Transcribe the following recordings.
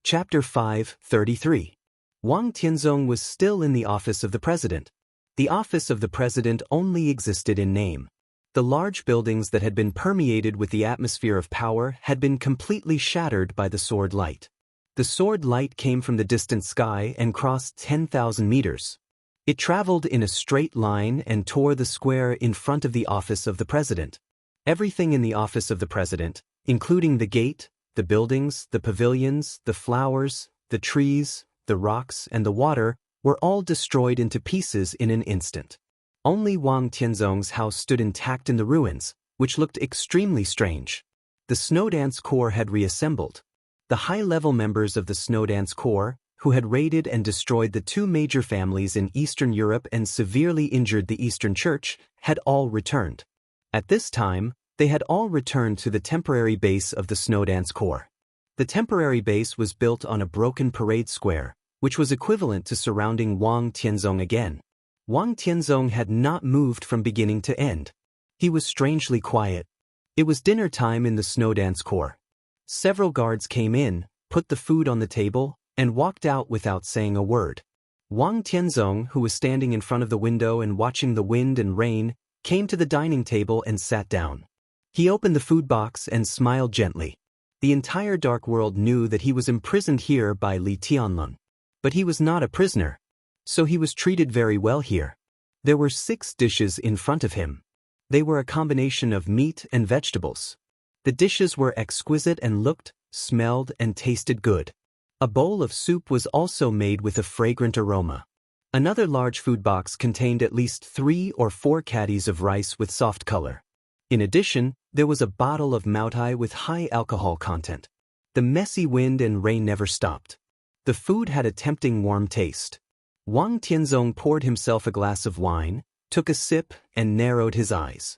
Chapter 5:33. Wang Tianzong was still in the office of the president. The office of the president only existed in name. The large buildings that had been permeated with the atmosphere of power had been completely shattered by the sword light. The sword light came from the distant sky and crossed 10,000 meters. It traveled in a straight line and tore the square in front of the office of the president. Everything in the office of the president, including the gate, the buildings, the pavilions, the flowers, the trees, the rocks, and the water, were all destroyed into pieces in an instant. Only Wang Tianzong's house stood intact in the ruins, which looked extremely strange. The Snowdance Corps had reassembled. The high-level members of the Snowdance Corps, who had raided and destroyed the two major families in Eastern Europe and severely injured the Eastern Church, had all returned. At this time, they had all returned to the temporary base of the Snowdance Corps. The temporary base was built on a broken parade square, which was equivalent to surrounding Wang Tianzong again. Wang Tianzong had not moved from beginning to end. He was strangely quiet. It was dinner time in the Snowdance Corps. Several guards came in, put the food on the table, and walked out without saying a word. Wang Tianzong, who was standing in front of the window and watching the wind and rain, came to the dining table and sat down. He opened the food box and smiled gently. The entire dark world knew that he was imprisoned here by Li Tianlun. But he was not a prisoner. So he was treated very well here. There were 6 dishes in front of him. They were a combination of meat and vegetables. The dishes were exquisite and looked, smelled, and tasted good. A bowl of soup was also made with a fragrant aroma. Another large food box contained at least 3 or 4 caddies of rice with soft color. In addition, there was a bottle of Moutai with high alcohol content. The messy wind and rain never stopped. The food had a tempting warm taste. Wang Tianzong poured himself a glass of wine, took a sip, and narrowed his eyes.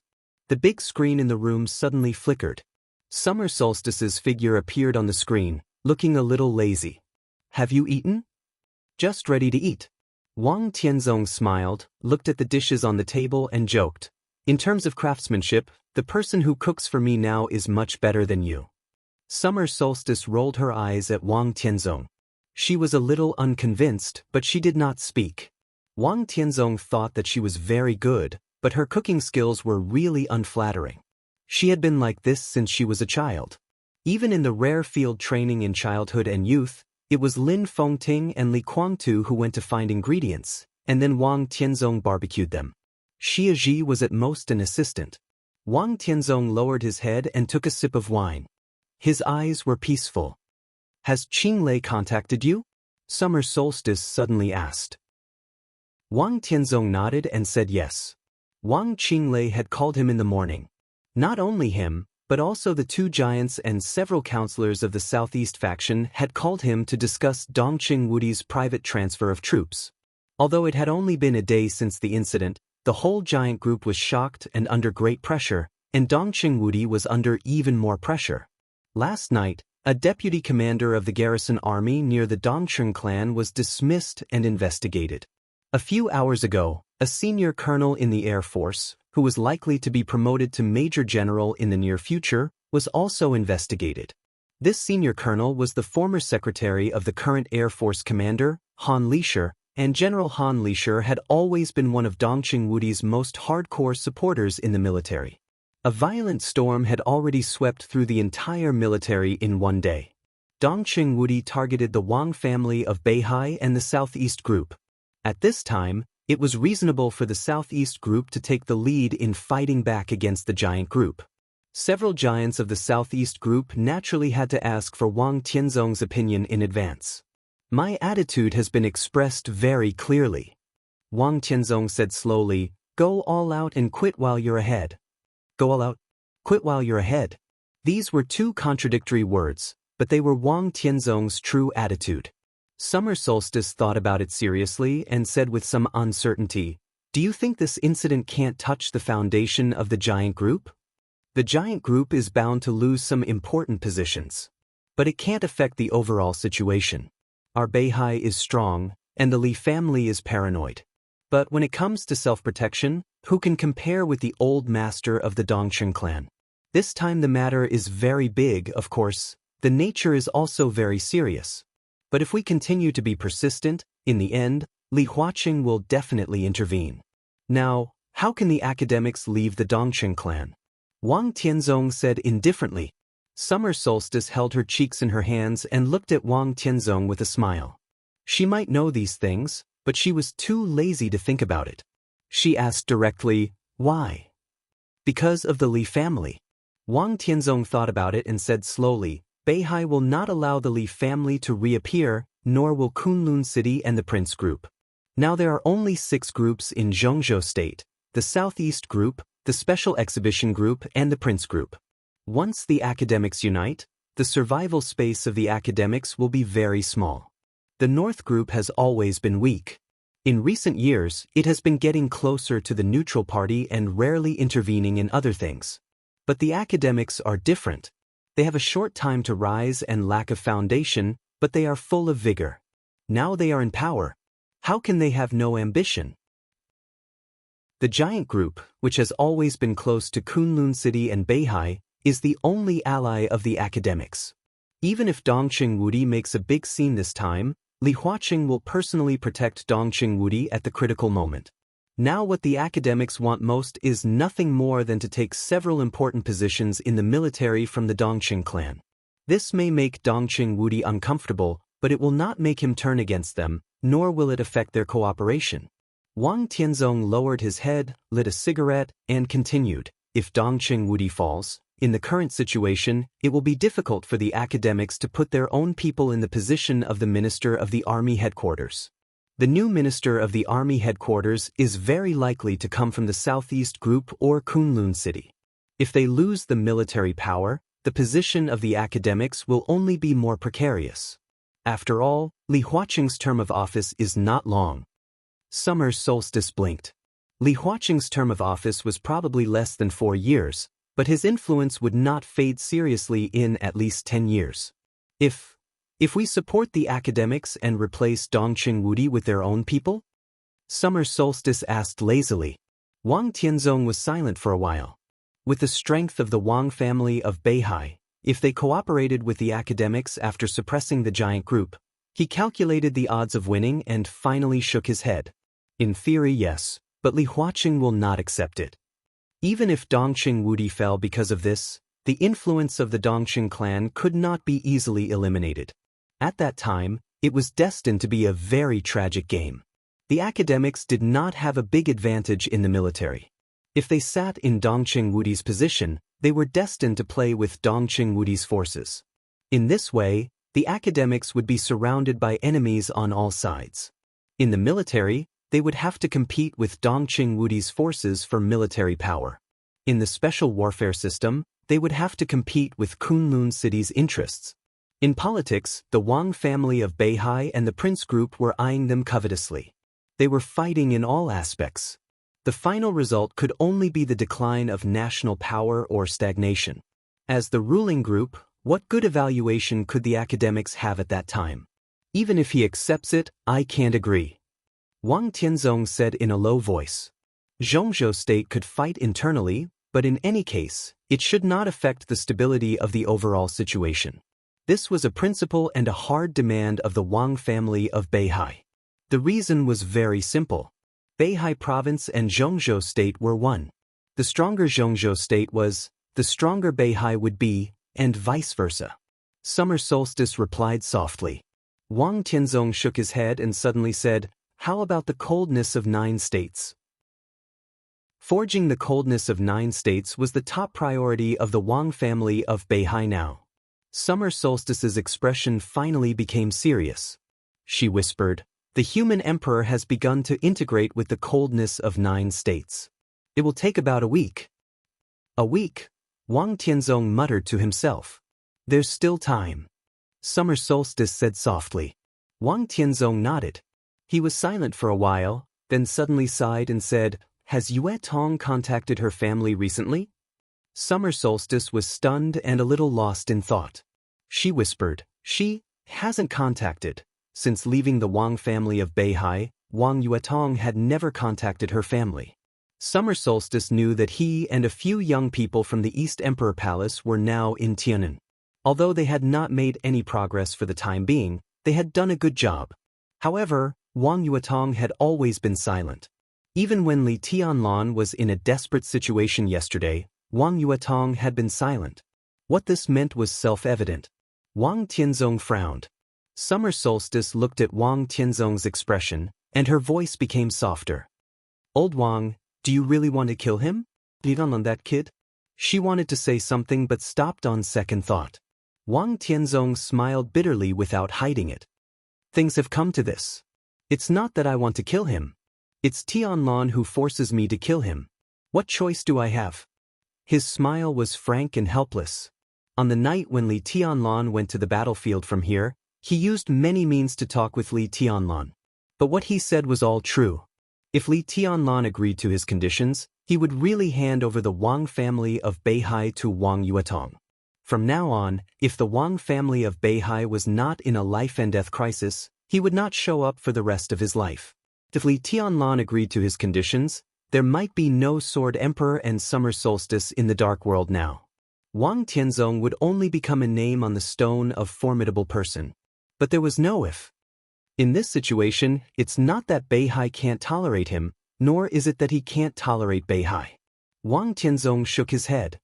The big screen in the room suddenly flickered. Summer Solstice's figure appeared on the screen, looking a little lazy. "Have you eaten?" "Just ready to eat." Wang Tianzong smiled, looked at the dishes on the table, and joked. "In terms of craftsmanship, the person who cooks for me now is much better than you." Summer Solstice rolled her eyes at Wang Tianzong. She was a little unconvinced, but she did not speak. Wang Tianzong thought that she was very good, but her cooking skills were really unflattering. She had been like this since she was a child. Even in the rare field training in childhood and youth, it was Lin Fengting and Li Guangtu who went to find ingredients, and then Wang Tianzong barbecued them. Xia Ji was at most an assistant. Wang Tianzong lowered his head and took a sip of wine. His eyes were peaceful. "Has Qinglei contacted you?" Summer Solstice suddenly asked. Wang Tianzong nodded and said yes. Wang Qinglei had called him in the morning. Not only him, but also the 2 giants and several counselors of the Southeast faction had called him to discuss Dongqing Wudi's private transfer of troops. Although it had only been a day since the incident, the whole giant group was shocked and under great pressure, and Dongqing Wudi was under even more pressure. Last night, a deputy commander of the garrison army near the Dongcheng clan was dismissed and investigated. A few hours ago, a senior colonel in the Air Force, who was likely to be promoted to Major General in the near future, was also investigated. This senior colonel was the former secretary of the current Air Force commander, Han Lisher, and General Han Lisher had always been one of Dongqing Wudi's most hardcore supporters in the military. A violent storm had already swept through the entire military in one day. Dongqing Wudi targeted the Wang family of Beihai and the Southeast Group. At this time, it was reasonable for the Southeast Group to take the lead in fighting back against the giant group. Several giants of the Southeast Group naturally had to ask for Wang Tianzong's opinion in advance. "My attitude has been expressed very clearly," Wang Tianzong said slowly. "Go all out and quit while you're ahead." Go all out, quit while you're ahead. These were 2 contradictory words, but they were Wang Tianzong's true attitude. Summer Solstice thought about it seriously and said with some uncertainty, "Do you think this incident can't touch the foundation of the giant group?" "The giant group is bound to lose some important positions. But it can't affect the overall situation. Our Beihai is strong, and the Li family is paranoid. But when it comes to self-protection, who can compare with the old master of the Dongqing clan? This time the matter is very big, of course. The nature is also very serious. But if we continue to be persistent, in the end, Li Huaqing will definitely intervene. Now, how can the academics leave the Dongqing clan? Wang Tianzong said indifferently. Summer Solstice held her cheeks in her hands and looked at Wang Tianzong with a smile. She might know these things, but she was too lazy to think about it. She asked directly, why? Because of the Li family. Wang Tianzong thought about it and said slowly, Beihai will not allow the Li family to reappear, nor will Kunlun City and the Prince Group. Now there are only 6 groups in Zhongzhou State, the Southeast Group, the Special Exhibition Group, and the Prince Group. Once the academics unite, the survival space of the academics will be very small. The North Group has always been weak. In recent years, it has been getting closer to the neutral party and rarely intervening in other things. But the academics are different. They have a short time to rise and lack of foundation, but they are full of vigor. Now they are in power. How can they have no ambition? The giant group, which has always been close to Kunlun City and Beihai, is the only ally of the academics. Even if Dongqing Wudi makes a big scene this time, Li Huaqing will personally protect Dongqing Wudi at the critical moment. Now what the academics want most is nothing more than to take several important positions in the military from the Dongqing clan. This may make Dongqing Wudi uncomfortable, but it will not make him turn against them, nor will it affect their cooperation. Wang Tianzong lowered his head, lit a cigarette, and continued, if Dongqing Wudi falls, in the current situation, it will be difficult for the academics to put their own people in the position of the Minister of the Army Headquarters. The new Minister of the Army Headquarters is very likely to come from the Southeast Group or Kunlun City. If they lose the military power, the position of the academics will only be more precarious. After all, Li Huaqing's term of office is not long. Summer Solstice blinked. Li Huaqing's term of office was probably less than 4 years, but his influence would not fade seriously in at least 10 years. If we support the academics and replace Dongqing Wudi with their own people? Summer Solstice asked lazily. Wang Tianzong was silent for a while. With the strength of the Wang family of Beihai, if they cooperated with the academics after suppressing the giant group, he calculated the odds of winning and finally shook his head. In theory, yes, but Li Huaqing will not accept it. Even if Dongqing Wudi fell because of this, the influence of the Dongqing clan could not be easily eliminated. At that time, it was destined to be a very tragic game. The academics did not have a big advantage in the military. If they sat in Dongqing Wudi's position, they were destined to play with Dongqing Wudi's forces. In this way, the academics would be surrounded by enemies on all sides. In the military, they would have to compete with Dongqing Wudi's forces for military power. In the special warfare system, they would have to compete with Kunlun City's interests. In politics, the Wang family of Beihai and the Prince Group were eyeing them covetously. They were fighting in all aspects. The final result could only be the decline of national power or stagnation. As the ruling group, what good evaluation could the academics have at that time? Even if he accepts it, I can't agree. Wang Tianzong said in a low voice. Zhongzhou State could fight internally, but in any case, it should not affect the stability of the overall situation. This was a principle and a hard demand of the Wang family of Beihai. The reason was very simple. Beihai Province and Zhongzhou State were one. The stronger Zhongzhou State was, the stronger Beihai would be, and vice versa. Summer Solstice replied softly. Wang Tianzong shook his head and suddenly said, how about the coldness of 9 states? Forging the coldness of 9 states was the top priority of the Wang family of Beihai now. Summer Solstice's expression finally became serious. She whispered, the human emperor has begun to integrate with the coldness of 9 states. It will take about a week. A week? Wang Tianzong muttered to himself. There's still time. Summer Solstice said softly. Wang Tianzong nodded. He was silent for a while, then suddenly sighed and said, has Yue Tong contacted her family recently? Summer Solstice was stunned and a little lost in thought. She whispered, she hasn't contacted. Since leaving the Wang family of Beihai, Wang Yuetong had never contacted her family. Summer Solstice knew that he and a few young people from the East Emperor Palace were now in Tian'an. Although they had not made any progress for the time being, They had done a good job. However, Wang Yuetong had always been silent. Even when Li Tianlan was in a desperate situation yesterday, Wang Yuetong had been silent. What this meant was self-evident. Wang Tianzong frowned. Summer Solstice looked at Wang Tianzong's expression, and her voice became softer. "Old Wang, do you really want to kill him? On that kid?" She wanted to say something but stopped on second thought. Wang Tianzong smiled bitterly without hiding it. "Things have come to this. It's not that I want to kill him. It's Tianlan who forces me to kill him. What choice do I have?" His smile was frank and helpless. On the night when Li Tianlan went to the battlefield from here, he used many means to talk with Li Tianlan. But what he said was all true. If Li Tianlan agreed to his conditions, he would really hand over the Wang family of Beihai to Wang Yuetong. From now on, if the Wang family of Beihai was not in a life-and-death crisis, he would not show up for the rest of his life. If Li Tianlan agreed to his conditions, there might be no Sword Emperor and Summer Solstice in the Dark World now. Wang Tianzong would only become a name on the stone of formidable person. But there was no if. In this situation, it's not that Beihai can't tolerate him, nor is it that he can't tolerate Beihai. Wang Tianzong shook his head.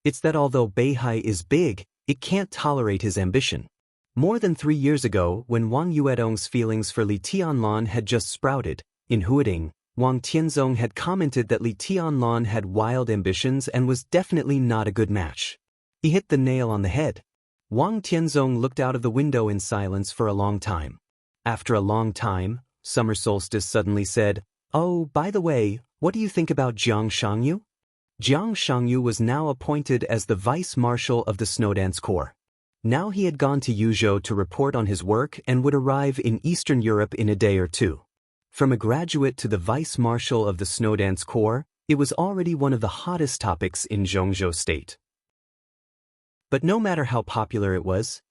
It's that although Beihai is big, it can't tolerate his ambition. More than 3 years ago, when Wang Yuetong's feelings for Li Tianlan had just sprouted, in Huading, Wang Tianzong had commented that Li Tianlan had wild ambitions and was definitely not a good match. He hit the nail on the head. Wang Tianzong looked out of the window in silence for a long time. After a long time, Summer Solstice suddenly said, "Oh, by the way, what do you think about Jiang Shangyu?" Jiang Shangyu was now appointed as the Vice Marshal of the Snowdance Corps. Now he had gone to Yuzhou to report on his work and would arrive in Eastern Europe in a day or two. From a graduate to the Vice Marshal of the Snowdance Corps, it was already one of the hottest topics in Zhongzhou State. But no matter how popular it was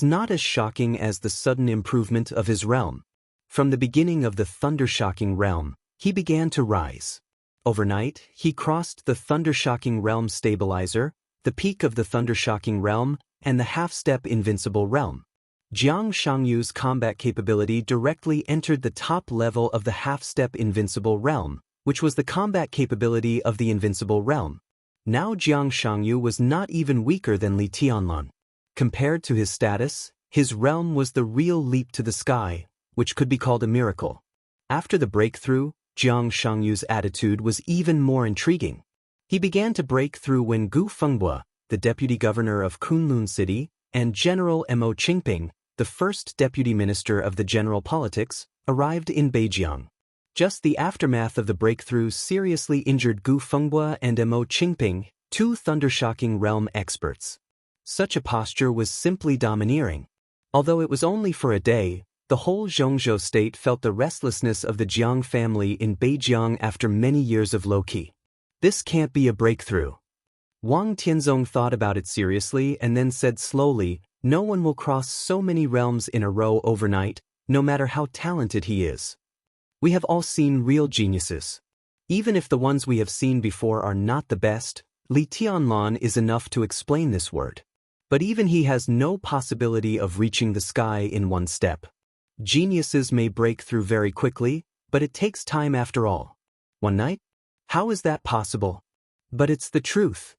not as shocking as the sudden improvement of his realm. From the beginning of the thunder-shocking realm, he began to rise. Overnight, he crossed the thunder-shocking realm stabilizer, the peak of the thunder-shocking realm, and the half-step invincible realm. Jiang Shangyu's combat capability directly entered the top level of the half-step invincible realm, which was the combat capability of the invincible realm. Now Jiang Shangyu was not even weaker than Li Tianlan. Compared to his status, his realm was the real leap to the sky, which could be called a miracle. After the breakthrough, Jiang Shangyu's attitude was even more intriguing. He began to break through when Gu Fengbua, the deputy governor of Kunlun City, and General Mo Qingping, the first deputy minister of the general politics, arrived in Beijing. Just the aftermath of the breakthrough seriously injured Gu Fengbua and Mo Qingping, two thunder-shocking realm experts. Such a posture was simply domineering. Although it was only for a day, the whole Zhongzhou state felt the restlessness of the Jiang family in Beijing after many years of low-key. This can't be a breakthrough. Wang Tianzong thought about it seriously and then said slowly, "No one will cross so many realms in a row overnight, no matter how talented he is. We have all seen real geniuses. Even if the ones we have seen before are not the best, Li Tianlan is enough to explain this word. But even he has no possibility of reaching the sky in one step. Geniuses may break through very quickly, but it takes time after all. One night? How is that possible? But it's the truth."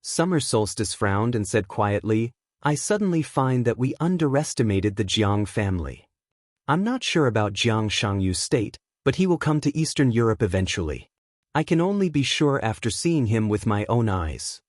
Summer Solstice frowned and said quietly, "I suddenly find that we underestimated the Jiang family. I'm not sure about Jiang Shangyu's state, but he will come to Eastern Europe eventually. I can only be sure after seeing him with my own eyes."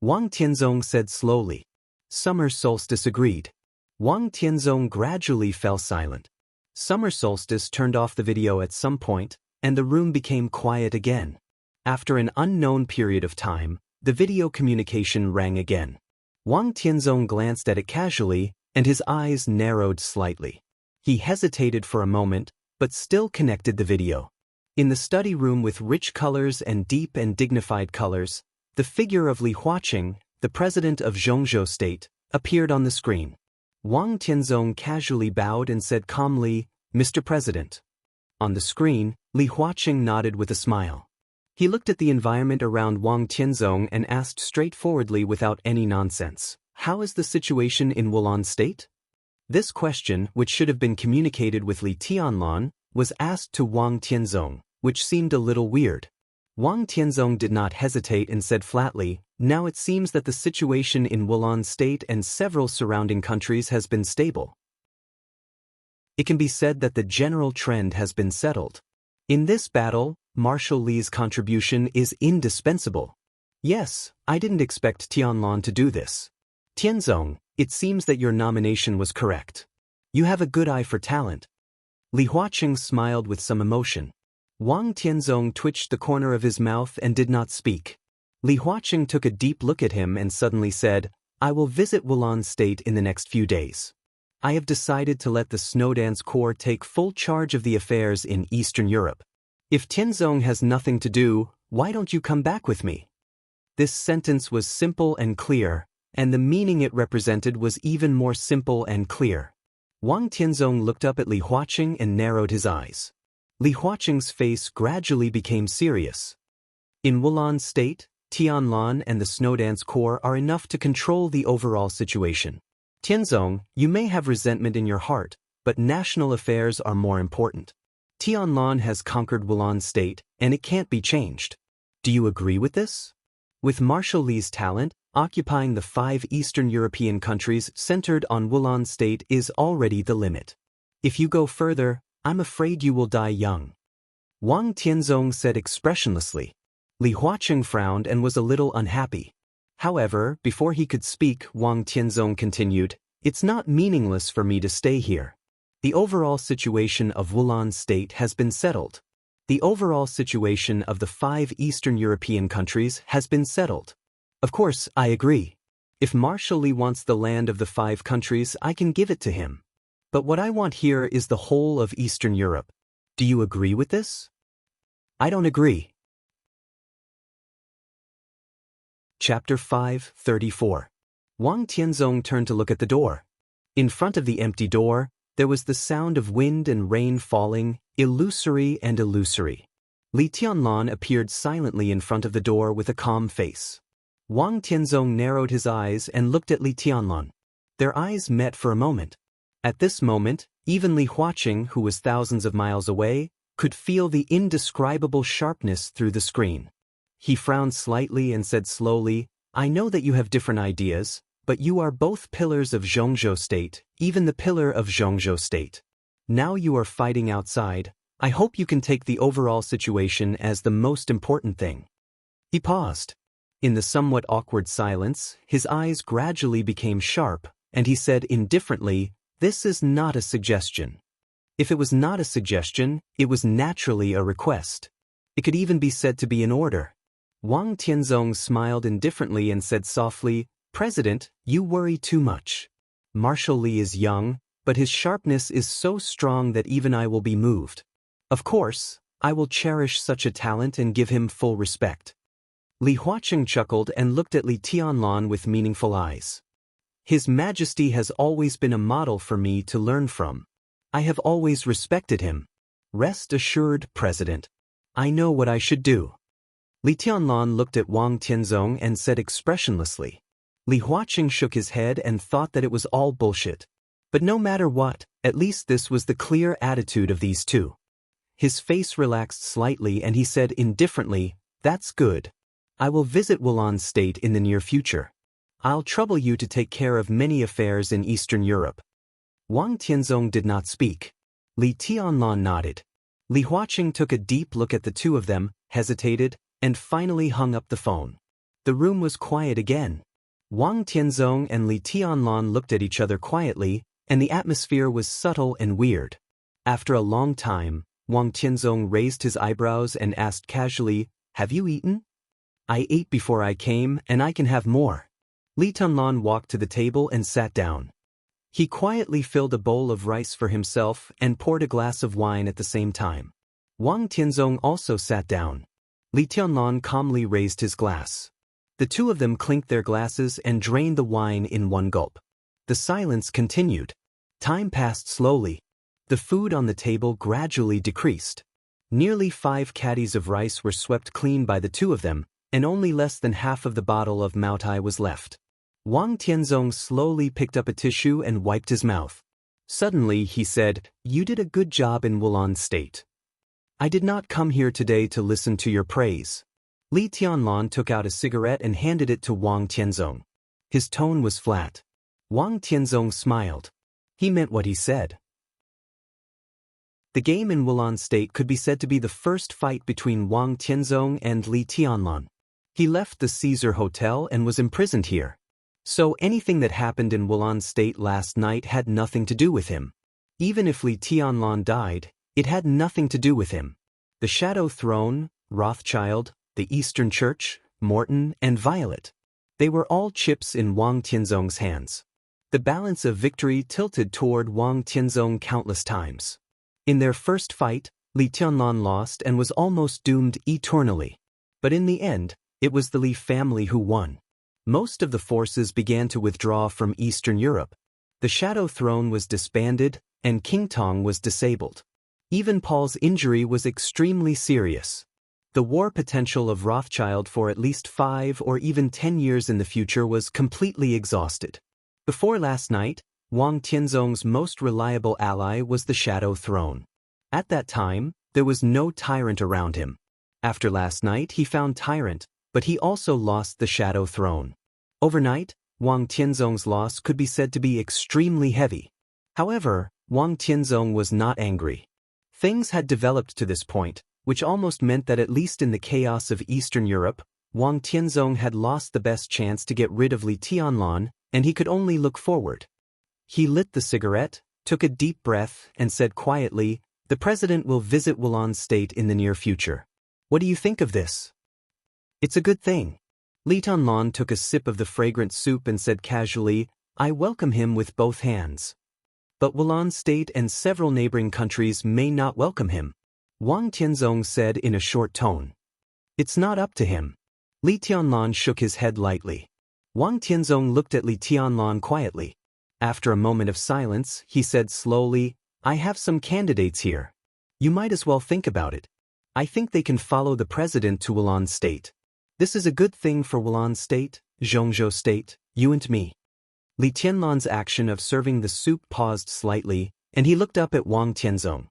Wang Tianzong said slowly. Summer Solstice agreed. Wang Tianzong gradually fell silent. Summer Solstice turned off the video at some point, and the room became quiet again. After an unknown period of time, the video communication rang again. Wang Tianzong glanced at it casually, and his eyes narrowed slightly. He hesitated for a moment, but still connected the video. In the study room with rich colors and deep and dignified colors, the figure of Li Huaqing, the president of Zhongzhou State, appeared on the screen. Wang Tianzong casually bowed and said calmly, "Mr. President." On the screen, Li Huaqing nodded with a smile. He looked at the environment around Wang Tianzong and asked straightforwardly without any nonsense, "How is the situation in Wulan State?" This question, which should have been communicated with Li Tianlan, was asked to Wang Tianzong, which seemed a little weird. Wang Tianzong did not hesitate and said flatly, "Now it seems that the situation in Wulan State and several surrounding countries has been stable. It can be said that the general trend has been settled. In this battle, Marshal Li's contribution is indispensable." "Yes, I didn't expect Tianlan to do this. Tianzong, it seems that your nomination was correct. You have a good eye for talent." Li Huaqing smiled with some emotion. Wang Tianzong twitched the corner of his mouth and did not speak. Li Huaqing took a deep look at him and suddenly said, "I will visit Wulan State in the next few days. I have decided to let the Snowdance Corps take full charge of the affairs in Eastern Europe. If Tianzong has nothing to do, why don't you come back with me?" This sentence was simple and clear, and the meaning it represented was even more simple and clear. Wang Tianzong looked up at Li Huaqing and narrowed his eyes. Li Huaqing's face gradually became serious. In Wulan State, Tianlan and the Snowdance Corps are enough to control the overall situation. Tianzong, you may have resentment in your heart, but national affairs are more important. Tianlan has conquered Wulan State, and it can't be changed. Do you agree with this? With Marshal Li's talent, occupying the 5 Eastern European countries centered on Wulan State is already the limit. If you go further, I'm afraid you will die young." Wang Tianzong said expressionlessly. Li Huaqing frowned and was a little unhappy. However, before he could speak, Wang Tianzong continued, "It's not meaningless for me to stay here. The overall situation of Wulan State has been settled. The overall situation of the 5 Eastern European countries has been settled. Of course, I agree. If Marshal Li wants the land of the 5 countries, I can give it to him. But what I want here is the whole of Eastern Europe. Do you agree with this?" "I don't agree." Chapter 5:34. Wang Tianzong turned to look at the door. In front of the empty door, there was the sound of wind and rain falling, illusory and illusory. Li Tianlan appeared silently in front of the door with a calm face. Wang Tianzong narrowed his eyes and looked at Li Tianlan. Their eyes met for a moment. At this moment, even Li Huaqing, who was thousands of miles away, could feel the indescribable sharpness through the screen. He frowned slightly and said slowly, "I know that you have different ideas, but you are both pillars of Zhongzhou State, even the pillar of Zhongzhou State. Now you are fighting outside. I hope you can take the overall situation as the most important thing." He paused. In the somewhat awkward silence, his eyes gradually became sharp, and he said indifferently, "This is not a suggestion." If it was not a suggestion, it was naturally a request. It could even be said to be an order. Wang Tianzong smiled indifferently and said softly, "President, you worry too much. Marshal Li is young, but his sharpness is so strong that even I will be moved. Of course, I will cherish such a talent and give him full respect." Li Huaqing chuckled and looked at Li Tianlan with meaningful eyes. "His Majesty has always been a model for me to learn from. I have always respected him. Rest assured, President. I know what I should do." Li Tianlan looked at Wang Tianzong and said expressionlessly. Li Huaqing shook his head and thought that it was all bullshit. But no matter what, at least this was the clear attitude of these two. His face relaxed slightly and he said indifferently, "That's good. I will visit Wulan State in the near future. I'll trouble you to take care of many affairs in Eastern Europe." Wang Tianzong did not speak. Li Tianlan nodded. Li Huaqing took a deep look at the two of them, hesitated, and finally hung up the phone. The room was quiet again. Wang Tianzong and Li Tianlan looked at each other quietly, and the atmosphere was subtle and weird. After a long time, Wang Tianzong raised his eyebrows and asked casually, "Have you eaten?" "I ate before I came, and I can have more." Li Tianlan walked to the table and sat down. He quietly filled a bowl of rice for himself and poured a glass of wine at the same time. Wang Tianzong also sat down. Li Tianlan calmly raised his glass. The two of them clinked their glasses and drained the wine in one gulp. The silence continued. Time passed slowly. The food on the table gradually decreased. Nearly 5 caddies of rice were swept clean by the two of them, and only less than half of the bottle of Moutai was left. Wang Tianzong slowly picked up a tissue and wiped his mouth. Suddenly he said, "You did a good job in Wulan State. I did not come here today to listen to your praise." Li Tianlan took out a cigarette and handed it to Wang Tianzong. His tone was flat. Wang Tianzong smiled. He meant what he said. The game in Wulan State could be said to be the first fight between Wang Tianzong and Li Tianlan. He left the Caesar Hotel and was imprisoned here. So anything that happened in Wulan State last night had nothing to do with him. Even if Li Tianlan died, it had nothing to do with him. The Shadow Throne, Rothschild, the Eastern Church, Morton, and Violet. They were all chips in Wang Tianzong's hands. The balance of victory tilted toward Wang Tianzong countless times. In their first fight, Li Tianlan lost and was almost doomed eternally. But in the end, it was the Li family who won. Most of the forces began to withdraw from Eastern Europe. The Shadow Throne was disbanded, and King Tong was disabled. Even Paul's injury was extremely serious. The war potential of Rothschild for at least 5 or even 10 years in the future was completely exhausted. Before last night, Wang Tianzong's most reliable ally was the Shadow Throne. At that time, there was no tyrant around him. After last night he found tyrant, but he also lost the Shadow Throne. Overnight, Wang Tianzong's loss could be said to be extremely heavy. However, Wang Tianzong was not angry. Things had developed to this point, which almost meant that at least in the chaos of Eastern Europe, Wang Tianzong had lost the best chance to get rid of Li Tianlan, and he could only look forward. He lit the cigarette, took a deep breath, and said quietly, "The president will visit Wulan State in the near future. What do you think of this?" "It's a good thing." Li Tianlan took a sip of the fragrant soup and said casually, "I welcome him with both hands. But Wulan State and several neighboring countries may not welcome him." Wang Tianzong said in a short tone. "It's not up to him." Li Tianlan shook his head lightly. Wang Tianzong looked at Li Tianlan quietly. After a moment of silence, he said slowly, "I have some candidates here. You might as well think about it. I think they can follow the president to Wulan State. This is a good thing for Wulan State, Zhongzhou State, you and me." Li Tianlan's action of serving the soup paused slightly, and he looked up at Wang Tianzong.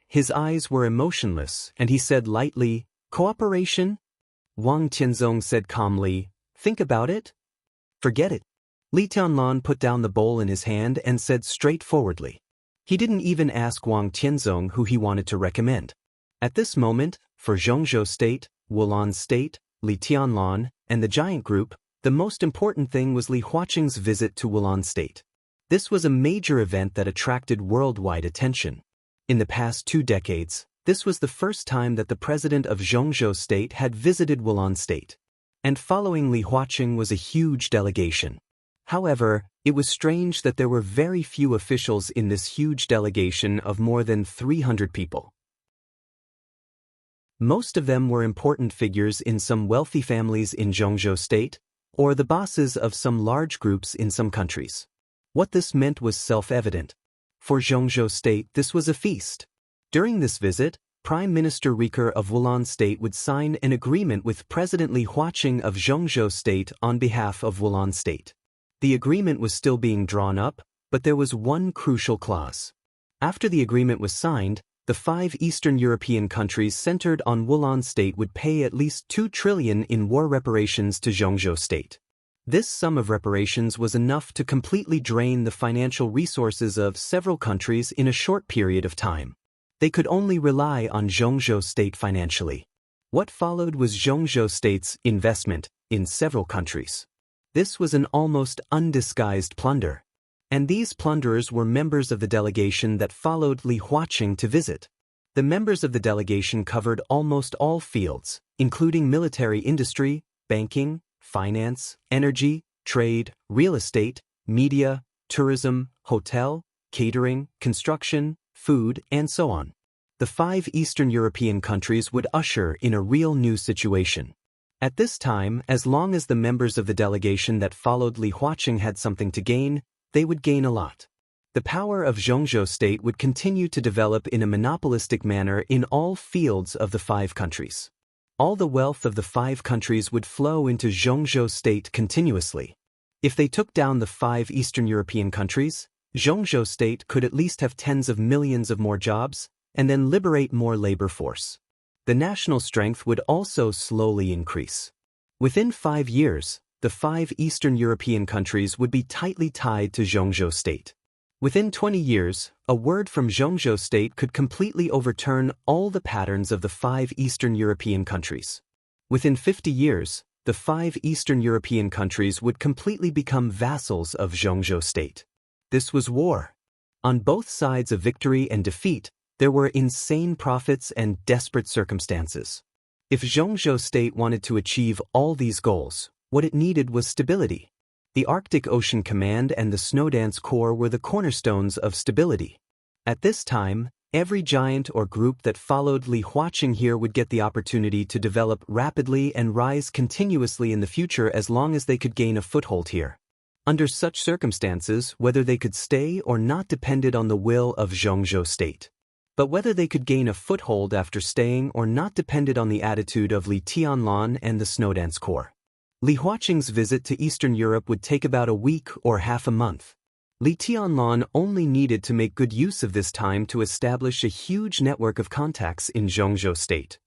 His eyes were emotionless, and he said lightly, "Cooperation?" Wang Tianzong said calmly, "Think about it? Forget it." Li Tianlan put down the bowl in his hand and said straightforwardly. He didn't even ask Wang Tianzong who he wanted to recommend. At this moment, for Zhongzhou State, Wulan State, Li Tianlan, and the Giant Group, the most important thing was Li Huaqing's visit to Wulan State. This was a major event that attracted worldwide attention. In the past 2 decades, this was the first time that the president of Zhongzhou State had visited Wulan State. And following Li Huaqing was a huge delegation. However, it was strange that there were very few officials in this huge delegation of more than 300 people. Most of them were important figures in some wealthy families in Zhongzhou State, or the bosses of some large groups in some countries. What this meant was self-evident. For Zhongzhou State, this was a feast. During this visit, Prime Minister Riker of Wulan State would sign an agreement with President Li Huaqing of Zhongzhou State on behalf of Wulan State. The agreement was still being drawn up, but there was one crucial clause. After the agreement was signed, the 5 Eastern European countries centered on Wulan State would pay at least 2 trillion in war reparations to Zhongzhou State. This sum of reparations was enough to completely drain the financial resources of several countries in a short period of time. They could only rely on Zhongzhou State financially. What followed was Zhongzhou State's investment in several countries. This was an almost undisguised plunder. And these plunderers were members of the delegation that followed Li Huaqing to visit. The members of the delegation covered almost all fields, including military industry, banking, finance, energy, trade, real estate, media, tourism, hotel, catering, construction, food, and so on. The 5 Eastern European countries would usher in a real new situation. At this time, as long as the members of the delegation that followed Li Huaqing had something to gain, they would gain a lot. The power of Zhongzhou State would continue to develop in a monopolistic manner in all fields of the 5 countries. All the wealth of the 5 countries would flow into Zhongzhou State continuously. If they took down the 5 Eastern European countries, Zhongzhou state could at least have tens of millions of more jobs, and then liberate more labor force. The national strength would also slowly increase. Within 5 years, the 5 Eastern European countries would be tightly tied to Zhongzhou state. Within 20 years, a word from Zhongzhou state could completely overturn all the patterns of the 5 Eastern European countries. Within 50 years, the 5 Eastern European countries would completely become vassals of Zhongzhou state. This was war. On both sides of victory and defeat, there were insane profits and desperate circumstances. If Zhongzhou state wanted to achieve all these goals, what it needed was stability. The Arctic Ocean Command and the Snowdance Corps were the cornerstones of stability. At this time, every giant or group that followed Li Huaqing here would get the opportunity to develop rapidly and rise continuously in the future as long as they could gain a foothold here. Under such circumstances, whether they could stay or not depended on the will of Zhongzhou state. But whether they could gain a foothold after staying or not depended on the attitude of Li Tianlan and the Snowdance Corps. Li Huaqing's visit to Eastern Europe would take about a week or half a month. Li Tianlan only needed to make good use of this time to establish a huge network of contacts in Zhongzhou state.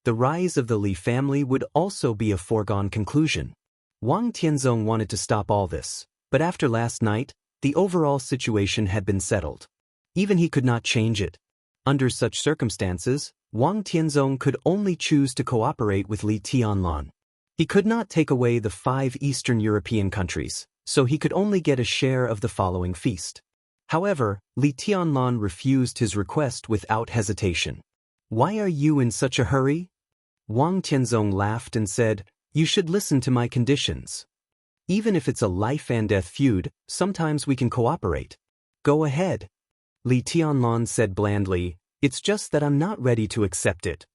The rise of the Li family would also be a foregone conclusion. Wang Tianzong wanted to stop all this, but after last night, the overall situation had been settled. Even he could not change it. Under such circumstances, Wang Tianzong could only choose to cooperate with Li Tianlan. He could not take away the 5 Eastern European countries, so he could only get a share of the following feast. However, Li Tianlan refused his request without hesitation. "Why are you in such a hurry?" Wang Tianzong laughed and said, "You should listen to my conditions. Even if it's a life-and-death feud, sometimes we can cooperate. Go ahead." Li Tianlan said blandly, "It's just that I'm not ready to accept it."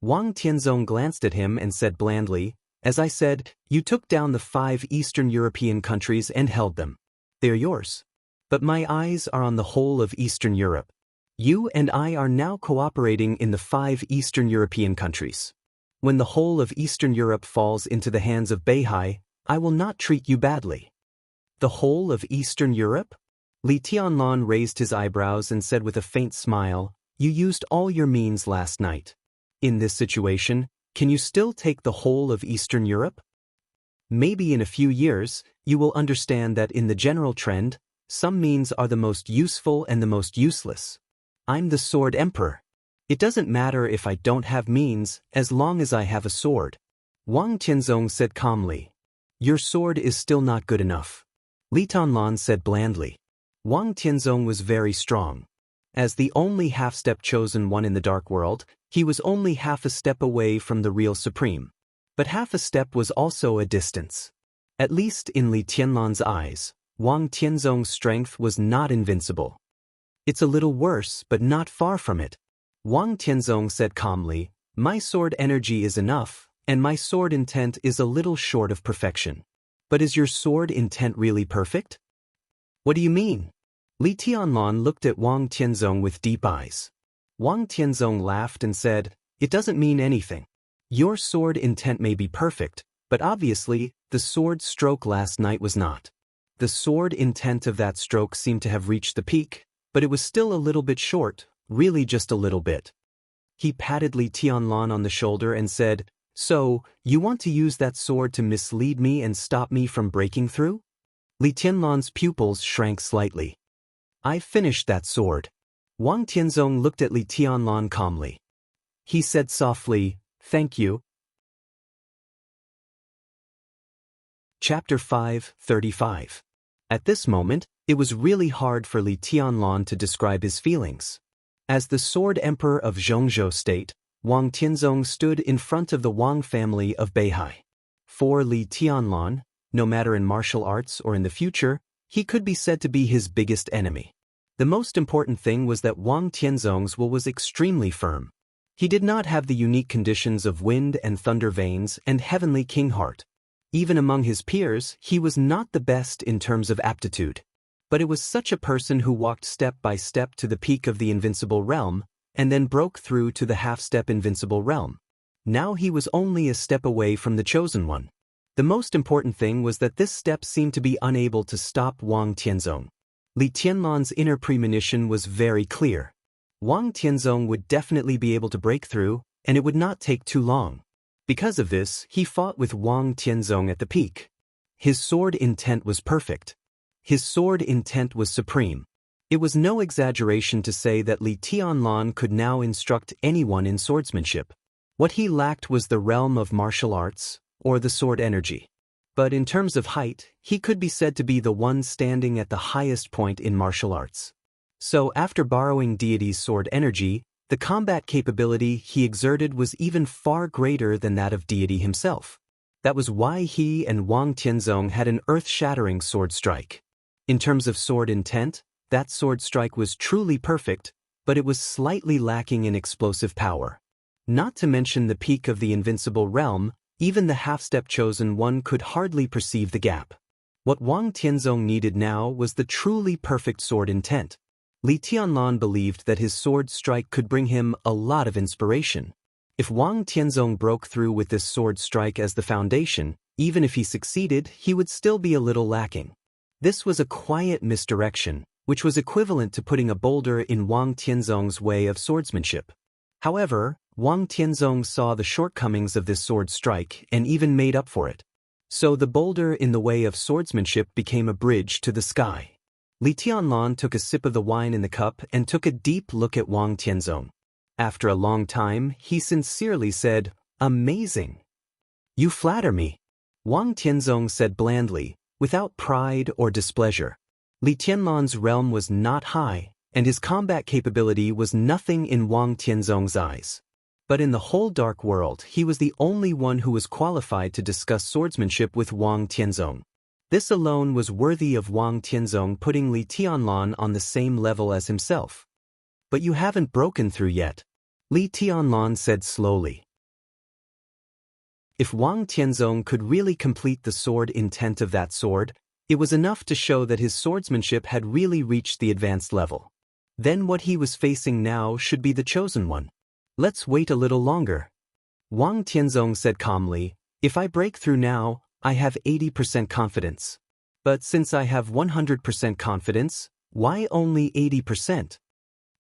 Wang Tianzong glanced at him and said blandly, "As I said, you took down the 5 Eastern European countries and held them. They're yours. But my eyes are on the whole of Eastern Europe. You and I are now cooperating in the 5 Eastern European countries. When the whole of Eastern Europe falls into the hands of Beihai, I will not treat you badly." "The whole of Eastern Europe?" Li Tianlan raised his eyebrows and said with a faint smile, "You used all your means last night. In this situation, can you still take the whole of Eastern Europe? Maybe in a few years, you will understand that in the general trend, some means are the most useful and the most useless. I'm the Sword Emperor. It doesn't matter if I don't have means, as long as I have a sword." Wang Tianzong said calmly, "Your sword is still not good enough." Li Tianlan said blandly. Wang Tianzong was very strong. As the only half-step chosen one in the dark world, he was only half a step away from the real supreme. But half a step was also a distance. At least in Li Tianlan's eyes, Wang Tianzong's strength was not invincible. "It's a little worse, but not far from it." Wang Tianzong said calmly, "My sword energy is enough, and my sword intent is a little short of perfection. But is your sword intent really perfect?" "What do you mean?" Li Tianlan looked at Wang Tianzong with deep eyes. Wang Tianzong laughed and said, "It doesn't mean anything. Your sword intent may be perfect, but obviously, the sword stroke last night was not. The sword intent of that stroke seemed to have reached the peak, but it was still a little bit short, really just a little bit." He patted Li Tianlan on the shoulder and said, "So, you want to use that sword to mislead me and stop me from breaking through?" Li Tianlan's pupils shrank slightly. "I finished that sword." Wang Tianzong looked at Li Tianlan calmly. He said softly, "Thank you." Chapter 5:35. At this moment, it was really hard for Li Tianlan to describe his feelings. As the Sword Emperor of Zhongzhou state, Wang Tianzong stood in front of the Wang family of Beihai. For Li Tianlan, no matter in martial arts or in the future, he could be said to be his biggest enemy. The most important thing was that Wang Tianzong's will was extremely firm. He did not have the unique conditions of wind and thunder veins and heavenly king heart. Even among his peers, he was not the best in terms of aptitude. But it was such a person who walked step by step to the peak of the invincible realm, and then broke through to the half-step invincible realm. Now he was only a step away from the chosen one. The most important thing was that this step seemed to be unable to stop Wang Tianzong. Li Tianlan's inner premonition was very clear. Wang Tianzong would definitely be able to break through, and it would not take too long. Because of this, he fought with Wang Tianzong at the peak. His sword intent was perfect. His sword intent was supreme. It was no exaggeration to say that Li Tianlan could now instruct anyone in swordsmanship. What he lacked was the realm of martial arts, or the sword energy. But in terms of height, he could be said to be the one standing at the highest point in martial arts. So after borrowing deity's sword energy, the combat capability he exerted was even far greater than that of deity himself. That was why he and Wang Tianzong had an earth-shattering sword strike. In terms of sword intent, that sword strike was truly perfect, but it was slightly lacking in explosive power. Not to mention the peak of the invincible realm, even the half-step chosen one could hardly perceive the gap. What Wang Tianzong needed now was the truly perfect sword intent. Li Tianlan believed that his sword strike could bring him a lot of inspiration. If Wang Tianzong broke through with this sword strike as the foundation, even if he succeeded, he would still be a little lacking. This was a quiet misdirection, which was equivalent to putting a boulder in Wang Tianzong's way of swordsmanship. However, Wang Tianzong saw the shortcomings of this sword strike and even made up for it. So the boulder in the way of swordsmanship became a bridge to the sky. Li Tianlan took a sip of the wine in the cup and took a deep look at Wang Tianzong. After a long time, he sincerely said, "Amazing. You flatter me." Wang Tianzong said blandly, without pride or displeasure. Li Tianlan's realm was not high, and his combat capability was nothing in Wang Tianzong's eyes. But in the whole dark world, he was the only one who was qualified to discuss swordsmanship with Wang Tianzong. This alone was worthy of Wang Tianzong putting Li Tianlan on the same level as himself. "But you haven't broken through yet," Li Tianlan said slowly. If Wang Tianzong could really complete the sword intent of that sword, it was enough to show that his swordsmanship had really reached the advanced level. Then what he was facing now should be the chosen one. "Let's wait a little longer." Wang Tianzong said calmly, "If I break through now, I have 80% confidence. But since I have 100% confidence, why only 80%?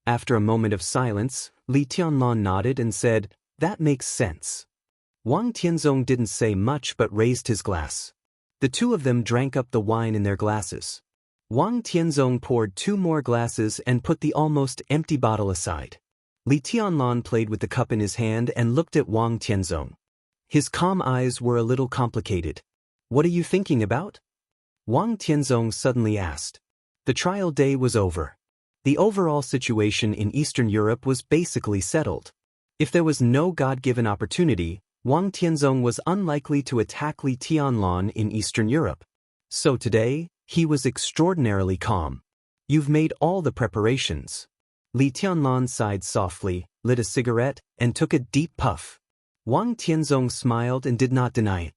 After a moment of silence, Li Tianlan nodded and said, "That makes sense." Wang Tianzong didn't say much but raised his glass. The two of them drank up the wine in their glasses. Wang Tianzong poured 2 more glasses and put the almost empty bottle aside. Li Tianlan played with the cup in his hand and looked at Wang Tianzong. His calm eyes were a little complicated. "What are you thinking about?" Wang Tianzong suddenly asked. The trial day was over. The overall situation in Eastern Europe was basically settled. If there was no God-given opportunity, Wang Tianzong was unlikely to attack Li Tianlan in Eastern Europe. So today, he was extraordinarily calm. "You've made all the preparations." Li Tianlan sighed softly, lit a cigarette, and took a deep puff. Wang Tianzong smiled and did not deny it.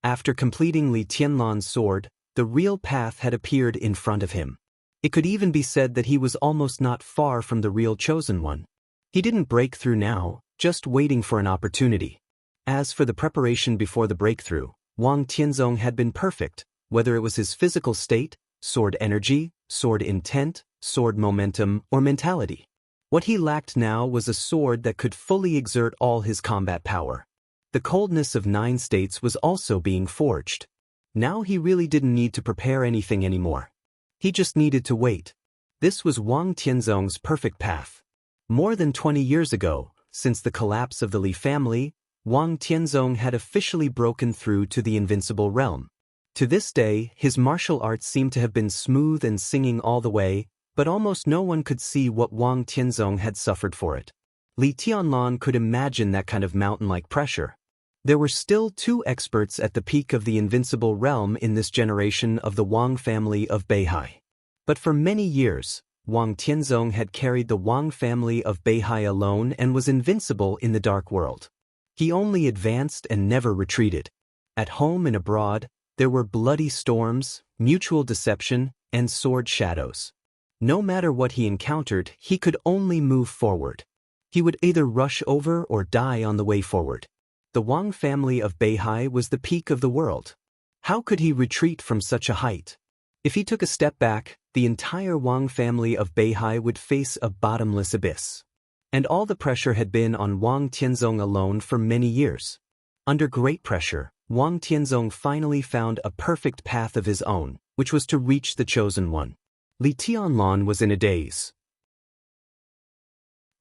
After completing Li Tianlan's sword, the real path had appeared in front of him. It could even be said that he was almost not far from the real chosen one. He didn't break through now, just waiting for an opportunity. As for the preparation before the breakthrough, Wang Tianzong had been perfect, whether it was his physical state, sword energy, sword intent, sword momentum, or mentality. What he lacked now was a sword that could fully exert all his combat power. The coldness of 9 states was also being forged. Now he really didn't need to prepare anything anymore. He just needed to wait. This was Wang Tianzong's perfect path. More than 20 years ago, since the collapse of the Li family, Wang Tianzong had officially broken through to the invincible realm. To this day, his martial arts seem to have been smooth and singing all the way, but almost no one could see what Wang Tianzong had suffered for it. Li Tianlan could imagine that kind of mountain-like pressure. There were still 2 experts at the peak of the invincible realm in this generation of the Wang family of Beihai. But for many years, Wang Tianzong had carried the Wang family of Beihai alone and was invincible in the dark world. He only advanced and never retreated. At home and abroad, there were bloody storms, mutual deception, and sword shadows. No matter what he encountered, he could only move forward. He would either rush over or die on the way forward. The Wang family of Beihai was the peak of the world. How could he retreat from such a height? If he took a step back, the entire Wang family of Beihai would face a bottomless abyss. And all the pressure had been on Wang Tianzong alone for many years. Under great pressure, Wang Tianzong finally found a perfect path of his own, which was to reach the chosen one. Li Tianlan was in a daze.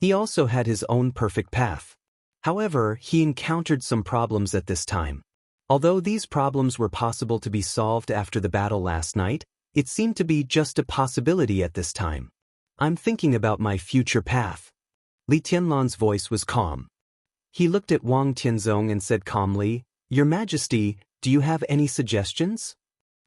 He also had his own perfect path. However, he encountered some problems at this time. Although these problems were possible to be solved after the battle last night, it seemed to be just a possibility at this time. I'm thinking about my future path. Li Tianlan's voice was calm. He looked at Wang Tianzong and said calmly, "Your Majesty, do you have any suggestions?"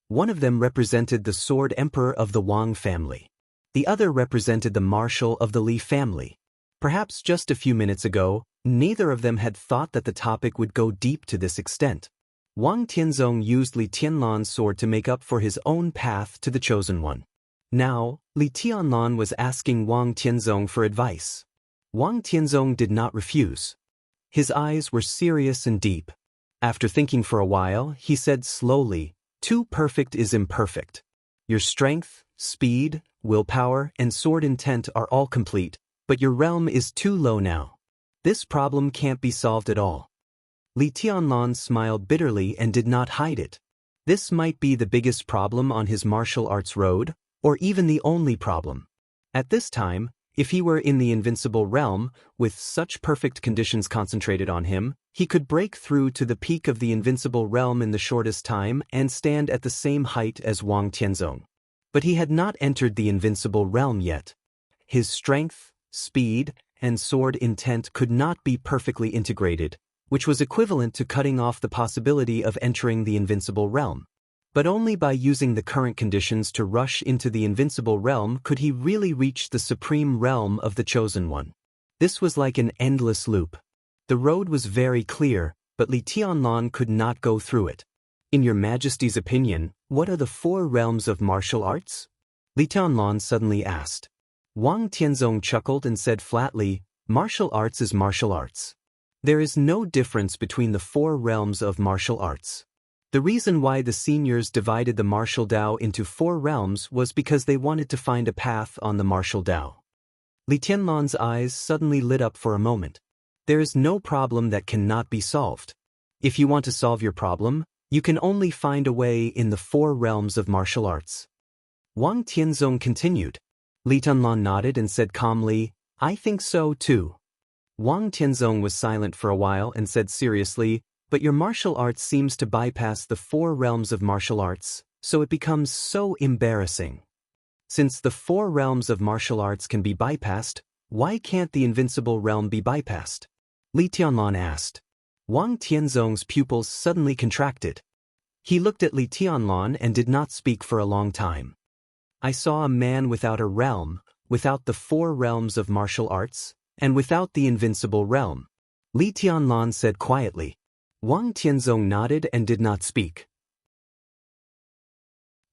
One of them represented the Sword Emperor of the Wang family. The other represented the Marshal of the Li family. Perhaps just a few minutes ago, neither of them had thought that the topic would go deep to this extent. Wang Tianzong used Li Tianlan's sword to make up for his own path to the chosen one. Now, Li Tianlan was asking Wang Tianzong for advice. Wang Tianzong did not refuse. His eyes were serious and deep. After thinking for a while, he said slowly, "Too perfect is imperfect. Your strength, speed, willpower, and sword intent are all complete, but your realm is too low now. This problem can't be solved at all." Li Tianlan smiled bitterly and did not hide it. This might be the biggest problem on his martial arts road, or even the only problem. At this time, if he were in the invincible realm, with such perfect conditions concentrated on him, he could break through to the peak of the invincible realm in the shortest time and stand at the same height as Wang Tianzong. But he had not entered the invincible realm yet. His strength, speed, and sword intent could not be perfectly integrated, which was equivalent to cutting off the possibility of entering the invincible realm. But only by using the current conditions to rush into the invincible realm could he really reach the supreme realm of the chosen one. This was like an endless loop. The road was very clear, but Li Tianlan could not go through it. "In your Majesty's opinion, what are the 4 realms of martial arts?" Li Tianlan suddenly asked. Wang Tianzong chuckled and said flatly, "Martial arts is martial arts. There is no difference between the 4 realms of martial arts. The reason why the seniors divided the martial Dao into 4 realms was because they wanted to find a path on the martial Dao." Li Tianlan's eyes suddenly lit up for a moment. There is no problem that cannot be solved. If you want to solve your problem, you can only find a way in the 4 realms of martial arts. Wang Tianzong continued. Li Tianlan nodded and said calmly, "I think so too." Wang Tianzong was silent for a while and said seriously, "But your martial arts seems to bypass the 4 realms of martial arts, so it becomes so embarrassing. Since the 4 realms of martial arts can be bypassed, why can't the invincible realm be bypassed?" Li Tianlan asked. Wang Tianzong's pupils suddenly contracted. He looked at Li Tianlan and did not speak for a long time. "I saw a man without a realm, without the 4 realms of martial arts, and without the invincible realm," Li Tianlan said quietly. Wang Tianzong nodded and did not speak.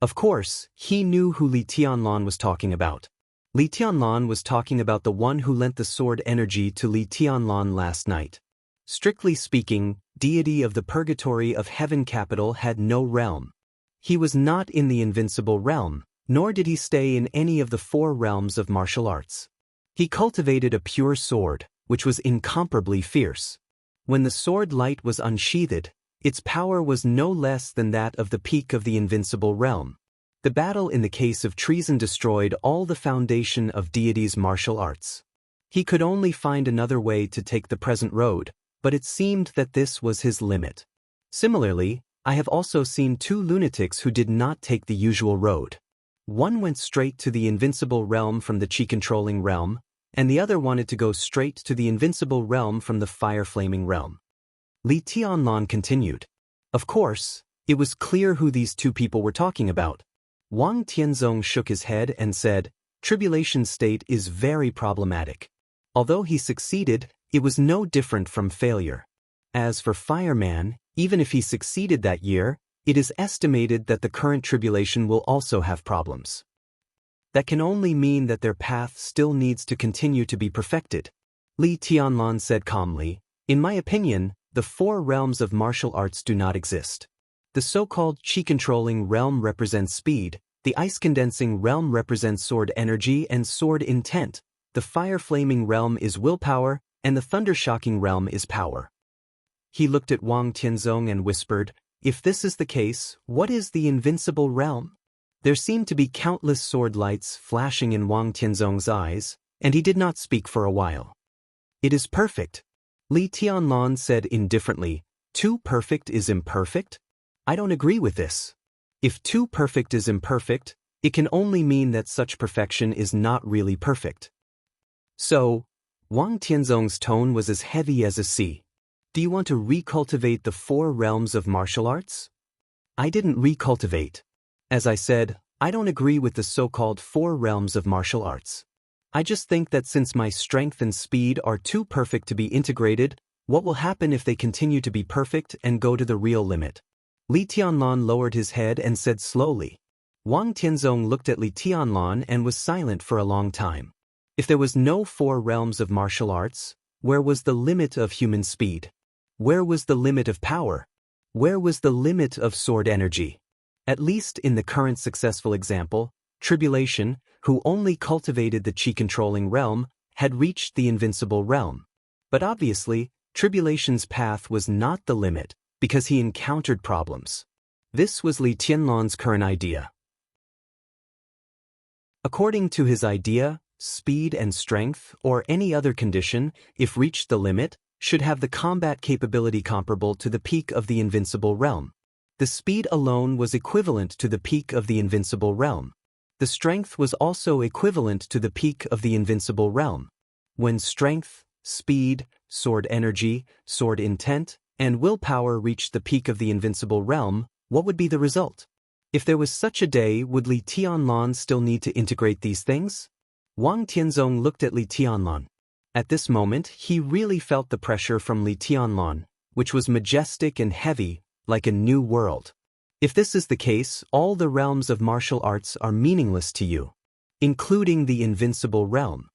Of course, he knew who Li Tianlan was talking about. Li Tianlan was talking about the one who lent the sword energy to Li Tianlan last night. Strictly speaking, deity of the purgatory of heaven capital had no realm. He was not in the invincible realm, nor did he stay in any of the 4 realms of martial arts. He cultivated a pure sword, which was incomparably fierce. When the sword light was unsheathed, its power was no less than that of the peak of the invincible realm. The battle in the case of treason destroyed all the foundation of deity's martial arts. He could only find another way to take the present road, but it seemed that this was his limit. Similarly, I have also seen 2 lunatics who did not take the usual road. One went straight to the invincible realm from the chi-controlling realm, and the other wanted to go straight to the invincible realm from the fire-flaming realm. Li Tianlan continued. Of course, it was clear who these 2 people were talking about. Wang Tianzong shook his head and said, "Tribulation state is very problematic. Although he succeeded, it was no different from failure. As for Fireman, even if he succeeded that year, it is estimated that the current tribulation will also have problems. That can only mean that their path still needs to continue to be perfected." Li Tianlan said calmly, "In my opinion, the 4 realms of martial arts do not exist. The so-called chi-controlling realm represents speed, the ice-condensing realm represents sword energy and sword intent, the fire-flaming realm is willpower, and the thunder-shocking realm is power. He looked at Wang Tianzong and whispered, "If this is the case, what is the invincible realm?" There seemed to be countless sword lights flashing in Wang Tianzong's eyes, and he did not speak for a while. "It is perfect," Li Tianlan said indifferently. "Too perfect is imperfect? I don't agree with this. If too perfect is imperfect, it can only mean that such perfection is not really perfect." So, Wang Tianzong's tone was as heavy as a sea. "Do you want to recultivate the 4 realms of martial arts?" "I didn't recultivate. As I said, I don't agree with the so-called 4 realms of martial arts. I just think that since my strength and speed are too perfect to be integrated, what will happen if they continue to be perfect and go to the real limit?" Li Tianlan lowered his head and said slowly. Wang Tianzong looked at Li Tianlan and was silent for a long time. If there was no 4 realms of martial arts, where was the limit of human speed? Where was the limit of power? Where was the limit of sword energy? At least in the current successful example, Tribulation, who only cultivated the chi-controlling realm, had reached the invincible realm. But obviously, Tribulation's path was not the limit, because he encountered problems. This was Li Tianlan's current idea. According to his idea, speed and strength, or any other condition, if reached the limit, should have the combat capability comparable to the peak of the invincible realm. The speed alone was equivalent to the peak of the invincible realm. The strength was also equivalent to the peak of the invincible realm. When strength, speed, sword energy, sword intent, and willpower reached the peak of the invincible realm, what would be the result? If there was such a day, would Li Tianlan still need to integrate these things? Wang Tianzong looked at Li Tianlan. At this moment, he really felt the pressure from Li Tianlan, which was majestic and heavy, like a new world. If this is the case, all the realms of martial arts are meaningless to you, including the invincible realm.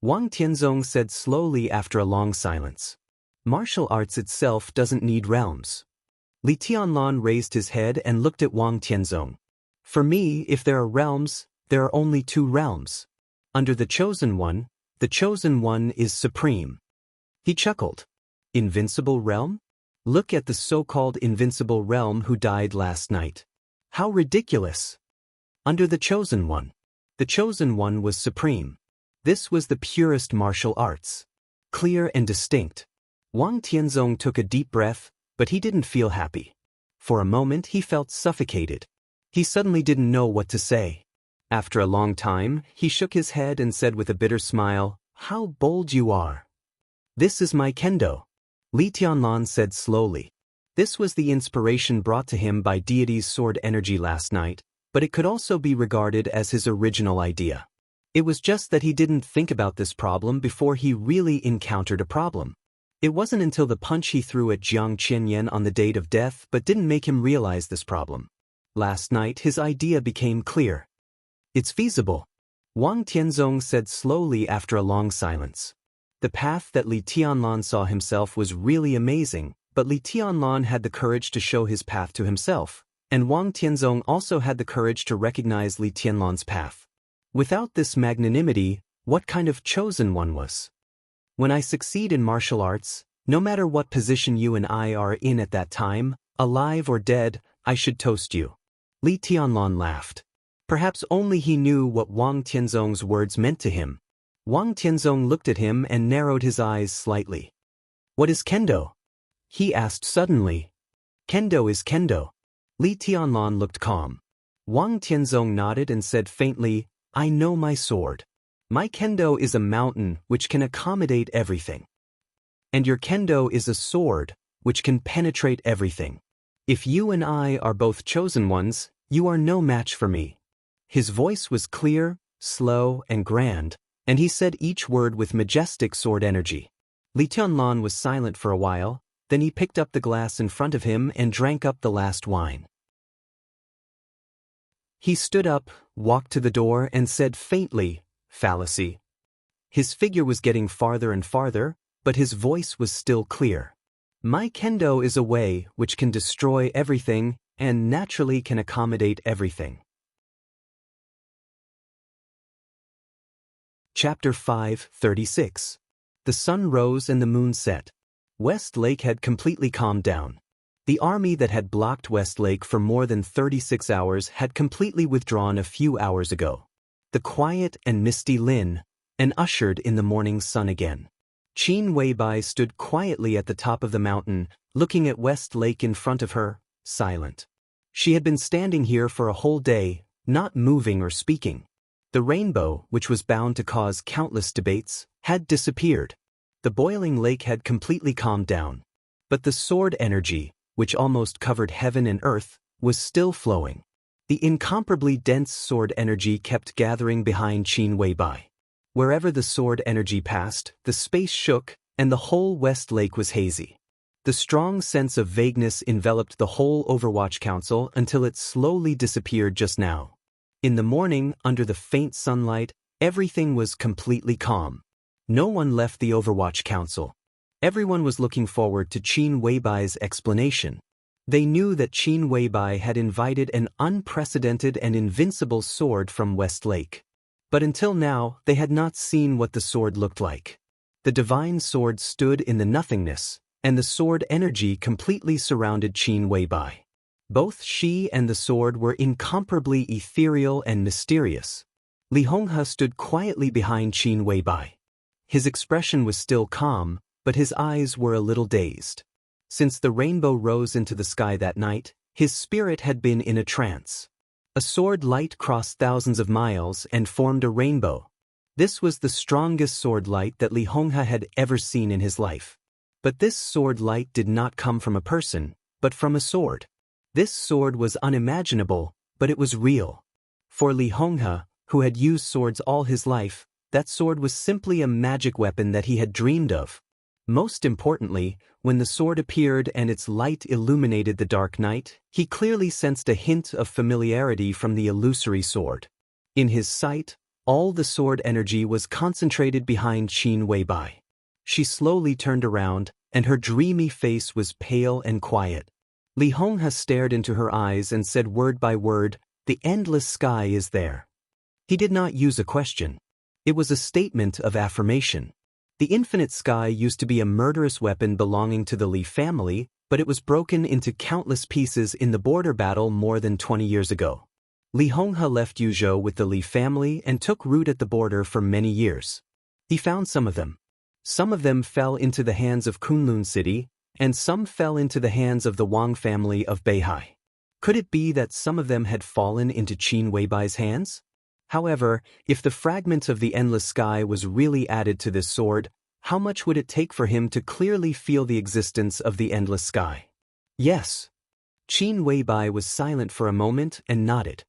Wang Tianzong said slowly after a long silence. Martial arts itself doesn't need realms. Li Tianlan raised his head and looked at Wang Tianzong. For me, if there are realms, there are only 2 realms. Under the Chosen One is supreme. He chuckled. Invincible realm? Look at the so-called invincible realm who died last night. How ridiculous! Under the Chosen One was supreme. This was the purest martial arts. Clear and distinct. Wang Tianzong took a deep breath, but he didn't feel happy. For a moment he felt suffocated. He suddenly didn't know what to say. After a long time, he shook his head and said with a bitter smile, "How bold you are." "This is my kendo," Li Tianlan said slowly. This was the inspiration brought to him by deity's sword energy last night, but it could also be regarded as his original idea. It was just that he didn't think about this problem before he really encountered a problem. It wasn't until the punch he threw at Jiang Qianyan on the date of death but didn't make him realize this problem. Last night his idea became clear. "It's feasible," Wang Tianzong said slowly after a long silence. The path that Li Tianlan saw himself was really amazing, but Li Tianlan had the courage to show his path to himself, and Wang Tianzong also had the courage to recognize Li Tianlan's path. Without this magnanimity, what kind of chosen one was? When I succeed in martial arts, no matter what position you and I are in at that time, alive or dead, I should toast you. Li Tianlan laughed. Perhaps only he knew what Wang Tianzong's words meant to him. Wang Tianzong looked at him and narrowed his eyes slightly. "What is kendo?" he asked suddenly. "Kendo is kendo." Li Tianlan looked calm. Wang Tianzong nodded and said faintly, "I know my sword. My kendo is a mountain which can accommodate everything. And your kendo is a sword which can penetrate everything. If you and I are both chosen ones, you are no match for me." His voice was clear, slow, and grand, and he said each word with majestic sword energy. Li Tianlan was silent for a while, then he picked up the glass in front of him and drank up the last wine. He stood up, walked to the door, and said faintly, "Fallacy." His figure was getting farther and farther, but his voice was still clear. "My kendo is a way which can destroy everything, and naturally can accommodate everything. Chapter 5:36. The sun rose and the moon set. West Lake had completely calmed down. The army that had blocked West Lake for more than 36 hours had completely withdrawn a few hours ago. The quiet and misty Lin, and ushered in the morning sun again. Qin Weibai stood quietly at the top of the mountain, looking at West Lake in front of her, silent. She had been standing here for a whole day, not moving or speaking. The rainbow, which was bound to cause countless debates, had disappeared. The boiling lake had completely calmed down. But the sword energy, which almost covered heaven and earth, was still flowing. The incomparably dense sword energy kept gathering behind Qin Weibai. Wherever the sword energy passed, the space shook, and the whole West Lake was hazy. The strong sense of vagueness enveloped the whole Overwatch Council until it slowly disappeared just now. In the morning, under the faint sunlight, everything was completely calm. No one left the Overwatch Council. Everyone was looking forward to Qin Weibai's explanation. They knew that Qin Weibai had invited an unprecedented and invincible sword from West Lake. But until now, they had not seen what the sword looked like. The divine sword stood in the nothingness, and the sword energy completely surrounded Qin Weibai. Both she and the sword were incomparably ethereal and mysterious. Li Honghe stood quietly behind Qin Weibai. His expression was still calm, but his eyes were a little dazed. Since the rainbow rose into the sky that night, his spirit had been in a trance. A sword light crossed thousands of miles and formed a rainbow. This was the strongest sword light that Li Honghe had ever seen in his life. But this sword light did not come from a person, but from a sword. This sword was unimaginable, but it was real. For Li Honghe, who had used swords all his life, that sword was simply a magic weapon that he had dreamed of. Most importantly, when the sword appeared and its light illuminated the dark night, he clearly sensed a hint of familiarity from the illusory sword. In his sight, all the sword energy was concentrated behind Qin Weibai. She slowly turned around, and her dreamy face was pale and quiet. Li Honghe stared into her eyes and said word by word, "The endless sky is there." He did not use a question. It was a statement of affirmation. The infinite sky used to be a murderous weapon belonging to the Li family, but it was broken into countless pieces in the border battle more than 20 years ago. Li Honghe left Yuzhou with the Li family and took root at the border for many years. He found some of them. Some of them fell into the hands of Kunlun City, and some fell into the hands of the Wang family of Beihai. Could it be that some of them had fallen into Qin Weibai's hands? However, if the fragment of the endless sky was really added to this sword, how much would it take for him to clearly feel the existence of the endless sky? Yes. Qin Weibai was silent for a moment and nodded.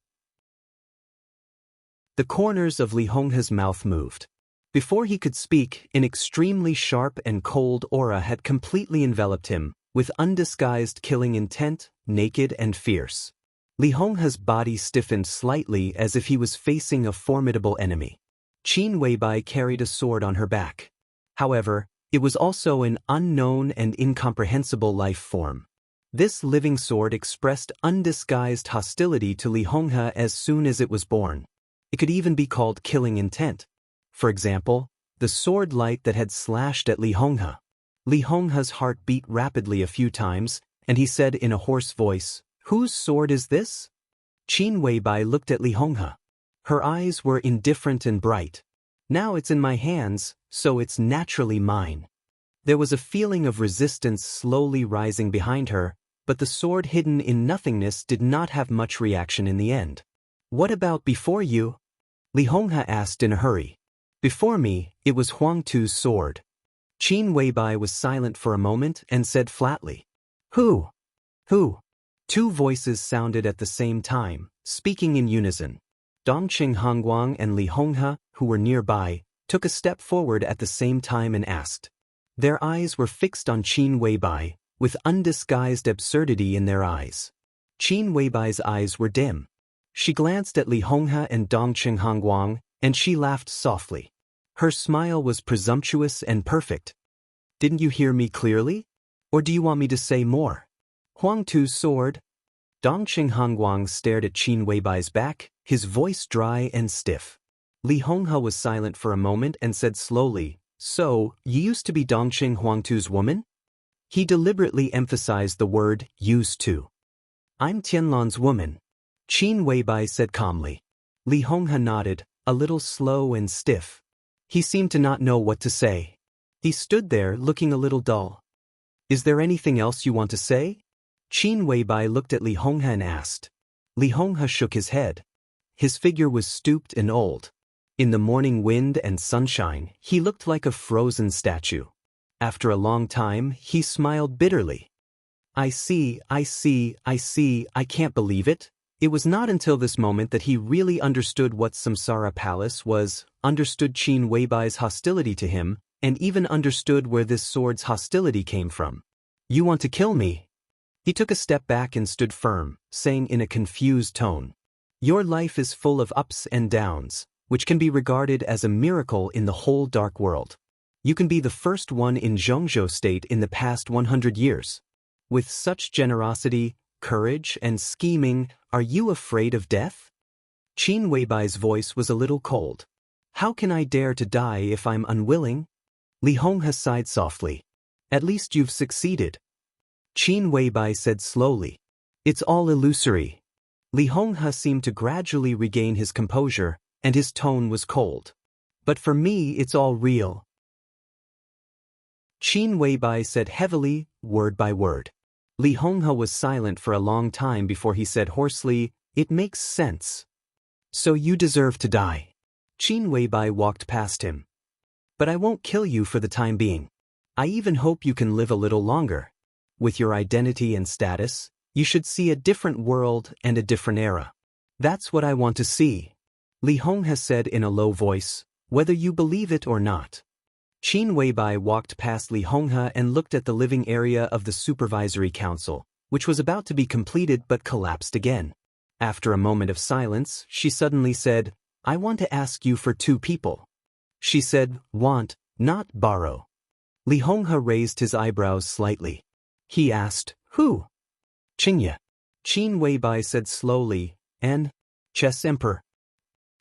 The corners of Li Honghe's mouth moved. Before he could speak, an extremely sharp and cold aura had completely enveloped him, with undisguised killing intent, naked and fierce. Li Honghe's body stiffened slightly as if he was facing a formidable enemy. Qin Weibai carried a sword on her back. However, it was also an unknown and incomprehensible life form. This living sword expressed undisguised hostility to Li Honghe as soon as it was born. It could even be called killing intent. For example, the sword light that had slashed at Li Honghe. Li Honghe's heart beat rapidly a few times, and he said in a hoarse voice, "Whose sword is this?" Qin Weibai looked at Li Honghe. Her eyes were indifferent and bright. "Now it's in my hands, so it's naturally mine." There was a feeling of resistance slowly rising behind her, but the sword hidden in nothingness did not have much reaction in the end. "What about before you?" Li Honghe asked in a hurry. "Before me, it was Huang Tu's sword." Qin Weibai was silent for a moment and said flatly, "Who? Who?" Two voices sounded at the same time, speaking in unison. Dongqing Hongguang and Li Honghe, who were nearby, took a step forward at the same time and asked. Their eyes were fixed on Qin Weibai, with undisguised absurdity in their eyes. Qin Weibai's eyes were dim. She glanced at Li Honghe and Dongqing Hongguang, and she laughed softly. Her smile was presumptuous and perfect. "Didn't you hear me clearly? Or do you want me to say more?" "Huang Tu's sword?" Dongqing Hongguang stared at Qin Weibai's back, his voice dry and stiff. Li Honghe was silent for a moment and said slowly, "So, you used to be Dongqing Huangtu's woman?" He deliberately emphasized the word used to. "I'm Tianlan's woman," Qin Weibai said calmly. Li Honghe nodded, a little slow and stiff. He seemed to not know what to say. He stood there looking a little dull. "Is there anything else you want to say?" Qin Weibai looked at Li Honghe and asked. Li Honghe shook his head. His figure was stooped and old. In the morning wind and sunshine, he looked like a frozen statue. After a long time, he smiled bitterly. I see, I can't believe it." It was not until this moment that he really understood what Samsara Palace was, understood Qin Weibai's hostility to him, and even understood where this sword's hostility came from. "You want to kill me?" He took a step back and stood firm, saying in a confused tone, "Your life is full of ups and downs, which can be regarded as a miracle in the whole dark world. You can be the first one in Zhongzhou state in the past 100 years. With such generosity, courage, and scheming, are you afraid of death?" Qin Weibai's voice was a little cold. "How can I dare to die if I'm unwilling?" Li Honghe sighed softly. "At least you've succeeded." Qin Weibai said slowly. "It's all illusory." Li Honghe seemed to gradually regain his composure, and his tone was cold. "But for me it's all real." Qin Weibai said heavily, word by word. Li Honghe was silent for a long time before he said hoarsely, "It makes sense. So you deserve to die." Qin Weibai walked past him. "But I won't kill you for the time being. I even hope you can live a little longer. With your identity and status, you should see a different world and a different era. That's what I want to see." Li Honghe said in a low voice, "Whether you believe it or not." Qin Weibai walked past Li Honghe and looked at the living area of the Supervisory Council, which was about to be completed but collapsed again. After a moment of silence, she suddenly said, "I want to ask you for 2 people." She said, "Want, not borrow." Li Honghe raised his eyebrows slightly. He asked, "Who?" "Qingye." Qin Weibai said slowly, "And Chess Emperor."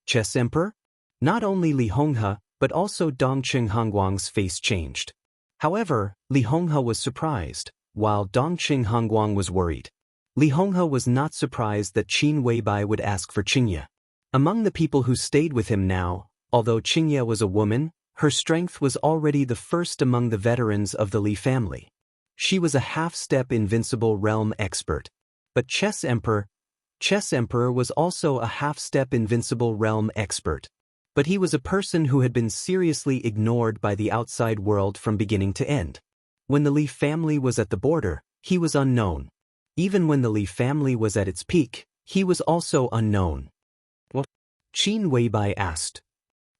"Chess Emperor?" Not only Li Honghe, but also Dongqing Hongguang's face changed. However, Li Honghe was surprised, while Dongqing Hongguang was worried. Li Honghe was not surprised that Qin Weibai would ask for Qingye. Among the people who stayed with him now, although Qingye was a woman, her strength was already the first among the veterans of the Li family. She was a half-step invincible realm expert. But Chess Emperor was also a half-step invincible realm expert. But he was a person who had been seriously ignored by the outside world from beginning to end. When the Li family was at the border, he was unknown. Even when the Li family was at its peak, he was also unknown. "What?" Qin Weibai asked.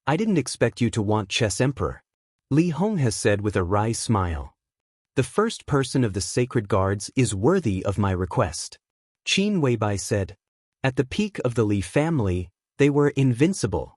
"I didn't expect you to want Chess Emperor," Li Honghe said with a wry smile. "The first person of the sacred guards is worthy of my request." Qin Weibai said. At the peak of the Li family, they were invincible.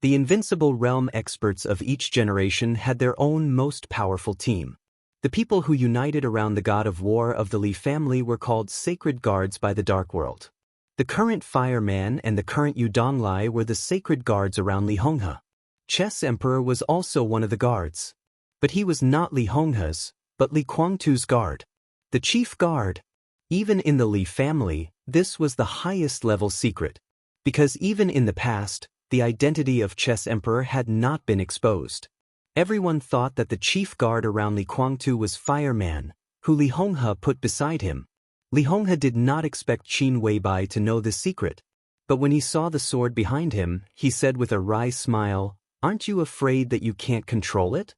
The invincible realm experts of each generation had their own most powerful team. The people who united around the god of war of the Li family were called sacred guards by the Dark World. The current Fireman and the current Yudonglai were the sacred guards around Li Honghe. Chess Emperor was also one of the guards. But he was not Li Honghe's, but Li Kuangtu's guard. The chief guard. Even in the Li family, this was the highest level secret. Because even in the past, the identity of Chess Emperor had not been exposed. Everyone thought that the chief guard around Li Kuangtu was Fireman, who Li Honghe put beside him. Li Honghe did not expect Qin Weibai to know this secret. But when he saw the sword behind him, he said with a wry smile, "Aren't you afraid that you can't control it?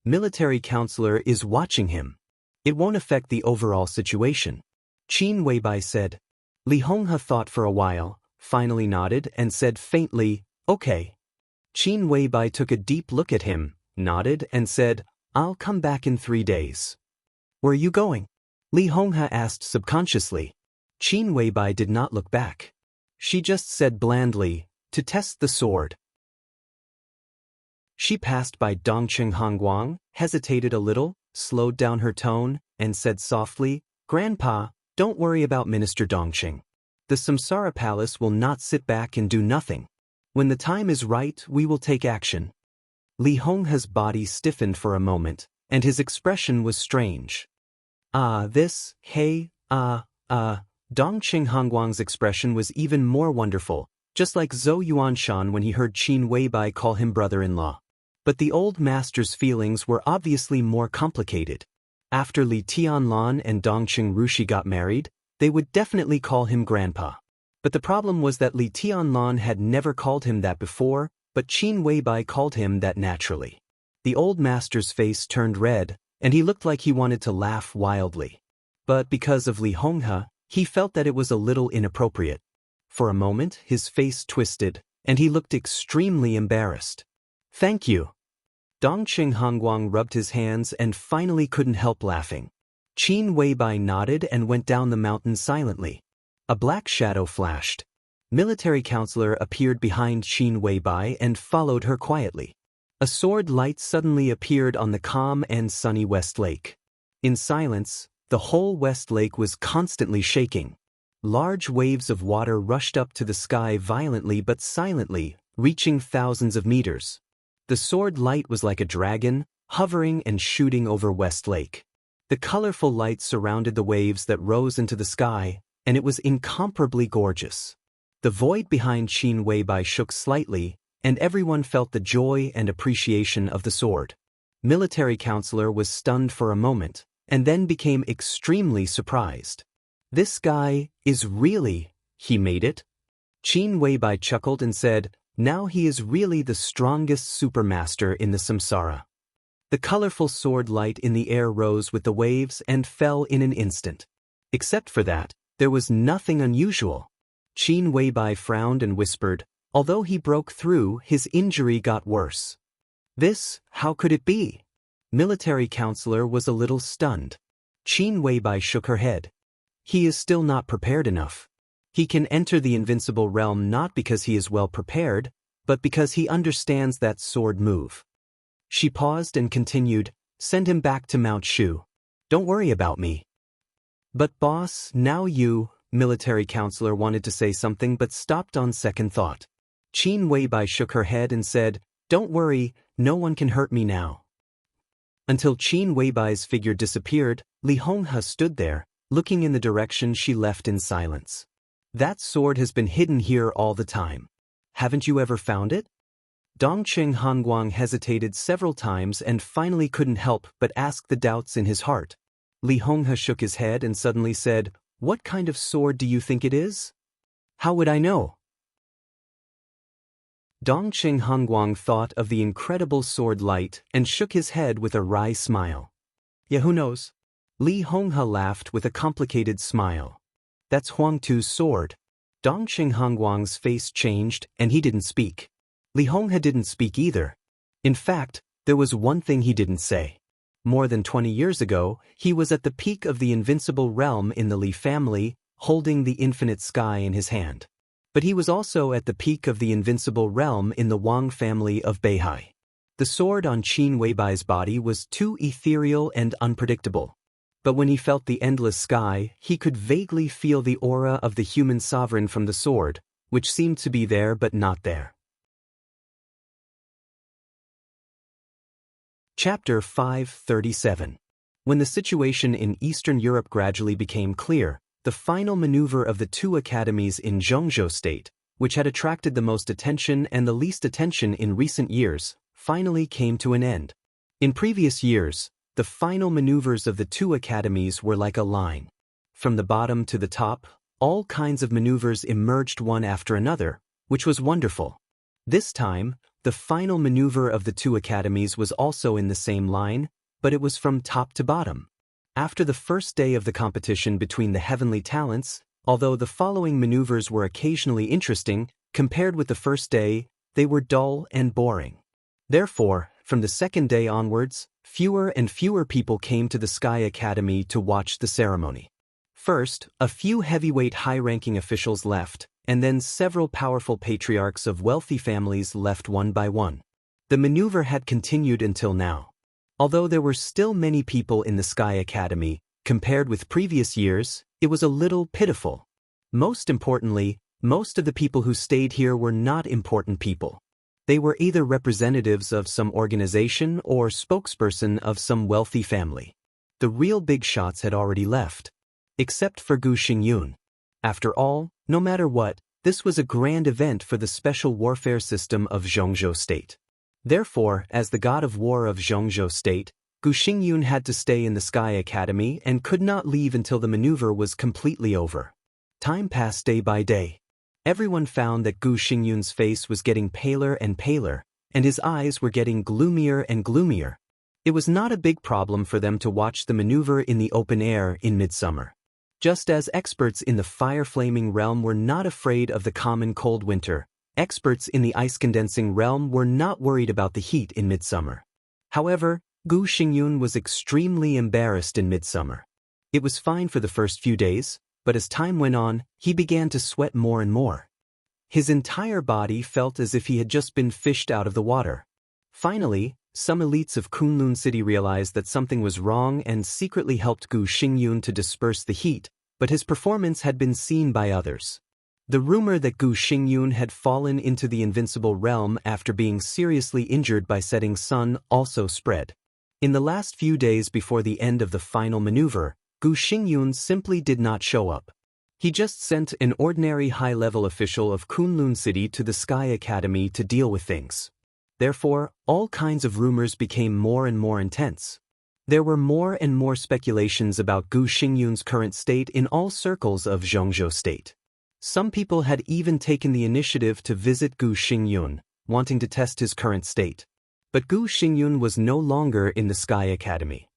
Military counselor is watching him. It won't affect the overall situation." Qin Weibai said. Li Honghe thought for a while, finally nodded and said faintly, "Okay." Qin Weibai took a deep look at him, nodded and said, "I'll come back in 3 days." "Where are you going?" Li Honghe asked subconsciously. Qin Weibai did not look back. She just said blandly, "To test the sword." She passed by Dongqing Hongguang, hesitated a little, slowed down her tone, and said softly, "Grandpa, Don't worry about Minister Dongqing. The Samsara Palace will not sit back and do nothing. When the time is right, we will take action. Li Honghe's body stiffened for a moment, and his expression was strange. Dongqing Hongguang's expression was even more wonderful, just like Zhou Yuanshan when he heard Qin Weibai call him brother-in-law. But the old master's feelings were obviously more complicated. After Li Tianlan and Dongqing Rushi got married, they would definitely call him grandpa. But the problem was that Li Tianlan had never called him that before, but Qin Weibai called him that naturally. The old master's face turned red, and he looked like he wanted to laugh wildly. But because of Li Honghe, he felt that it was a little inappropriate. For a moment, his face twisted, and he looked extremely embarrassed. Thank you. Dongqing Hongguang rubbed his hands and finally couldn't help laughing. Qin Weibai nodded and went down the mountain silently. A black shadow flashed. Military counselor appeared behind Qin Weibai and followed her quietly. A sword light suddenly appeared on the calm and sunny West Lake. In silence, the whole West Lake was constantly shaking. Large waves of water rushed up to the sky violently but silently, reaching thousands of meters. The sword light was like a dragon, hovering and shooting over West Lake. The colorful light surrounded the waves that rose into the sky, and it was incomparably gorgeous. The void behind Qin Weibai shook slightly, and everyone felt the joy and appreciation of the sword. Military counselor was stunned for a moment, and then became extremely surprised. This guy is really, he made it? Qin Weibai chuckled and said, now he is really the strongest supermaster in the samsara. The colorful sword light in the air rose with the waves and fell in an instant. Except for that, there was nothing unusual. Qin Weibai frowned and whispered, although he broke through, his injury got worse. This, how could it be? Military counselor was a little stunned. Qin Weibai shook her head. He is still not prepared enough. He can enter the invincible realm not because he is well prepared, but because he understands that sword move. She paused and continued, send him back to Mount Shu. Don't worry about me. But boss, now you, military counselor wanted to say something but stopped on second thought. Qin Weibai shook her head and said, don't worry, no one can hurt me now. Until Qin Weibai's figure disappeared, Li Honghe stood there, looking in the direction she left in silence. That sword has been hidden here all the time. Haven't you ever found it? Dongqing Hongguang hesitated several times and finally couldn't help but ask the doubts in his heart. Li Honghe shook his head and suddenly said, what kind of sword do you think it is? How would I know? Dongqing Hongguang thought of the incredible sword light and shook his head with a wry smile. Yeah, who knows? Li Honghe laughed with a complicated smile. That's Huang Tu's sword. Dongqing Hongguang's face changed and he didn't speak. Li Honghe didn't speak either. In fact, there was one thing he didn't say. More than 20 years ago, he was at the peak of the invincible realm in the Li family, holding the infinite sky in his hand. But he was also at the peak of the invincible realm in the Wang family of Beihai. The sword on Qin Weibai's body was too ethereal and unpredictable. But when he felt the endless sky, he could vaguely feel the aura of the human sovereign from the sword, which seemed to be there but not there. Chapter 537. When the situation in Eastern Europe gradually became clear, the final maneuver of the two academies in Zhengzhou State, which had attracted the most attention and the least attention in recent years, finally came to an end. In previous years, the final maneuvers of the two academies were like a line. From the bottom to the top, all kinds of maneuvers emerged one after another, which was wonderful. This time, the final maneuver of the two academies was also in the same line, but it was from top to bottom. After the first day of the competition between the heavenly talents, although the following maneuvers were occasionally interesting, compared with the first day, they were dull and boring. Therefore, from the second day onwards, fewer and fewer people came to the Sky Academy to watch the ceremony. First, a few heavyweight high-ranking officials left, and then several powerful patriarchs of wealthy families left one by one. The maneuver had continued until now. Although there were still many people in the Sky Academy, compared with previous years, It was a little pitiful. Most importantly, most of the people who stayed here were not important people. They were either representatives of some organization or spokesperson of some wealthy family. The real big shots had already left. Except for Gu Xingyun. After all, no matter what, this was a grand event for the special warfare system of Zhongzhou State. Therefore, as the god of war of Zhongzhou State, Gu Xingyun had to stay in the Sky Academy and could not leave until the maneuver was completely over. Time passed day by day. Everyone found that Gu Xingyun's face was getting paler and paler, and his eyes were getting gloomier and gloomier. It was not a big problem for them to watch the maneuver in the open air in midsummer. Just as experts in the fire-flaming realm were not afraid of the common cold winter, experts in the ice-condensing realm were not worried about the heat in midsummer. However, Gu Xingyun was extremely embarrassed in midsummer. It was fine for the first few days, but as time went on, he began to sweat more and more. His entire body felt as if he had just been fished out of the water. Finally, some elites of Kunlun City realized that something was wrong and secretly helped Gu Xingyun to disperse the heat, but his performance had been seen by others. The rumor that Gu Xingyun had fallen into the invincible realm after being seriously injured by setting sun also spread. In the last few days before the end of the final maneuver, Gu Xingyun simply did not show up. He just sent an ordinary high-level official of Kunlun City to the Sky Academy to deal with things. Therefore, all kinds of rumors became more and more intense. There were more and more speculations about Gu Xingyun's current state in all circles of Zhongzhou State. Some people had even taken the initiative to visit Gu Xingyun, wanting to test his current state. But Gu Xingyun was no longer in the Sky Academy.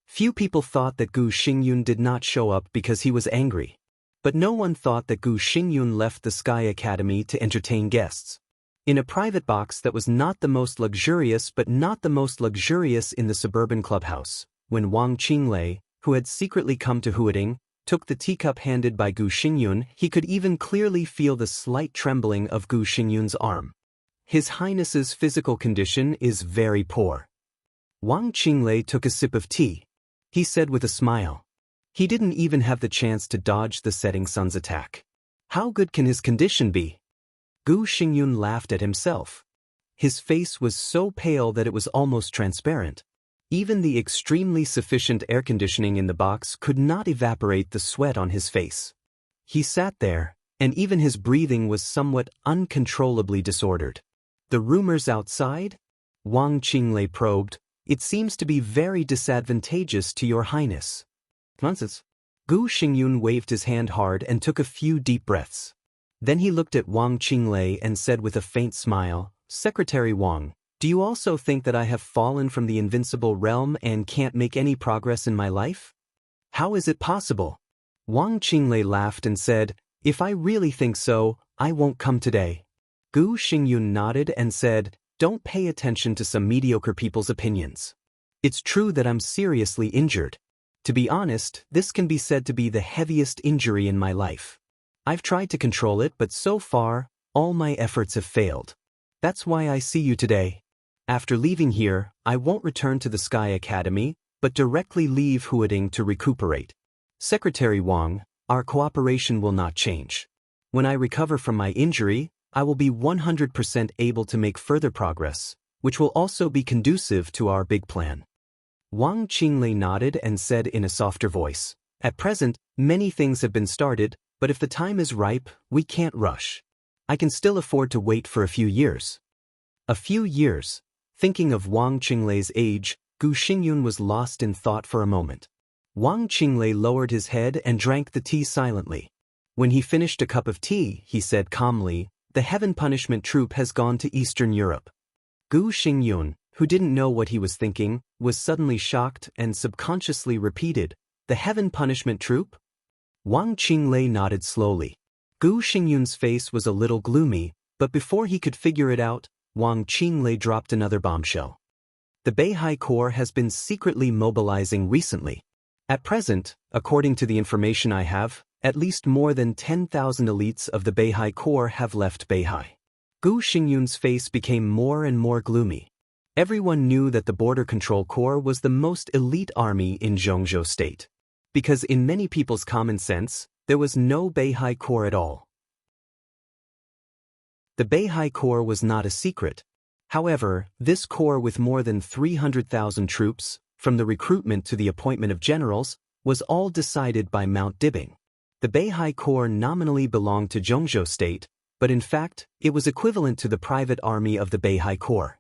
Few people thought that Gu Xingyun did not show up because he was angry. But no one thought that Gu Xingyun left the Sky Academy to entertain guests. In a private box that was not the most luxurious but not the most luxurious in the suburban clubhouse, when Wang Qinglei, who had secretly come to Huading, took the teacup handed by Gu Xingyun, he could even clearly feel the slight trembling of Gu Xingyun's arm. His Highness's physical condition is very poor. Wang Qinglei took a sip of tea. He said with a smile. He didn't even have the chance to dodge the setting sun's attack. How good can his condition be? Gu Xingyun laughed at himself. His face was so pale that it was almost transparent. Even the extremely sufficient air conditioning in the box could not evaporate the sweat on his face. He sat there, and even his breathing was somewhat uncontrollably disordered. The rumors outside? Wang Qinglei probed. It seems to be very disadvantageous to your highness. Nonsense. Gu Xingyun waved his hand hard and took a few deep breaths. Then he looked at Wang Qinglei and said with a faint smile, Secretary Wang, do you also think that I have fallen from the invincible realm and can't make any progress in my life? How is it possible? Wang Qinglei laughed and said, if I really think so, I won't come today. Gu Xingyun nodded and said, don't pay attention to some mediocre people's opinions. It's true that I'm seriously injured. To be honest, this can be said to be the heaviest injury in my life. I've tried to control it, but so far, all my efforts have failed. That's why I see you today. After leaving here, I won't return to the Sky Academy, but directly leave Huading to recuperate. Secretary Wang, our cooperation will not change. When I recover from my injury, I will be 100% able to make further progress, which will also be conducive to our big plan. Wang Qinglei nodded and said in a softer voice, at present, many things have been started, but if the time is ripe, we can't rush. I can still afford to wait for a few years. A few years. Thinking of Wang Qinglei's age, Gu Xingyun was lost in thought for a moment. Wang Qinglei lowered his head and drank the tea silently. When he finished a cup of tea, he said calmly, the Heaven Punishment Troop has gone to Eastern Europe. Gu Xingyun, who didn't know what he was thinking, was suddenly shocked and subconsciously repeated, the Heaven Punishment Troop? Wang Qinglei nodded slowly. Gu Xingyun's face was a little gloomy, but before he could figure it out, Wang Qinglei dropped another bombshell. The Beihai Corps has been secretly mobilizing recently. At present, according to the information I have, at least more than 10,000 elites of the Beihai Corps have left Beihai. Gu Xingyun's face became more and more gloomy. Everyone knew that the Border Control Corps was the most elite army in Zhongzhou State. because in many people's common sense, there was no Beihai Corps at all. The Beihai Corps was not a secret. However, this corps with more than 300,000 troops, from the recruitment to the appointment of generals, was all decided by Mount Dibing. The Beihai Corps nominally belonged to Zhongzhou state, but in fact, it was equivalent to the private army of the Beihai Corps.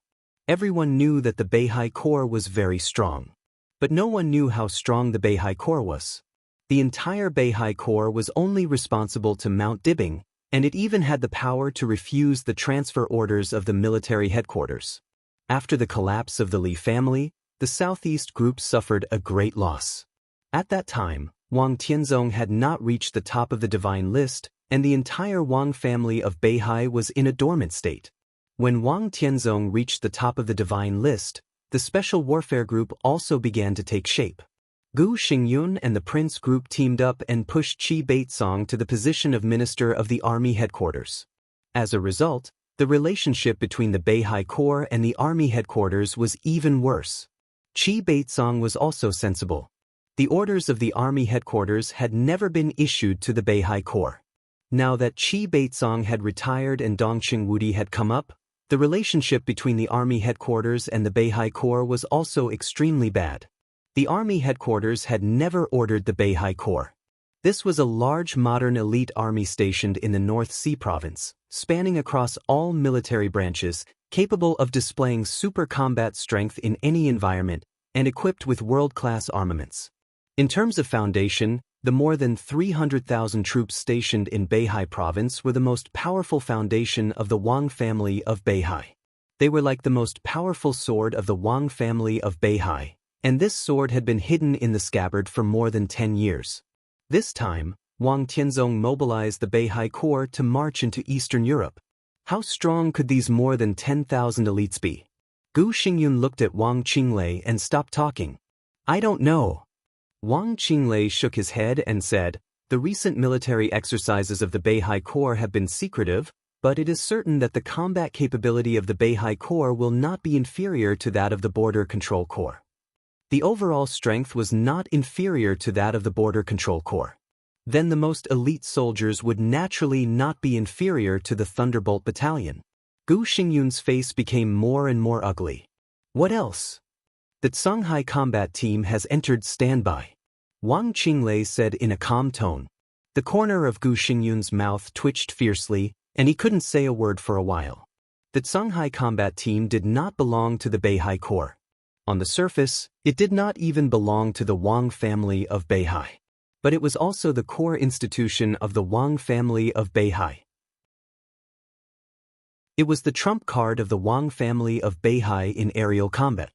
Everyone knew that the Beihai Corps was very strong. But no one knew how strong the Beihai Corps was. The entire Beihai Corps was only responsible to Mount Dibing, and it even had the power to refuse the transfer orders of the military headquarters. After the collapse of the Li family, the Southeast group suffered a great loss. At that time, Wang Tianzong had not reached the top of the divine list, and the entire Wang family of Beihai was in a dormant state. When Wang Tianzong reached the top of the divine list, the Special Warfare Group also began to take shape. Gu Xingyun and the Prince Group teamed up and pushed Qi Baitsong to the position of Minister of the Army Headquarters. As a result, the relationship between the Beihai Corps and the Army Headquarters was even worse. Qi Baitsong was also sensible. The orders of the Army Headquarters had never been issued to the Beihai Corps. Now that Qi Baitsong had retired and Dongqing Wudi had come up, the relationship between the Army Headquarters and the Beihai Corps was also extremely bad. The Army Headquarters had never ordered the Beihai Corps. This was a large modern elite army stationed in the North Sea province, spanning across all military branches, capable of displaying super combat strength in any environment, and equipped with world-class armaments. In terms of foundation, the more than 300,000 troops stationed in Beihai province were the most powerful foundation of the Wang family of Beihai. They were like the most powerful sword of the Wang family of Beihai, and this sword had been hidden in the scabbard for more than 10 years. This time, Wang Tianzong mobilized the Beihai Corps to march into Eastern Europe. How strong could these more than 10,000 elites be? Gu Xingyun looked at Wang Qinglei and stopped talking. I don't know. Wang Qinglei shook his head and said, the recent military exercises of the Beihai Corps have been secretive, but it is certain that the combat capability of the Beihai Corps will not be inferior to that of the Border Control Corps. The overall strength was not inferior to that of the Border Control Corps. Then the most elite soldiers would naturally not be inferior to the Thunderbolt Battalion. Gu Xingyun's face became more and more ugly. What else? The Zhonghai combat team has entered standby. Wang Qinglei said in a calm tone. The corner of Gu Xingyun's mouth twitched fiercely, and he couldn't say a word for a while. The Zhonghai combat team did not belong to the Beihai Corps. On the surface, it did not even belong to the Wang family of Beihai. But it was also the core institution of the Wang family of Beihai. It was the trump card of the Wang family of Beihai in aerial combat.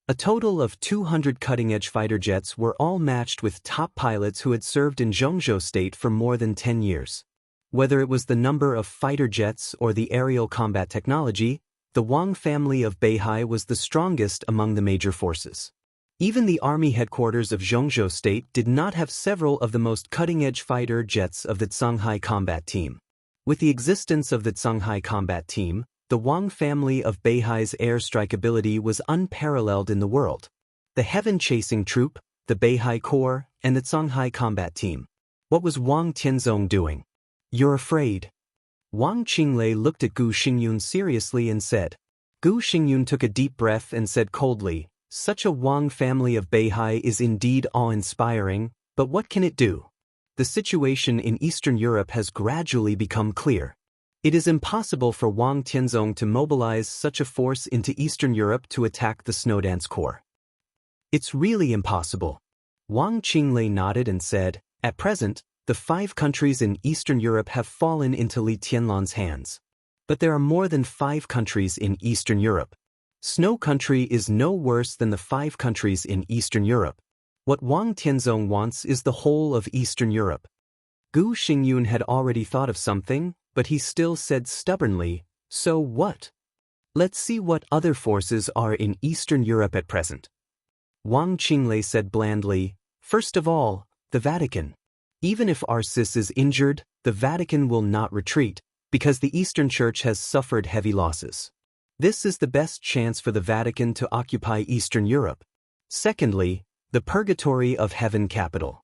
A total of 200 cutting-edge fighter jets were all matched with top pilots who had served in Zhongzhou state for more than 10 years. Whether it was the number of fighter jets or the aerial combat technology, the Wang family of Beihai was the strongest among the major forces. Even the army headquarters of Zhongzhou state did not have several of the most cutting-edge fighter jets of the Zhonghai combat team. With the existence of the Zhonghai combat team, the Wang family of Beihai's airstrike ability was unparalleled in the world. The heaven-chasing troop, the Beihai Corps, and the Zhonghai combat team. What was Wang Tianzong doing? You're afraid. Wang Qinglei looked at Gu Xingyun seriously and said. Gu Xingyun took a deep breath and said coldly, such a Wang family of Beihai is indeed awe-inspiring, but what can it do? The situation in Eastern Europe has gradually become clear. It is impossible for Wang Tianzong to mobilize such a force into Eastern Europe to attack the Snowdance Corps. It's really impossible. Wang Qinglei nodded and said, at present, the 5 countries in Eastern Europe have fallen into Li Tianlan's hands. But there are more than 5 countries in Eastern Europe. Snow Country is no worse than the 5 countries in Eastern Europe. What Wang Tianzong wants is the whole of Eastern Europe. Gu Xingyun had already thought of something, but he still said stubbornly, so what? Let's see what other forces are in Eastern Europe at present. Wang Qinglei said blandly, first of all, the Vatican. Even if Arcis is injured, the Vatican will not retreat, because the Eastern Church has suffered heavy losses. This is the best chance for the Vatican to occupy Eastern Europe. Secondly, the Purgatory of Heaven capital.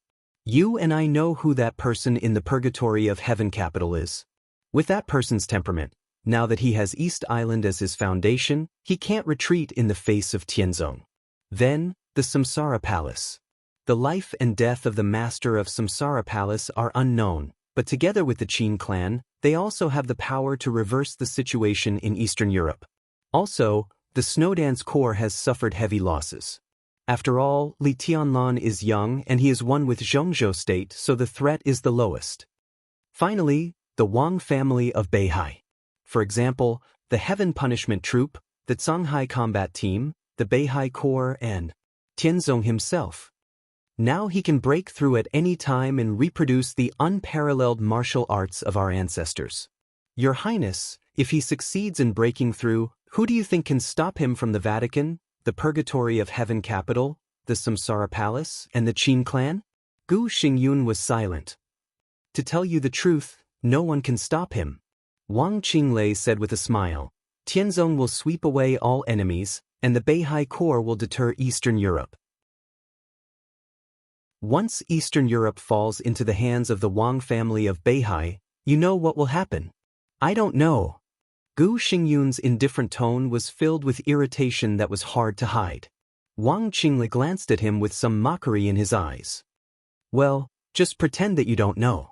You and I know who that person in the purgatory of heaven capital is. With that person's temperament, now that he has East Island as his foundation, he can't retreat in the face of Tianzong. Then, the Samsara Palace. The life and death of the master of Samsara Palace are unknown, but together with the Qin clan, they also have the power to reverse the situation in Eastern Europe. Also, the Snowdance Corps has suffered heavy losses. After all, Li Tianlan is young and he is one with Zhongzhou state, so the threat is the lowest. Finally, the Wang family of Beihai. For example, the Heaven Punishment Troop, the Zhanghai Combat Team, the Beihai Corps, and Tianzong himself. Now he can break through at any time and reproduce the unparalleled martial arts of our ancestors. Your Highness, if he succeeds in breaking through, who do you think can stop him from the Vatican, the Purgatory of Heaven capital, the Samsara Palace, and the Qin clan? Gu Xingyun was silent. To tell you the truth, no one can stop him. Wang Qinglei said with a smile. Tianzong will sweep away all enemies, and the Beihai Corps will deter Eastern Europe. Once Eastern Europe falls into the hands of the Wang family of Beihai, you know what will happen. I don't know. Gu Xingyun's indifferent tone was filled with irritation that was hard to hide. Wang Qinglei glanced at him with some mockery in his eyes. Well, just pretend that you don't know.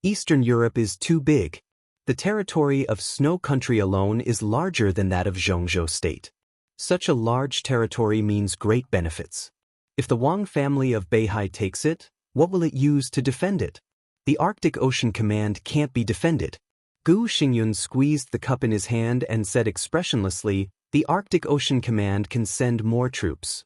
Eastern Europe is too big. The territory of Snow Country alone is larger than that of Zhongzhou state. Such a large territory means great benefits. If the Wang family of Beihai takes it, what will it use to defend it? The Arctic Ocean Command can't be defended. Gu Xingyun squeezed the cup in his hand and said expressionlessly, the Arctic Ocean Command can send more troops.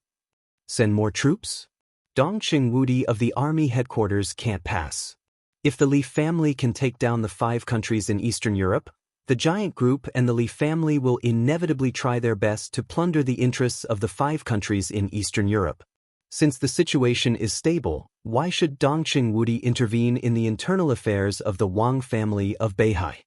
Send more troops? Dongqing Wudi of the army headquarters can't pass. If the Li family can take down the 5 countries in Eastern Europe, the giant group and the Li family will inevitably try their best to plunder the interests of the 5 countries in Eastern Europe. Since the situation is stable, why should Dongqing Wudi intervene in the internal affairs of the Wang family of Beihai?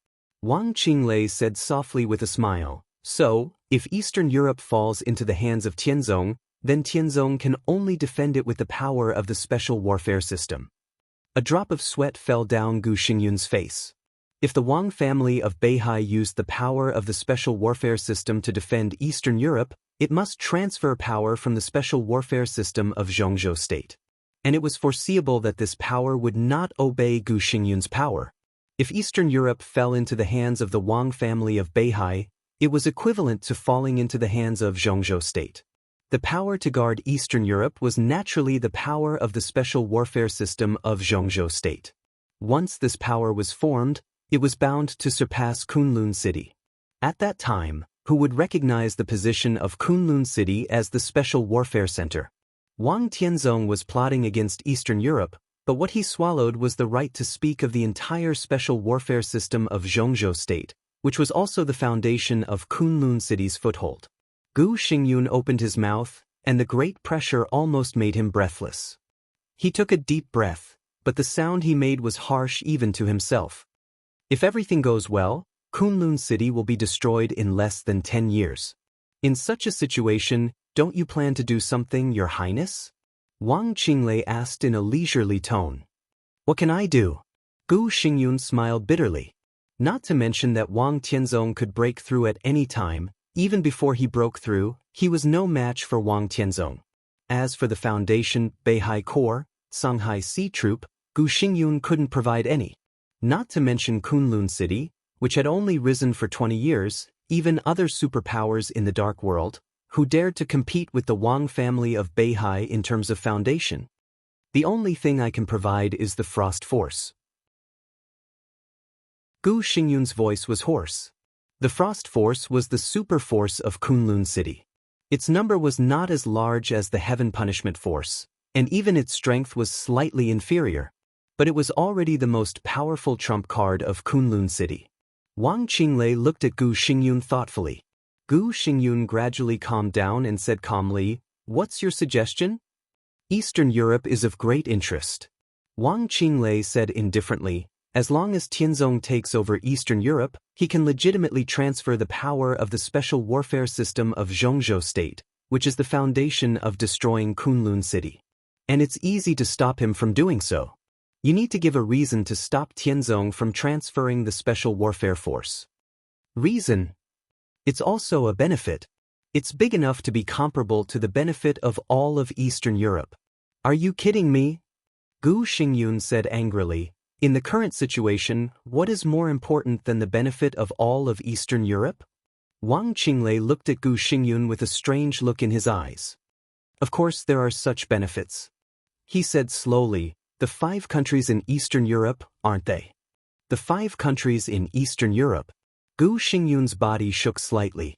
Wang Qinglei said softly with a smile, so, if Eastern Europe falls into the hands of Tianzong, then Tianzong can only defend it with the power of the special warfare system. A drop of sweat fell down Gu Xingyun's face. If the Wang family of Beihai used the power of the special warfare system to defend Eastern Europe, it must transfer power from the special warfare system of Zhongzhou state. And it was foreseeable that this power would not obey Gu Xingyun's power. If Eastern Europe fell into the hands of the Wang family of Beihai, it was equivalent to falling into the hands of Zhongzhou state. The power to guard Eastern Europe was naturally the power of the special warfare system of Zhongzhou state. Once this power was formed, it was bound to surpass Kunlun City. At that time, who would recognize the position of Kunlun City as the special warfare center? Wang Tianzong was plotting against Eastern Europe, but what he swallowed was the right to speak of the entire special warfare system of Zhongzhou state, which was also the foundation of Kunlun City's foothold. Gu Xingyun opened his mouth, and the great pressure almost made him breathless. He took a deep breath, but the sound he made was harsh even to himself. If everything goes well, Kunlun City will be destroyed in less than 10 years. In such a situation, don't you plan to do something, Your Highness? Wang Qinglei asked in a leisurely tone. What can I do? Gu Xingyun smiled bitterly. Not to mention that Wang Tianzong could break through at any time. Even before he broke through, he was no match for Wang Tianzong. As for the Foundation, Beihai Corps, Shanghai Sea Troop, Gu Xingyun couldn't provide any. Not to mention Kunlun City, which had only risen for 20 years, even other superpowers in the Dark World, who dared to compete with the Wang family of Beihai in terms of foundation. The only thing I can provide is the Frost Force. Gu Xingyun's voice was hoarse. The Frost Force was the super force of Kunlun City. Its number was not as large as the Heaven Punishment Force, and even its strength was slightly inferior, but it was already the most powerful trump card of Kunlun City. Wang Qinglei looked at Gu Xingyun thoughtfully. Gu Xingyun gradually calmed down and said calmly, "What's your suggestion?" "Eastern Europe is of great interest." Wang Qinglei said indifferently, "As long as Tianzong takes over Eastern Europe, he can legitimately transfer the power of the special warfare system of Zhongzhou state, which is the foundation of destroying Kunlun City. And it's easy to stop him from doing so. You need to give a reason to stop Tianzong from transferring the Special Warfare Force. Reason? It's also a benefit. It's big enough to be comparable to the benefit of all of Eastern Europe. Are you kidding me? Gu Xingyun said angrily. In the current situation, what is more important than the benefit of all of Eastern Europe? Wang Qinglei looked at Gu Xingyun with a strange look in his eyes. Of course there are such benefits. He said slowly, the 5 countries in Eastern Europe, aren't they? The 5 countries in Eastern Europe. Gu Xingyun's body shook slightly.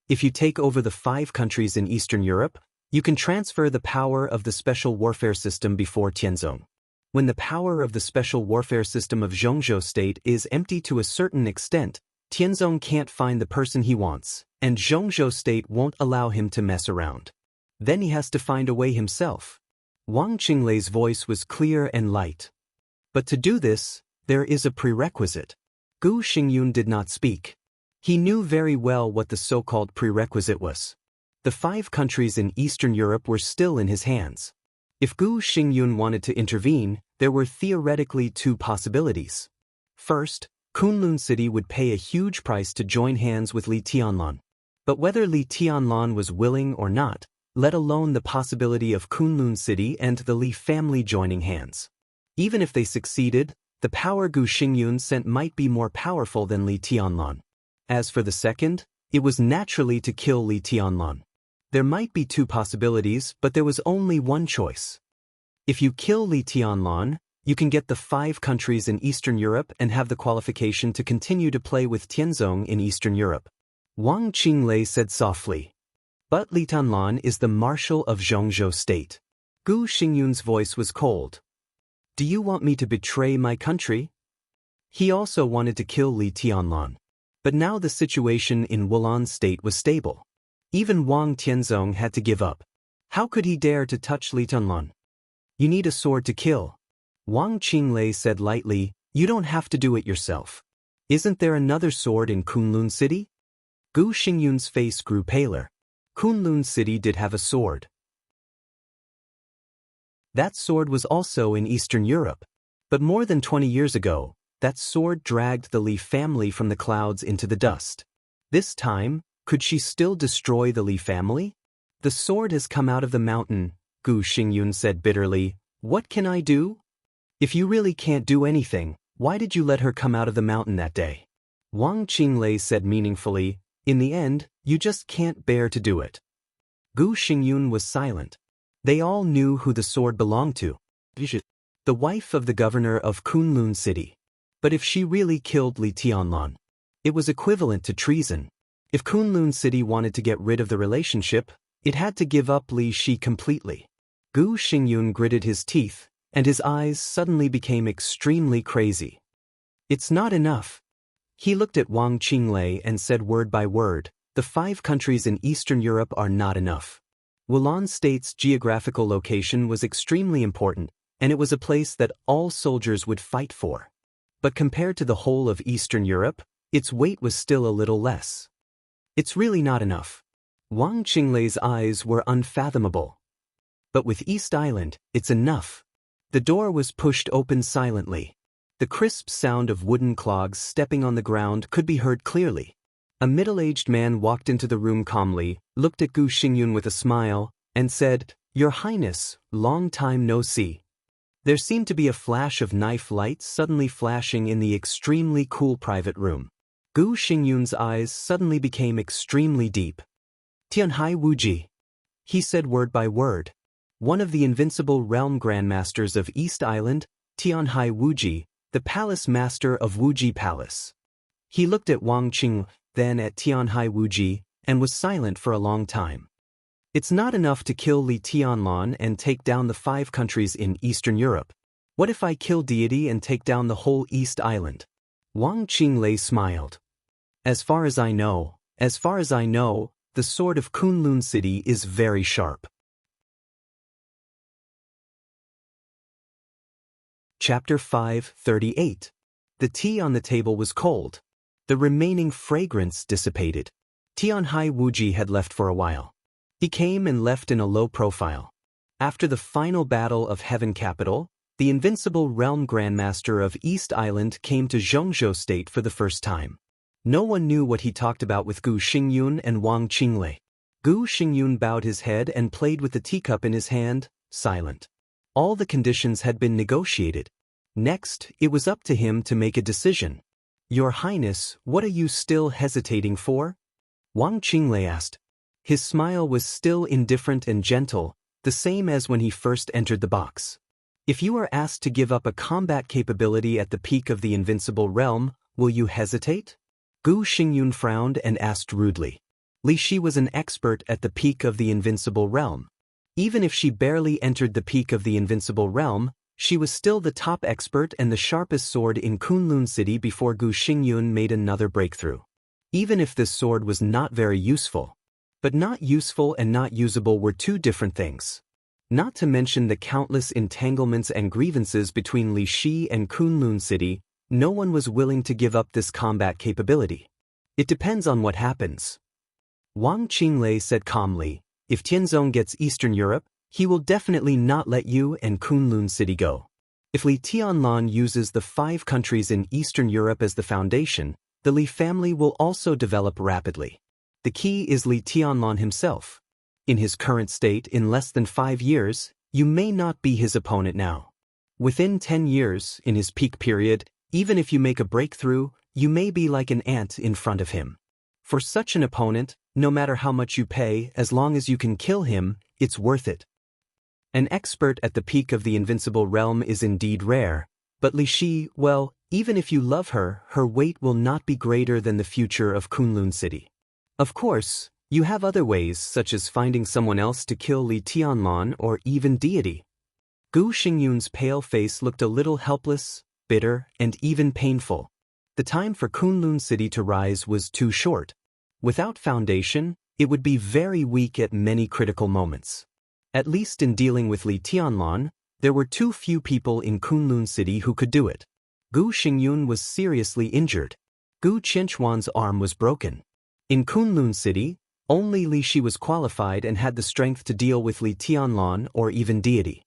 If you take over the 5 countries in Eastern Europe, you can transfer the power of the special warfare system before Tianzong. When the power of the special warfare system of Zhongzhou state is empty to a certain extent, Tianzong can't find the person he wants, and Zhongzhou state won't allow him to mess around. Then he has to find a way himself. Wang Qinglei's voice was clear and light. But to do this, there is a prerequisite. Gu Xingyun did not speak. He knew very well what the so-called prerequisite was. The 5 countries in Eastern Europe were still in his hands. If Gu Xingyun wanted to intervene, there were theoretically 2 possibilities. First, Kunlun City would pay a huge price to join hands with Li Tianlan. But whether Li Tianlan was willing or not, let alone the possibility of Kunlun City and the Li family joining hands. Even if they succeeded, the power Gu Xingyun sent might be more powerful than Li Tianlan. As for the second, it was naturally to kill Li Tianlan. There might be 2 possibilities, but there was only one choice. If you kill Li Tianlan, you can get the 5 countries in Eastern Europe and have the qualification to continue to play with Tianzong in Eastern Europe. Wang Qinglei said softly. But Li Tianlan is the marshal of Zhongzhou state. Gu Xingyun's voice was cold. Do you want me to betray my country? He also wanted to kill Li Tianlan. But now the situation in Wulan state was stable. Even Wang Tianzong had to give up. How could he dare to touch Li Tianlan? You need a sword to kill. Wang Qinglei said lightly, you don't have to do it yourself. Isn't there another sword in Kunlun City? Gu Xingyun's face grew paler. Kunlun City did have a sword. That sword was also in Eastern Europe. But more than 20 years ago, that sword dragged the Li family from the clouds into the dust. This time, could she still destroy the Li family? The sword has come out of the mountain, Gu Xingyun said bitterly. What can I do? If you really can't do anything, why did you let her come out of the mountain that day? Wang Qinglei said meaningfully, in the end, you just can't bear to do it. Gu Xingyun was silent. They all knew who the sword belonged to. The wife of the governor of Kunlun City. But if she really killed Li Tianlan, it was equivalent to treason. If Kunlun City wanted to get rid of the relationship, it had to give up Li Shi completely. Gu Xingyun gritted his teeth, and his eyes suddenly became extremely crazy. It's not enough. He looked at Wang Qinglei and said word by word, the 5 countries in Eastern Europe are not enough. Wulan State's geographical location was extremely important, and it was a place that all soldiers would fight for. But compared to the whole of Eastern Europe, its weight was still a little less. It's really not enough. Wang Qinglei's eyes were unfathomable. But with East Island, it's enough. The door was pushed open silently. The crisp sound of wooden clogs stepping on the ground could be heard clearly. A middle-aged man walked into the room calmly, looked at Gu Xingyun with a smile, and said, Your Highness, long time no see. There seemed to be a flash of knife light suddenly flashing in the extremely cool private room. Gu Xingyun's eyes suddenly became extremely deep. Tianhai Wuji. He said word by word. One of the invincible realm grandmasters of East Island, Tianhai Wuji, the palace master of Wuji Palace. He looked at Wang Qing, then at Tianhai Wuji, and was silent for a long time. It's not enough to kill Li Tianlan and take down the 5 countries in Eastern Europe. What if I kill deity and take down the whole East Island? Wang Qinglei smiled. As far as I know, the sword of Kunlun City is very sharp. Chapter 5:38. The tea on the table was cold. The remaining fragrance dissipated. Tianhai Wuji had left for a while. He came and left in a low profile. After the final battle of Heaven Capital, the invincible realm grandmaster of East Island came to Zhongzhou State for the first time. No one knew what he talked about with Gu Xingyun and Wang Qinglei. Gu Xingyun bowed his head and played with the teacup in his hand, silent. All the conditions had been negotiated. Next, it was up to him to make a decision. Your Highness, what are you still hesitating for? Wang Qinglei asked. His smile was still indifferent and gentle, the same as when he first entered the box. If you are asked to give up a combat capability at the peak of the invincible realm, will you hesitate? Gu Xingyun frowned and asked rudely. Li Shi was an expert at the peak of the invincible realm. Even if she barely entered the peak of the invincible realm, she was still the top expert and the sharpest sword in Kunlun City before Gu Xingyun made another breakthrough. Even if this sword was not very useful. But not useful and not usable were two different things. Not to mention the countless entanglements and grievances between Li Shi and Kunlun City, no one was willing to give up this combat capability. It depends on what happens. Wang Qinglei said calmly, if Tianzong gets Eastern Europe, he will definitely not let you and Kunlun City go. If Li Tianlan uses the 5 countries in Eastern Europe as the foundation, the Li family will also develop rapidly. The key is Li Tianlan himself. In his current state in less than 5 years, you may not be his opponent now. Within 10 years, in his peak period, even if you make a breakthrough, you may be like an ant in front of him. For such an opponent, no matter how much you pay, as long as you can kill him, it's worth it. An expert at the peak of the invincible realm is indeed rare, but Li Shi, well, even if you love her, her weight will not be greater than the future of Kunlun City. Of course, you have other ways such as finding someone else to kill Li Tianlan or even deity. Gu Xingyun's pale face looked a little helpless, bitter, and even painful. The time for Kunlun City to rise was too short. Without foundation, it would be very weak at many critical moments. At least in dealing with Li Tianlan, there were too few people in Kunlun City who could do it. Gu Xingyun was seriously injured. Gu Qianchuan's arm was broken. In Kunlun City, only Li Shi was qualified and had the strength to deal with Li Tianlan or even deity.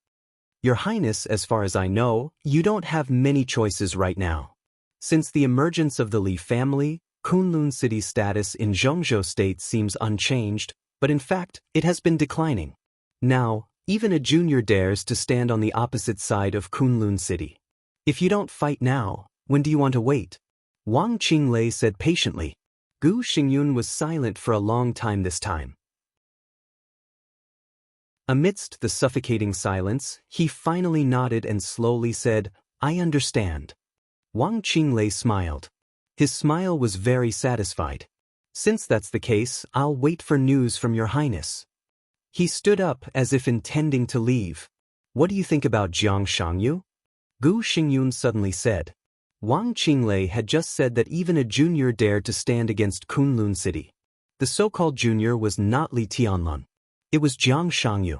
Your Highness, as far as I know, you don't have many choices right now. Since the emergence of the Li family, Kunlun City's status in Zhongzhou State seems unchanged, but in fact, it has been declining. Now, even a junior dares to stand on the opposite side of Kunlun City. If you don't fight now, when do you want to wait? Wang Qinglei said patiently. Gu Xingyun was silent for a long time this time. Amidst the suffocating silence, he finally nodded and slowly said, I understand. Wang Qinglei smiled. His smile was very satisfied. Since that's the case, I'll wait for news from your Highness. He stood up as if intending to leave. What do you think about Jiang Shangyu? Gu Xingyun suddenly said. Wang Qinglei had just said that even a junior dared to stand against Kunlun City. The so-called junior was not Li Tianlan. It was Jiang Shangyu.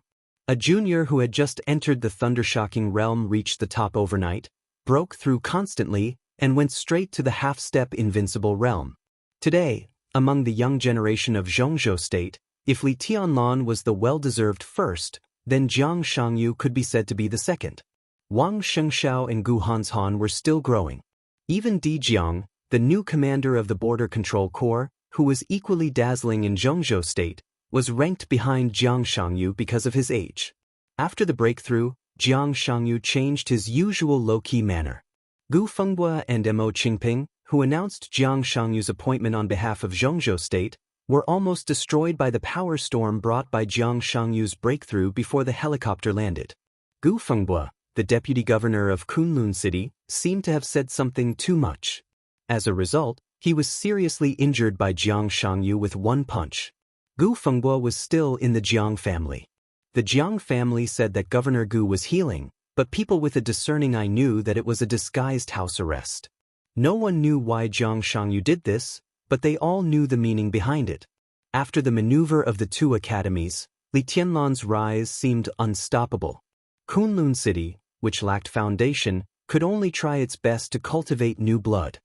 A junior who had just entered the thundershocking realm reached the top overnight, broke through constantly, and went straight to the half-step invincible realm. Today, among the young generation of Zhongzhou State, if Li Tianlan was the well-deserved first, then Jiang Shangyu could be said to be the second. Wang Shengxiao and Gu Hanshan were still growing. Even Di Jiang, the new commander of the Border Control Corps, who was equally dazzling in Zhongzhou State, was ranked behind Jiang Shangyu because of his age. After the breakthrough, Jiang Shangyu changed his usual low-key manner. Gu Fengbua and Mo Qingping, who announced Jiang Shangyu's appointment on behalf of Zhongzhou State, were almost destroyed by the power storm brought by Jiang Shangyu's breakthrough before the helicopter landed. Gu Fengbua, the deputy governor of Kunlun City, seemed to have said something too much. As a result, he was seriously injured by Jiang Shangyu with one punch. Gu Fengbua was still in the Jiang family. The Jiang family said that Governor Gu was healing, but people with a discerning eye knew that it was a disguised house arrest. No one knew why Jiang Shangyu did this, but they all knew the meaning behind it. After the maneuver of the 2 academies, Li Tianlan's rise seemed unstoppable. Kunlun City, which lacked foundation, could only try its best to cultivate new blood.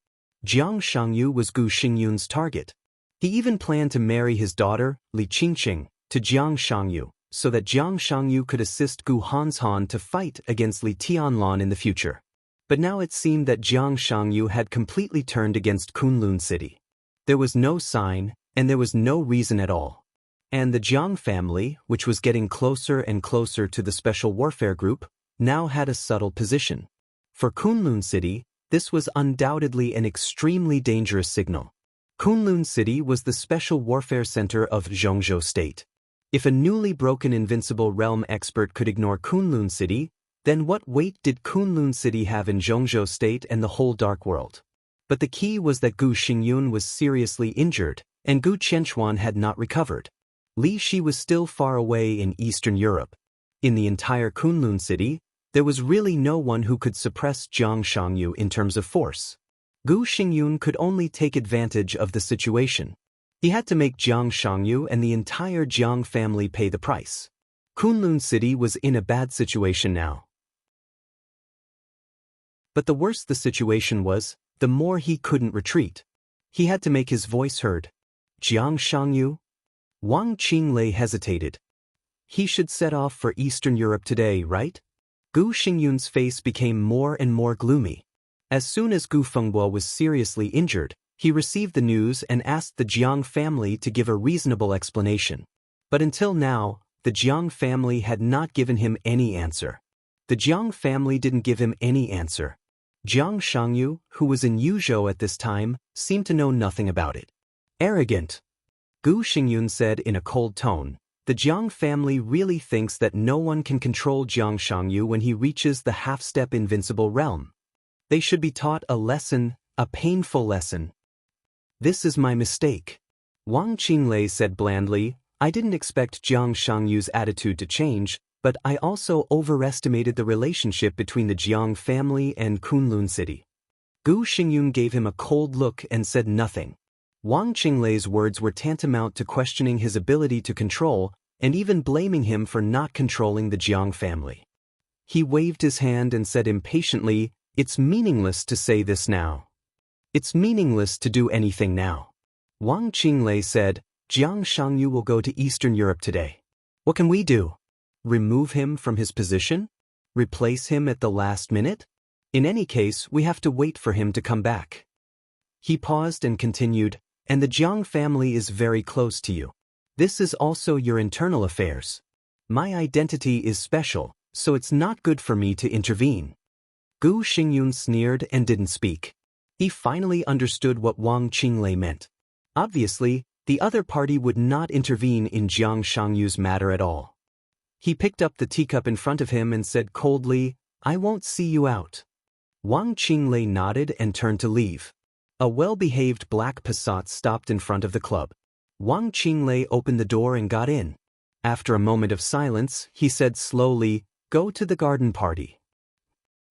Jiang Shangyu was Gu Xingyun's target. He even planned to marry his daughter, Li Qingqing, to Jiang Shangyu, so that Jiang Shangyu could assist Gu Hanshan to fight against Li Tianlan in the future. But now it seemed that Jiang Shangyu had completely turned against Kunlun City. There was no sign, and there was no reason at all. And the Jiang family, which was getting closer and closer to the Special Warfare Group, now had a subtle position. For Kunlun City, this was undoubtedly an extremely dangerous signal. Kunlun City was the Special Warfare Center of Zhongzhou State. If a newly broken invincible realm expert could ignore Kunlun City, then what weight did Kunlun City have in Zhongzhou State and the whole Dark World? But the key was that Gu Xingyun was seriously injured, and Gu Qianxuan had not recovered. Li Shi was still far away in Eastern Europe. In the entire Kunlun City, there was really no one who could suppress Jiang Shangyu in terms of force. Gu Xingyun could only take advantage of the situation. He had to make Jiang Shangyu and the entire Jiang family pay the price. Kunlun City was in a bad situation now. But the worse the situation was, the more he couldn't retreat. He had to make his voice heard. Jiang Shangyu? Wang Qinglei hesitated. He should set off for Eastern Europe today, right? Gu Xingyun's face became more and more gloomy. As soon as Gu Fengbo was seriously injured, he received the news and asked the Jiang family to give a reasonable explanation. But until now, the Jiang family had not given him any answer. The Jiang family didn't give him any answer. Jiang Shangyu, who was in Yuzhou at this time, seemed to know nothing about it. Arrogant. Gu Xingyun said in a cold tone, the Jiang family really thinks that no one can control Jiang Shangyu when he reaches the half-step invincible realm. They should be taught a lesson, a painful lesson. This is my mistake. Wang Qinglei said blandly, I didn't expect Jiang Shangyu's attitude to change, but I also overestimated the relationship between the Jiang family and Kunlun City. Gu Xingyun gave him a cold look and said nothing. Wang Qinglei's words were tantamount to questioning his ability to control and even blaming him for not controlling the Jiang family. He waved his hand and said impatiently, it's meaningless to say this now. It's meaningless to do anything now. Wang Qinglei said, Jiang Shangyu will go to Eastern Europe today. What can we do? Remove him from his position? Replace him at the last minute? In any case, we have to wait for him to come back. He paused and continued, and the Jiang family is very close to you. This is also your internal affairs. My identity is special, so it's not good for me to intervene. Gu Xingyun sneered and didn't speak. He finally understood what Wang Qinglei meant. Obviously, the other party would not intervene in Jiang Shangyu's matter at all. He picked up the teacup in front of him and said coldly, I won't see you out. Wang Qinglei nodded and turned to leave. A well-behaved black Passat stopped in front of the club. Wang Qinglei opened the door and got in. After a moment of silence, he said slowly, Go to the garden party.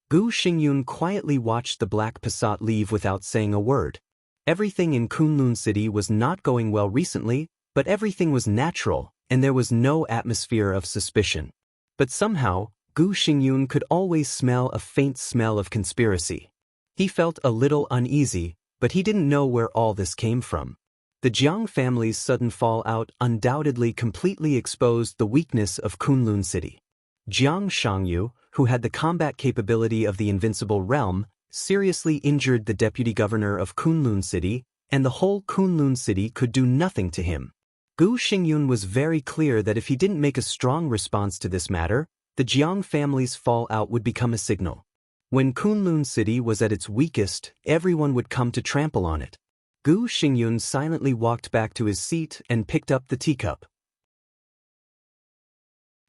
Gu Xingyun quietly watched the black Passat leave without saying a word. Everything in Kunlun City was not going well recently, but everything was natural, and there was no atmosphere of suspicion. But somehow, Gu Xingyun could always smell a faint smell of conspiracy. He felt a little uneasy, but he didn't know where all this came from. The Jiang family's sudden fallout undoubtedly completely exposed the weakness of Kunlun City. Jiang Shangyu, who had the combat capability of the invincible realm, seriously injured the deputy governor of Kunlun City, and the whole Kunlun City could do nothing to him. Gu Xingyun was very clear that if he didn't make a strong response to this matter, the Jiang family's fallout would become a signal. When Kunlun City was at its weakest, everyone would come to trample on it. Gu Xingyun silently walked back to his seat and picked up the teacup.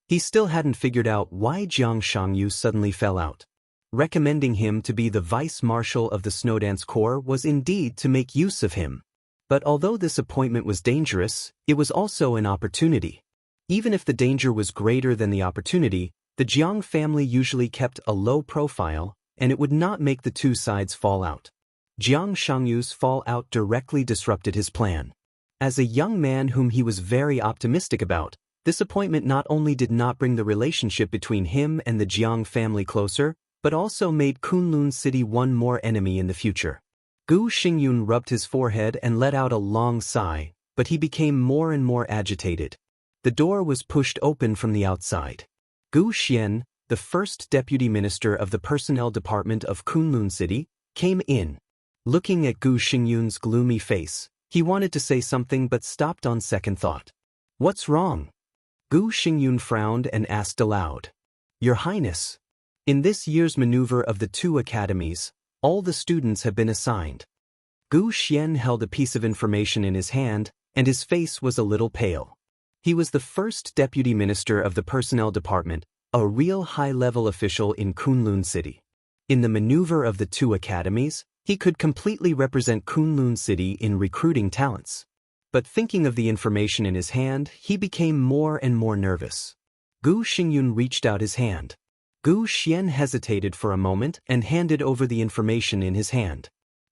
He still hadn't figured out why Jiang Shangyu suddenly fell out. Recommending him to be the vice-marshal of the Snowdance Corps was indeed to make use of him. But although this appointment was dangerous, it was also an opportunity. Even if the danger was greater than the opportunity, the Jiang family usually kept a low profile, and it would not make the two sides fall out. Jiang Shangyu's fallout directly disrupted his plan. As a young man whom he was very optimistic about, this appointment not only did not bring the relationship between him and the Jiang family closer, but also made Kunlun City one more enemy in the future. Gu Xingyun rubbed his forehead and let out a long sigh, but he became more and more agitated. The door was pushed open from the outside. Gu Xian, the first deputy minister of the personnel department of Kunlun City, came in. Looking at Gu Xingyun's gloomy face, he wanted to say something but stopped on second thought. "What's wrong?" Gu Xingyun frowned and asked aloud. "Your Highness, in this year's maneuver of the two academies, all the students have been assigned." Gu Xian held a piece of information in his hand, and his face was a little pale. He was the first deputy minister of the personnel department, a real high-level official in Kunlun City. In the maneuver of the two academies, he could completely represent Kunlun City in recruiting talents. But thinking of the information in his hand, he became more and more nervous. Gu Xingyun reached out his hand. Gu Xian hesitated for a moment and handed over the information in his hand.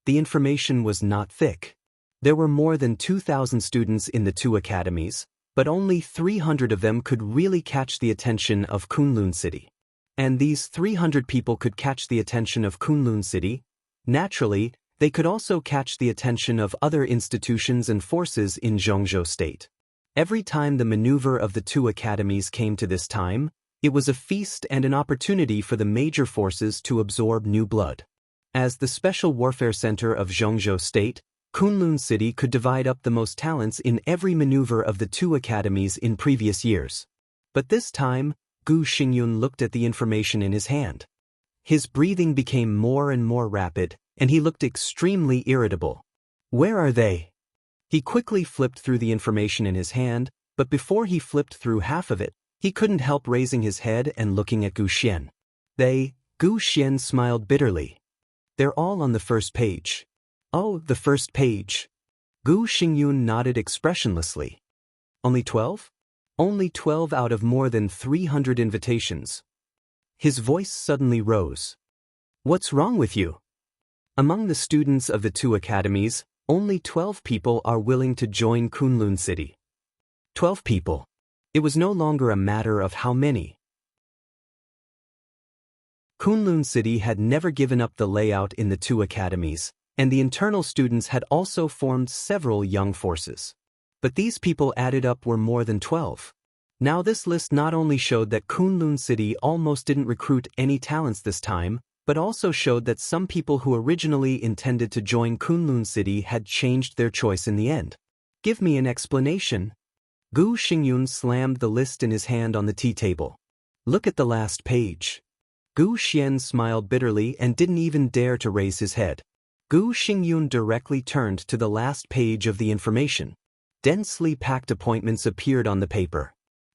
The information was not thick. There were more than 2,000 students in the two academies, but only 300 of them could really catch the attention of Kunlun City. And these 300 people could catch the attention of Kunlun City. Naturally, they could also catch the attention of other institutions and forces in Zhongzhou State. Every time the maneuver of the two academies came to this time, it was a feast and an opportunity for the major forces to absorb new blood. As the Special Warfare Center of Zhongzhou State, Kunlun City could divide up the most talents in every maneuver of the two academies in previous years. But this time, Gu Xingyun looked at the information in his hand. His breathing became more and more rapid, and he looked extremely irritable. "Where are they?" He quickly flipped through the information in his hand, but before he flipped through half of it, he couldn't help raising his head and looking at Gu Xian. Gu Xian smiled bitterly. "They're all on the first page." "Oh, the first page." Gu Xingyun nodded expressionlessly. "Only 12? Only 12 out of more than 300 invitations." His voice suddenly rose. "What's wrong with you?" Among the students of the two academies, only 12 people are willing to join Kunlun City. 12 people. It was no longer a matter of how many. Kunlun City had never given up the layout in the two academies, and the internal students had also formed several young forces. But these people added up were more than 12. Now this list not only showed that Kunlun City almost didn't recruit any talents this time, but also showed that some people who originally intended to join Kunlun City had changed their choice in the end. "Give me an explanation." Gu Xingyun slammed the list in his hand on the tea table. "Look at the last page." Gu Xian smiled bitterly and didn't even dare to raise his head. Gu Xingyun directly turned to the last page of the information. Densely packed appointments appeared on the paper.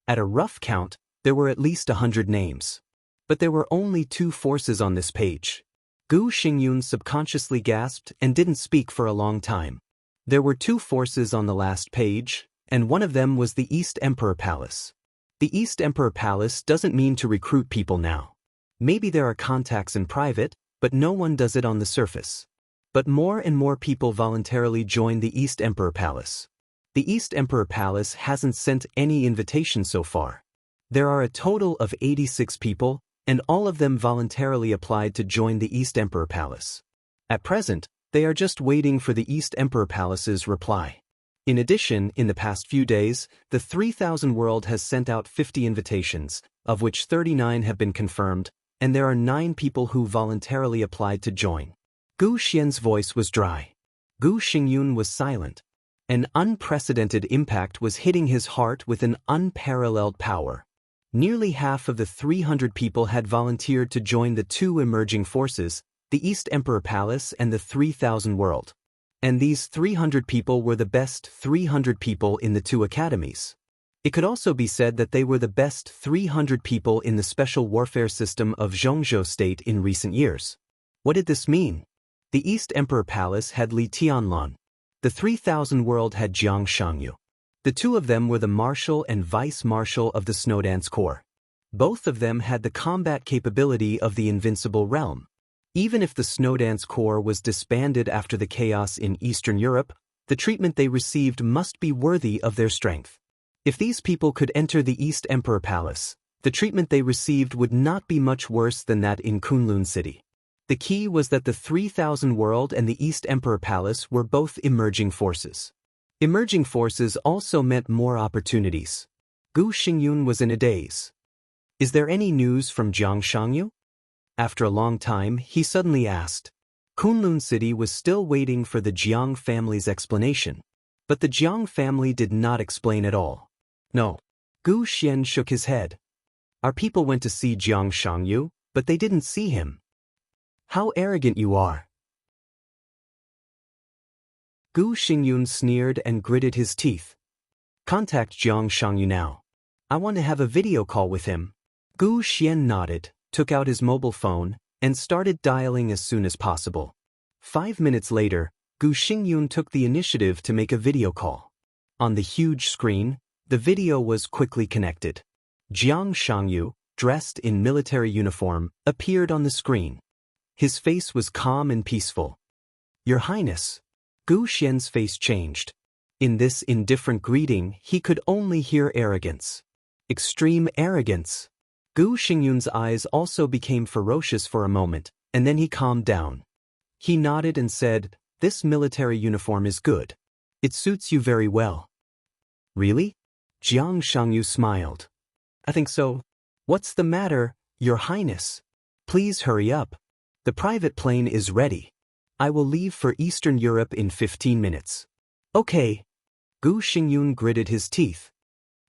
At a rough count, there were at least 100 names. But there were only 2 forces on this page. Gu Xingyun subconsciously gasped and didn't speak for a long time. There were 2 forces on the last page, and one of them was the East Emperor Palace. The East Emperor Palace doesn't mean to recruit people now. Maybe there are contacts in private, but no one does it on the surface. But more and more people voluntarily join the East Emperor Palace. The East Emperor Palace hasn't sent any invitations so far. There are a total of 86 people, and all of them voluntarily applied to join the East Emperor Palace. At present, they are just waiting for the East Emperor Palace's reply. In addition, in the past few days, the 3000 World has sent out 50 invitations, of which 39 have been confirmed, and there are 9 people who voluntarily applied to join. Gu Xian's voice was dry. Gu Xingyun was silent. An unprecedented impact was hitting his heart with an unparalleled power. Nearly half of the 300 people had volunteered to join the 2 emerging forces, the East Emperor Palace and the 3000 World. And these 300 people were the best 300 people in the 2 academies. It could also be said that they were the best 300 people in the special warfare system of Zhongzhou State in recent years. What did this mean? The East Emperor Palace had Li Tianlan. The 3000 World had Jiang Shangyu. The 2 of them were the Marshal and Vice Marshal of the Snowdance Corps. Both of them had the combat capability of the Invincible Realm. Even if the Snowdance Corps was disbanded after the chaos in Eastern Europe, the treatment they received must be worthy of their strength. If these people could enter the East Emperor Palace, the treatment they received would not be much worse than that in Kunlun City. The key was that the 3000 World and the East Emperor Palace were both emerging forces. Emerging forces also meant more opportunities. Gu Xingyun was in a daze. Is there any news from Jiang Shangyu? After a long time, he suddenly asked. Kunlun City was still waiting for the Jiang family's explanation. But the Jiang family did not explain at all. No. Gu Xian shook his head. Our people went to see Jiang Shangyu, but they didn't see him. How arrogant you are. Gu Xingyun sneered and gritted his teeth. Contact Jiang Shangyu now. I want to have a video call with him. Gu Xian nodded, took out his mobile phone, and started dialing as soon as possible. 5 minutes later, Gu Xingyun took the initiative to make a video call. On the huge screen, the video was quickly connected. Jiang Shangyu, dressed in military uniform, appeared on the screen. His face was calm and peaceful. Your Highness. Gu Xian's face changed. In this indifferent greeting, he could only hear arrogance. Extreme arrogance. Gu Xingyun's eyes also became ferocious for a moment, and then he calmed down. He nodded and said, This military uniform is good. It suits you very well. Really? Jiang Shangyu smiled. I think so. What's the matter, Your Highness? Please hurry up. The private plane is ready. I will leave for Eastern Europe in 15 minutes. Okay. Gu Xingyun gritted his teeth.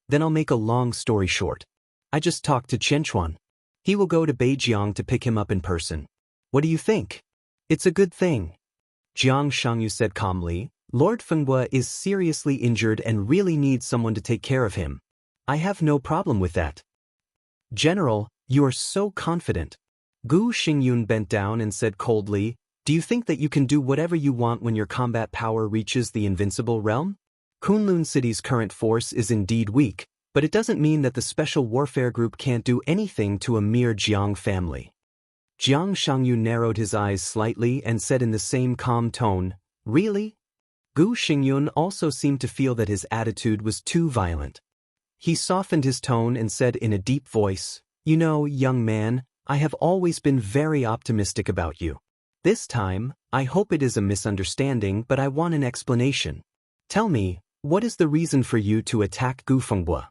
Then I'll make a long story short. I just talked to Chenchuan. He will go to Beijiang to pick him up in person. What do you think? It's a good thing. Jiang Shangyu said calmly, Lord Fenghua is seriously injured and really needs someone to take care of him. I have no problem with that. General, you are so confident. Gu Xingyun bent down and said coldly, Do you think that you can do whatever you want when your combat power reaches the invincible realm? Kunlun City's current force is indeed weak, but it doesn't mean that the Special Warfare Group can't do anything to a mere Jiang family. Jiang Shangyu narrowed his eyes slightly and said in the same calm tone, Really? Gu Xingyun also seemed to feel that his attitude was too violent. He softened his tone and said in a deep voice, You know, young man, I have always been very optimistic about you. This time, I hope it is a misunderstanding, but I want an explanation. Tell me, what is the reason for you to attack Gu Fenghua?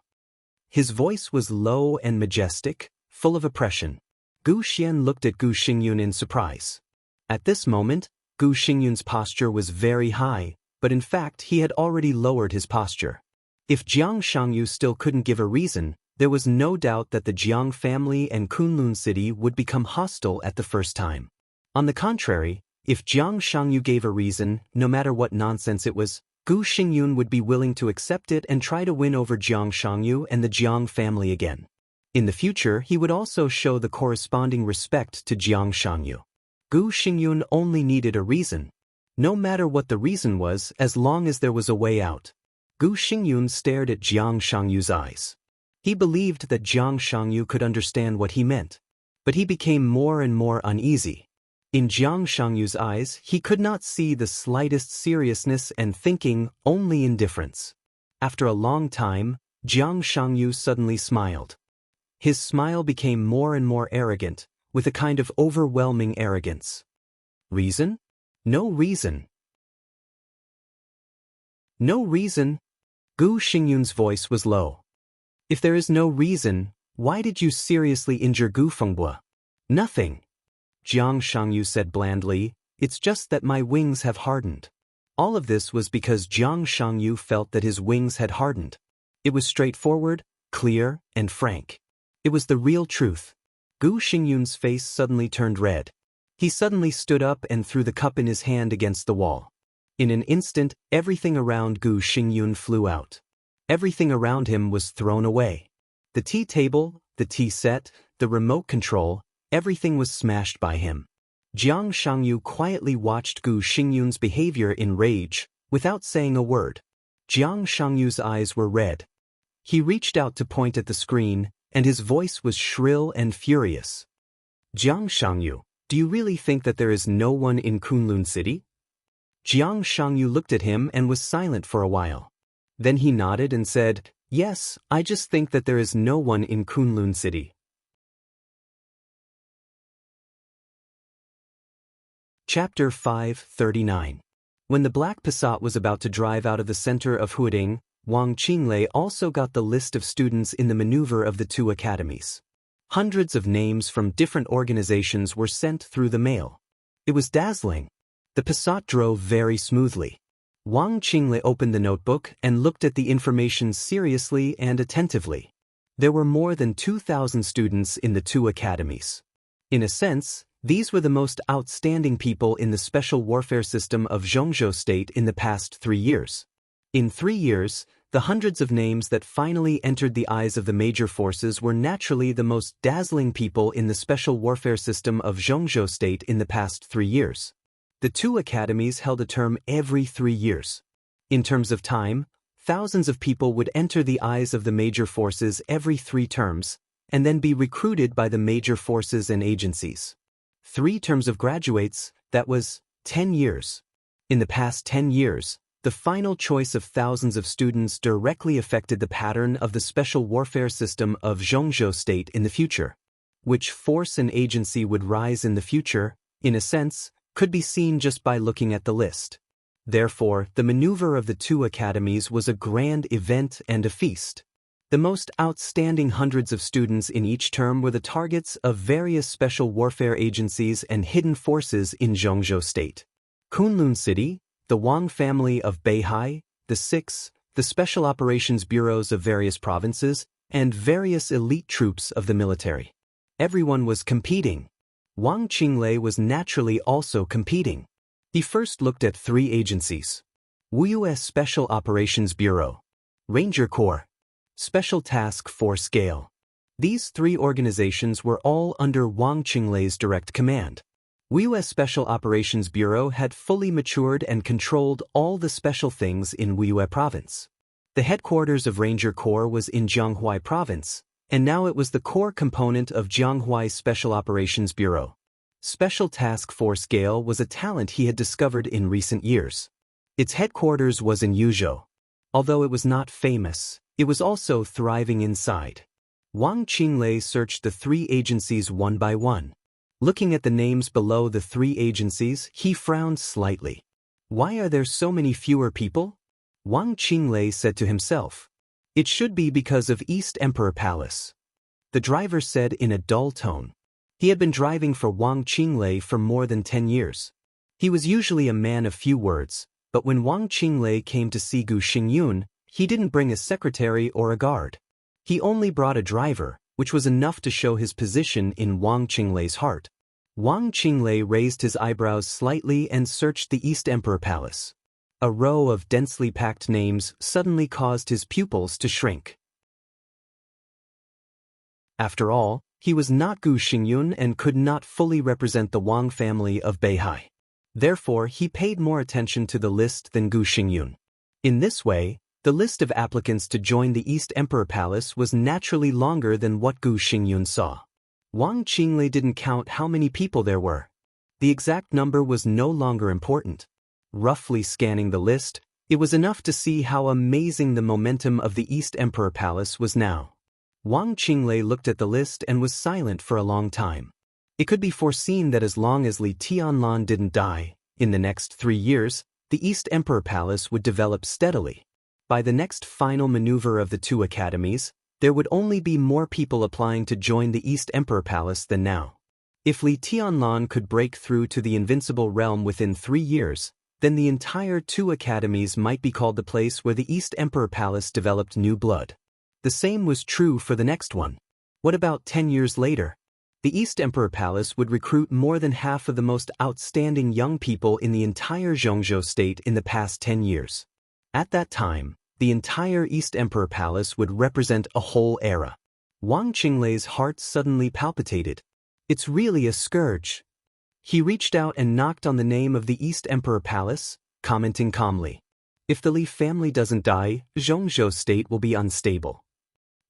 His voice was low and majestic, full of oppression. Gu Xian looked at Gu Xingyun in surprise. At this moment, Gu Xingyun's posture was very high, but in fact he had already lowered his posture. If Jiang Shangyu still couldn't give a reason, there was no doubt that the Jiang family and Kunlun City would become hostile at the first time. On the contrary, if Jiang Shangyu gave a reason, no matter what nonsense it was, Gu Xingyun would be willing to accept it and try to win over Jiang Shangyu and the Jiang family again. In the future, he would also show the corresponding respect to Jiang Shangyu. Gu Xingyun only needed a reason. No matter what the reason was, as long as there was a way out. Gu Xingyun stared at Jiang Shangyu's eyes. He believed that Jiang Shangyu could understand what he meant. But he became more and more uneasy. In Jiang Shangyu's eyes, he could not see the slightest seriousness and thinking, only indifference. After a long time, Jiang Shangyu suddenly smiled. His smile became more and more arrogant, with a kind of overwhelming arrogance. Reason? No reason. No reason? Gu Xingyun's voice was low. If there is no reason, why did you seriously injure Gu Fenghua? Nothing. Jiang Shangyu said blandly, It's just that my wings have hardened. All of this was because Jiang Shangyu felt that his wings had hardened. It was straightforward, clear, and frank. It was the real truth. Gu Xingyun's face suddenly turned red. He suddenly stood up and threw the cup in his hand against the wall. In an instant, everything around Gu Xingyun flew out. Everything around him was thrown away. The tea table, the tea set, the remote control, everything was smashed by him. Jiang Shangyu quietly watched Gu Xingyun's behavior in rage, without saying a word. Jiang Shangyu's eyes were red. He reached out to point at the screen, and his voice was shrill and furious. Jiang Shangyu, do you really think that there is no one in Kunlun City? Jiang Shangyu looked at him and was silent for a while. Then he nodded and said, Yes, I just think that there is no one in Kunlun City. Chapter 539. When the black Passat was about to drive out of the center of Huading, Wang Qinglei also got the list of students in the maneuver of the two academies. Hundreds of names from different organizations were sent through the mail. It was dazzling. The Passat drove very smoothly. Wang Qinglei opened the notebook and looked at the information seriously and attentively. There were more than 2,000 students in the two academies. In a sense, these were the most outstanding people in the special warfare system of Zhongzhou State in the past 3 years. In 3 years, the hundreds of names that finally entered the eyes of the major forces were naturally the most dazzling people in the special warfare system of Zhongzhou State in the past 3 years. The two academies held a term every 3 years. In terms of time, thousands of people would enter the eyes of the major forces every 3 terms, and then be recruited by the major forces and agencies. 3 terms of graduates, that was 10 years. In the past 10 years, the final choice of thousands of students directly affected the pattern of the special warfare system of Zhongzhou State in the future. Which force and agency would rise in the future, in a sense, could be seen just by looking at the list. Therefore, the maneuver of the two academies was a grand event and a feast. The most outstanding hundreds of students in each term were the targets of various special warfare agencies and hidden forces in Zhongzhou State. Kunlun City, the Wang family of Beihai, the Six, the Special Operations Bureaus of various provinces, and various elite troops of the military. Everyone was competing. Wang Qinglei was naturally also competing. He first looked at 3 agencies: Wuxia Special Operations Bureau, Ranger Corps, Special Task Force Gale. These 3 organizations were all under Wang Qinglei's direct command. Wuxia Special Operations Bureau had fully matured and controlled all the special things in Wuxia Province. The headquarters of Ranger Corps was in Jianghuai Province, and now it was the core component of Jianghuai Special Operations Bureau. Special Task Force Gale was a talent he had discovered in recent years. Its headquarters was in Yuzhou. Although it was not famous, it was also thriving inside. Wang Qinglei searched the 3 agencies one by one. Looking at the names below the 3 agencies, he frowned slightly. Why are there so many fewer people? Wang Qinglei said to himself. It should be because of East Emperor Palace. The driver said in a dull tone. He had been driving for Wang Qinglei for more than 10 years. He was usually a man of few words, but when Wang Qinglei came to see Gu Xingyun, he didn't bring a secretary or a guard. He only brought a driver, which was enough to show his position in Wang Qinglei's heart. Wang Qinglei raised his eyebrows slightly and searched the East Emperor Palace. A row of densely packed names suddenly caused his pupils to shrink. After all, he was not Gu Xingyun and could not fully represent the Wang family of Beihai. Therefore, he paid more attention to the list than Gu Xingyun. In this way, the list of applicants to join the East Emperor Palace was naturally longer than what Gu Xingyun saw. Wang Qinglei didn't count how many people there were. The exact number was no longer important. Roughly scanning the list, it was enough to see how amazing the momentum of the East Emperor Palace was now. Wang Qinglei looked at the list and was silent for a long time. It could be foreseen that as long as Li Tianlan didn't die, in the next 3 years, the East Emperor Palace would develop steadily. By the next final maneuver of the 2 academies, there would only be more people applying to join the East Emperor Palace than now. If Li Tianlan could break through to the invincible realm within 3 years, then the entire 2 academies might be called the place where the East Emperor Palace developed new blood. The same was true for the next one. What about 10 years later? The East Emperor Palace would recruit more than half of the most outstanding young people in the entire Zhongzhou State in the past 10 years. At that time, the entire East Emperor Palace would represent a whole era. Wang Qinglei's heart suddenly palpitated. It's really a scourge. He reached out and knocked on the name of the East Emperor Palace, commenting calmly. If the Li family doesn't die, Zhongzhou State will be unstable.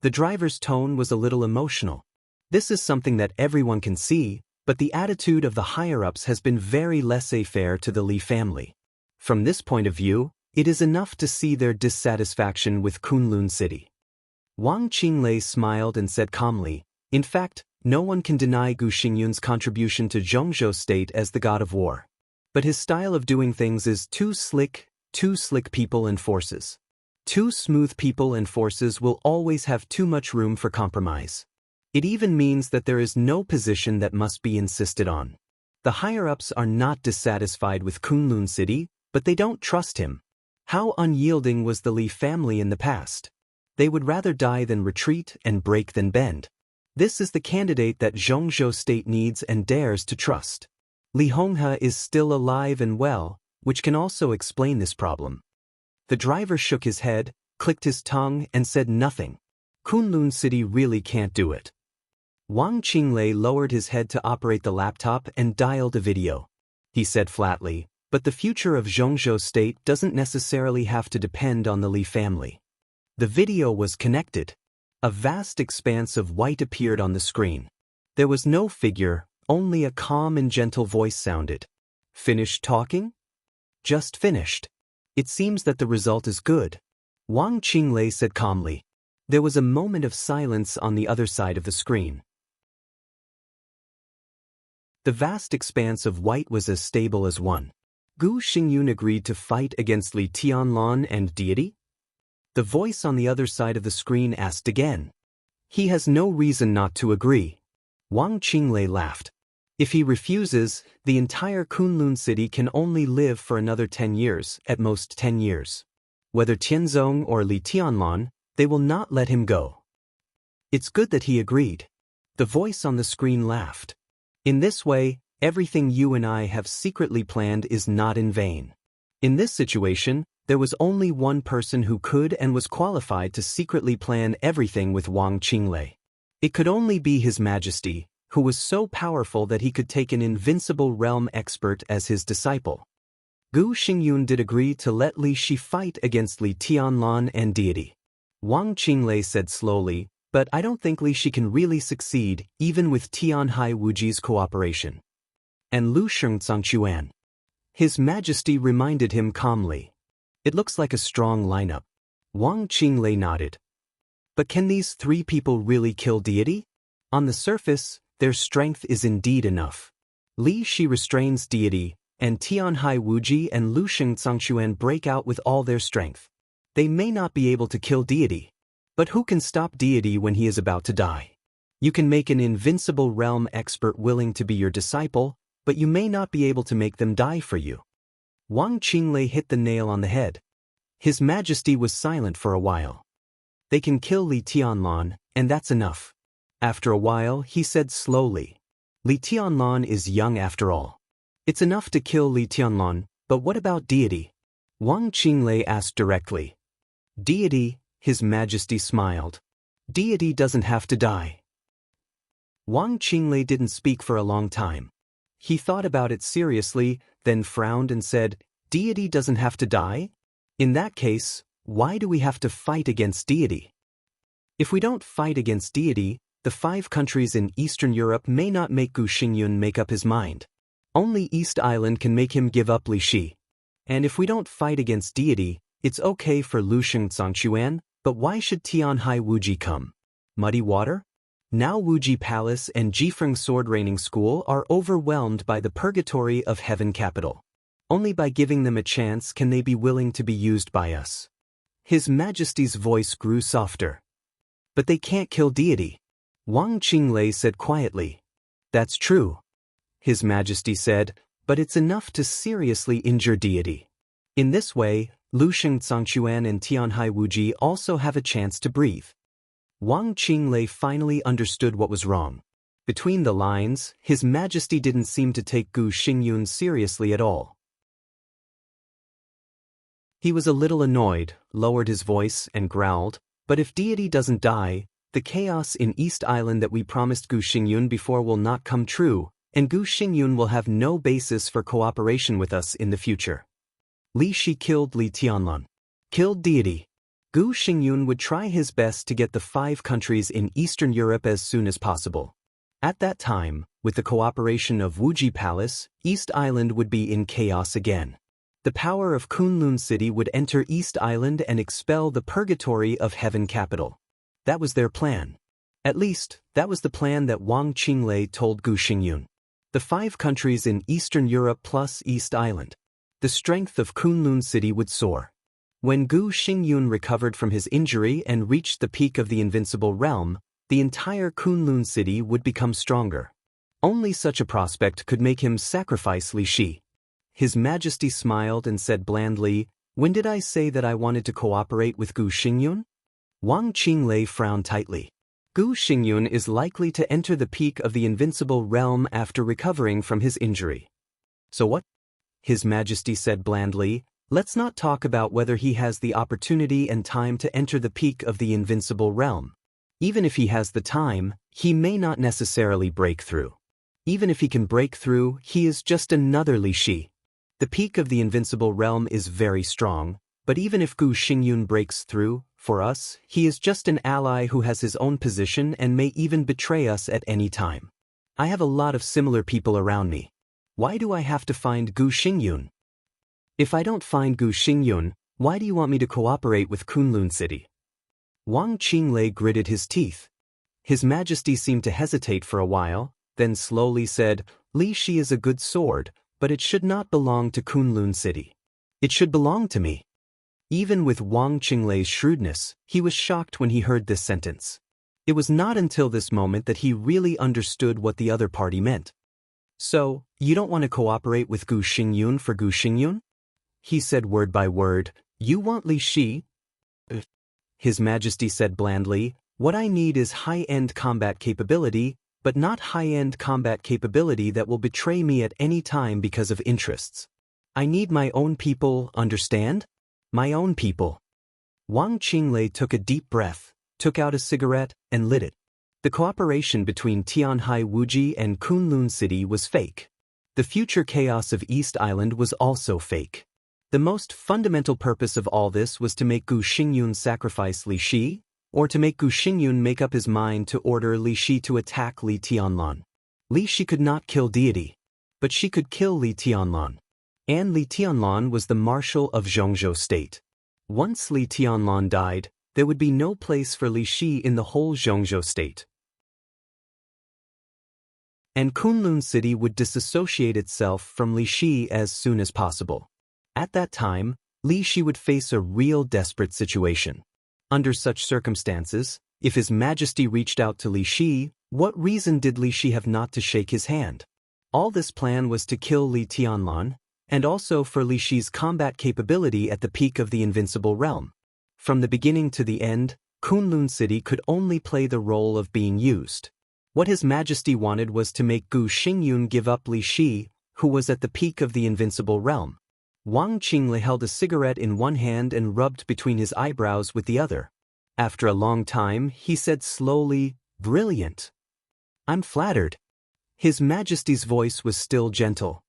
The driver's tone was a little emotional. This is something that everyone can see, but the attitude of the higher-ups has been very laissez-faire to the Li family. From this point of view, it is enough to see their dissatisfaction with Kunlun City. Wang Qinglei smiled and said calmly, in fact, no one can deny Gu Xingyun's contribution to Zhongzhou State as the god of war. But his style of doing things is too slick people and forces. Too smooth people and forces will always have too much room for compromise. It even means that there is no position that must be insisted on. The higher-ups are not dissatisfied with Kunlun City, but they don't trust him. How unyielding was the Li family in the past? They would rather die than retreat and break than bend. This is the candidate that Zhongzhou State needs and dares to trust. Li Honghe is still alive and well, which can also explain this problem. The driver shook his head, clicked his tongue, and said nothing. Kunlun City really can't do it. Wang Qinglei lowered his head to operate the laptop and dialed a video. He said flatly, but the future of Zhongzhou State doesn't necessarily have to depend on the Li family. The video was connected. A vast expanse of white appeared on the screen. There was no figure, only a calm and gentle voice sounded. Finished talking? Just finished. It seems that the result is good. Wang Qinglei said calmly. There was a moment of silence on the other side of the screen. The vast expanse of white was as stable as one. Gu Xingyun agreed to fight against Li Tianlan and Deity? The voice on the other side of the screen asked again. He has no reason not to agree. Wang Qinglei laughed. If he refuses, the entire Kunlun City can only live for another 10 years, at most 10 years. Whether Tianzong or Li Tianlan, they will not let him go. It's good that he agreed. The voice on the screen laughed. In this way, everything you and I have secretly planned is not in vain. In this situation, there was only one person who could and was qualified to secretly plan everything with Wang Qinglei. It could only be His Majesty, who was so powerful that he could take an invincible realm expert as his disciple. Gu Xingyun did agree to let Li Shi fight against Li Tianlan and Deity. Wang Qinglei said slowly, but I don't think Li Shi can really succeed, even with Tianhai Wuji's cooperation. And Lu Shengzangquan. His Majesty reminded him calmly. It looks like a strong lineup. Wang Qinglei nodded. But can these three people really kill Deity? On the surface, their strength is indeed enough. Li Shi restrains Deity, and Tianhai Wuji and Lu Shengzangquan break out with all their strength. They may not be able to kill Deity. But who can stop Deity when he is about to die? You can make an invincible realm expert willing to be your disciple, but you may not be able to make them die for you. Wang Qinglei hit the nail on the head. His Majesty was silent for a while. They can kill Li Tianlan, and that's enough. After a while, he said slowly. Li Tianlan is young after all. It's enough to kill Li Tianlan, but what about Deity? Wang Qinglei asked directly. Deity, His Majesty smiled. Deity doesn't have to die. Wang Qinglei didn't speak for a long time. He thought about it seriously, then frowned and said, Deity doesn't have to die? In that case, why do we have to fight against Deity? If we don't fight against Deity, the 5 countries in Eastern Europe may not make Gu Xingyun make up his mind. Only East Island can make him give up Li Shi. And if we don't fight against Deity, it's okay for Lu Shengzangquan, but why should Tianhai Wuji come? Muddy water? Now Wuji Palace and Jifeng Sword Raining School are overwhelmed by the purgatory of Heaven Capital. Only by giving them a chance can they be willing to be used by us. His Majesty's voice grew softer. But they can't kill Deity. Wang Qinglei said quietly. That's true. His Majesty said, but it's enough to seriously injure Deity. In this way, Lu Shengzangquan and Tianhai Wuji also have a chance to breathe. Wang Qinglei finally understood what was wrong. Between the lines, His Majesty didn't seem to take Gu Xingyun seriously at all. He was a little annoyed, lowered his voice, and growled, but if Deity doesn't die, the chaos in East Island that we promised Gu Xingyun before will not come true, and Gu Xingyun will have no basis for cooperation with us in the future. Li Shi killed Li Tianlan. Killed Deity. Gu Xingyun would try his best to get the 5 countries in Eastern Europe as soon as possible. At that time, with the cooperation of Wuji Palace, East Island would be in chaos again. The power of Kunlun City would enter East Island and expel the purgatory of Heaven Capital. That was their plan. At least, that was the plan that Wang Qinglei told Gu Xingyun. The 5 countries in Eastern Europe plus East Island. The strength of Kunlun City would soar. When Gu Xingyun recovered from his injury and reached the peak of the invincible realm, the entire Kunlun city would become stronger. Only such a prospect could make him sacrifice Li Shi. His Majesty smiled and said blandly, "When did I say that I wanted to cooperate with Gu Xingyun?" Wang Qinglei frowned tightly. Gu Xingyun is likely to enter the peak of the invincible realm after recovering from his injury. So what? His Majesty said blandly, "Let's not talk about whether he has the opportunity and time to enter the peak of the invincible realm. Even if he has the time, he may not necessarily break through. Even if he can break through, he is just another Li Shi. The peak of the invincible realm is very strong, but even if Gu Xingyun breaks through, for us, he is just an ally who has his own position and may even betray us at any time. I have a lot of similar people around me. Why do I have to find Gu Xingyun? If I don't find Gu Xingyun, why do you want me to cooperate with Kunlun City?" Wang Qinglei gritted his teeth. His Majesty seemed to hesitate for a while, then slowly said, "Li Shi is a good sword, but it should not belong to Kunlun City. It should belong to me." Even with Wang Qinglei's shrewdness, he was shocked when he heard this sentence. It was not until this moment that he really understood what the other party meant. "So, you don't want to cooperate with Gu Xingyun for Gu Xingyun?" He said word by word, "You want Li Shi?" His Majesty said blandly, "What I need is high-end combat capability, but not high-end combat capability that will betray me at any time because of interests. I need my own people, understand? My own people." Wang Qinglei took a deep breath, took out a cigarette, and lit it. The cooperation between Tianhai Wuji and Kunlun City was fake. The future chaos of East Island was also fake. The most fundamental purpose of all this was to make Gu Xingyun sacrifice Li Shi, or to make Gu Xingyun make up his mind to order Li Shi to attack Li Tianlan. Li Shi could not kill deity, but she could kill Li Tianlan. And Li Tianlan was the marshal of Zhongzhou state. Once Li Tianlan died, there would be no place for Li Shi in the whole Zhongzhou state. And Kunlun City would disassociate itself from Li Shi as soon as possible. At that time, Li Shi would face a real desperate situation. Under such circumstances, if His Majesty reached out to Li Shi, what reason did Li Shi have not to shake his hand? All this plan was to kill Li Tianlan, and also for Li Shi's combat capability at the peak of the invincible realm. From the beginning to the end, Kunlun City could only play the role of being used. What His Majesty wanted was to make Gu Xingyun give up Li Shi, who was at the peak of the invincible realm. Wang Qinglei held a cigarette in one hand and rubbed between his eyebrows with the other. After a long time, he said slowly, "Brilliant. I'm flattered." His Majesty's voice was still gentle.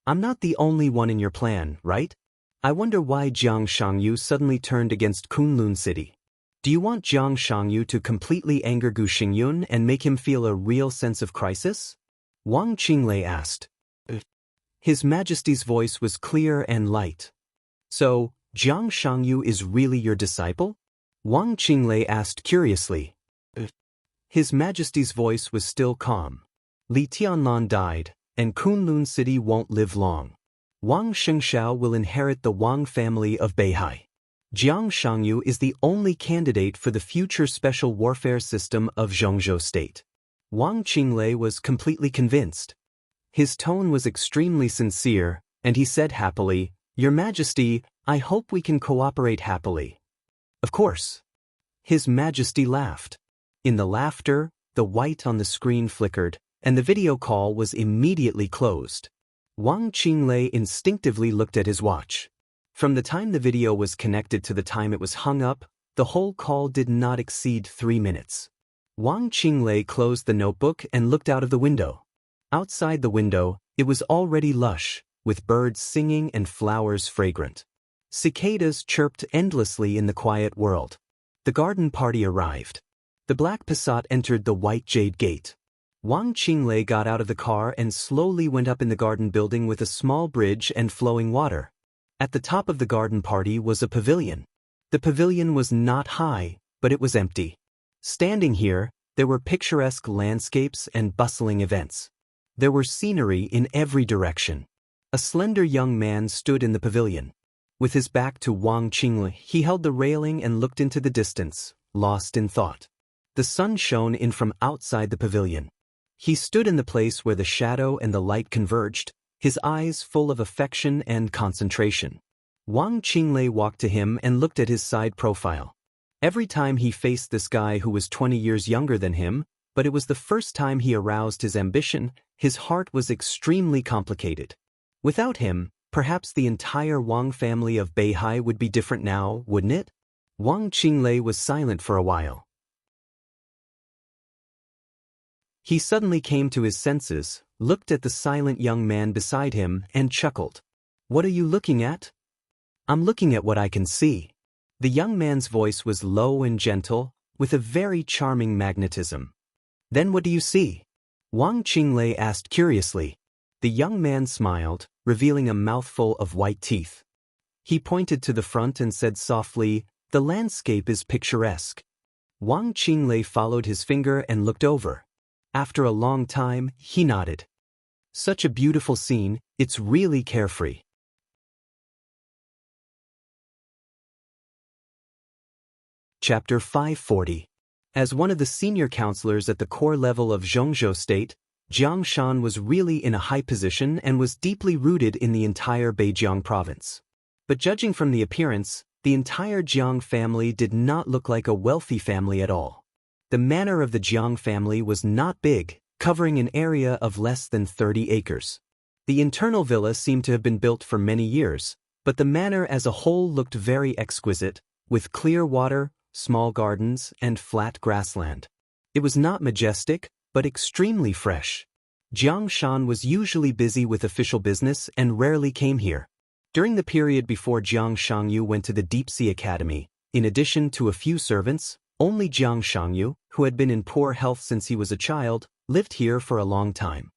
"I'm not the only one in your plan, right? I wonder why Jiang Shangyu suddenly turned against Kunlun City. Do you want Jiang Shangyu to completely anger Gu Xingyun and make him feel a real sense of crisis?" Wang Qinglei asked. His Majesty's voice was clear and light. "So, Jiang Shangyu is really your disciple?" Wang Qinglei asked curiously. His Majesty's voice was still calm. "Li Tianlan died, and Kunlun City won't live long. Wang Shengxiao will inherit the Wang family of Beihai. Jiang Shangyu is the only candidate for the future special warfare system of Zhongzhou State." Wang Qinglei was completely convinced. His tone was extremely sincere, and he said happily, "Your Majesty, I hope we can cooperate happily." "Of course." His Majesty laughed. In the laughter, the white on the screen flickered, and the video call was immediately closed. Wang Qinglei instinctively looked at his watch. From the time the video was connected to the time it was hung up, the whole call did not exceed 3 minutes. Wang Qinglei closed the notebook and looked out of the window. Outside the window, it was already lush, with birds singing and flowers fragrant. Cicadas chirped endlessly in the quiet world. The garden party arrived. The black Passat entered the white jade gate. Wang Qinglei got out of the car and slowly went up in the garden building with a small bridge and flowing water. At the top of the garden party was a pavilion. The pavilion was not high, but it was empty. Standing here, there were picturesque landscapes and bustling events. There were scenery in every direction. A slender young man stood in the pavilion. With his back to Wang Qinglei, he held the railing and looked into the distance, lost in thought. The sun shone in from outside the pavilion. He stood in the place where the shadow and the light converged, his eyes full of affection and concentration. Wang Qinglei walked to him and looked at his side profile. Every time he faced this guy who was 20 years younger than him, but it was the first time he aroused his ambition, his heart was extremely complicated. Without him, perhaps the entire Wang family of Beihai would be different now, wouldn't it? Wang Qinglei was silent for a while. He suddenly came to his senses, looked at the silent young man beside him, and chuckled. "What are you looking at?" "I'm looking at what I can see." The young man's voice was low and gentle, with a very charming magnetism. "Then what do you see?" Wang Qinglei asked curiously. The young man smiled, revealing a mouthful of white teeth. He pointed to the front and said softly, "The landscape is picturesque." Wang Qinglei followed his finger and looked over. After a long time, he nodded. "Such a beautiful scene, it's really carefree." Chapter 540. As one of the senior counselors at the core level of Zhongzhou State, Jiang Shan was really in a high position and was deeply rooted in the entire Beijiang province. But judging from the appearance, the entire Jiang family did not look like a wealthy family at all. The manor of the Jiang family was not big, covering an area of less than 30 acres. The internal villa seemed to have been built for many years, but the manor as a whole looked very exquisite, with clear water, small gardens, and flat grassland. It was not majestic, but extremely fresh. Jiang Shan was usually busy with official business and rarely came here. During the period before Jiang Shangyu went to the Deep Sea Academy, in addition to a few servants, only Jiang Shangyu, who had been in poor health since he was a child, lived here for a long time.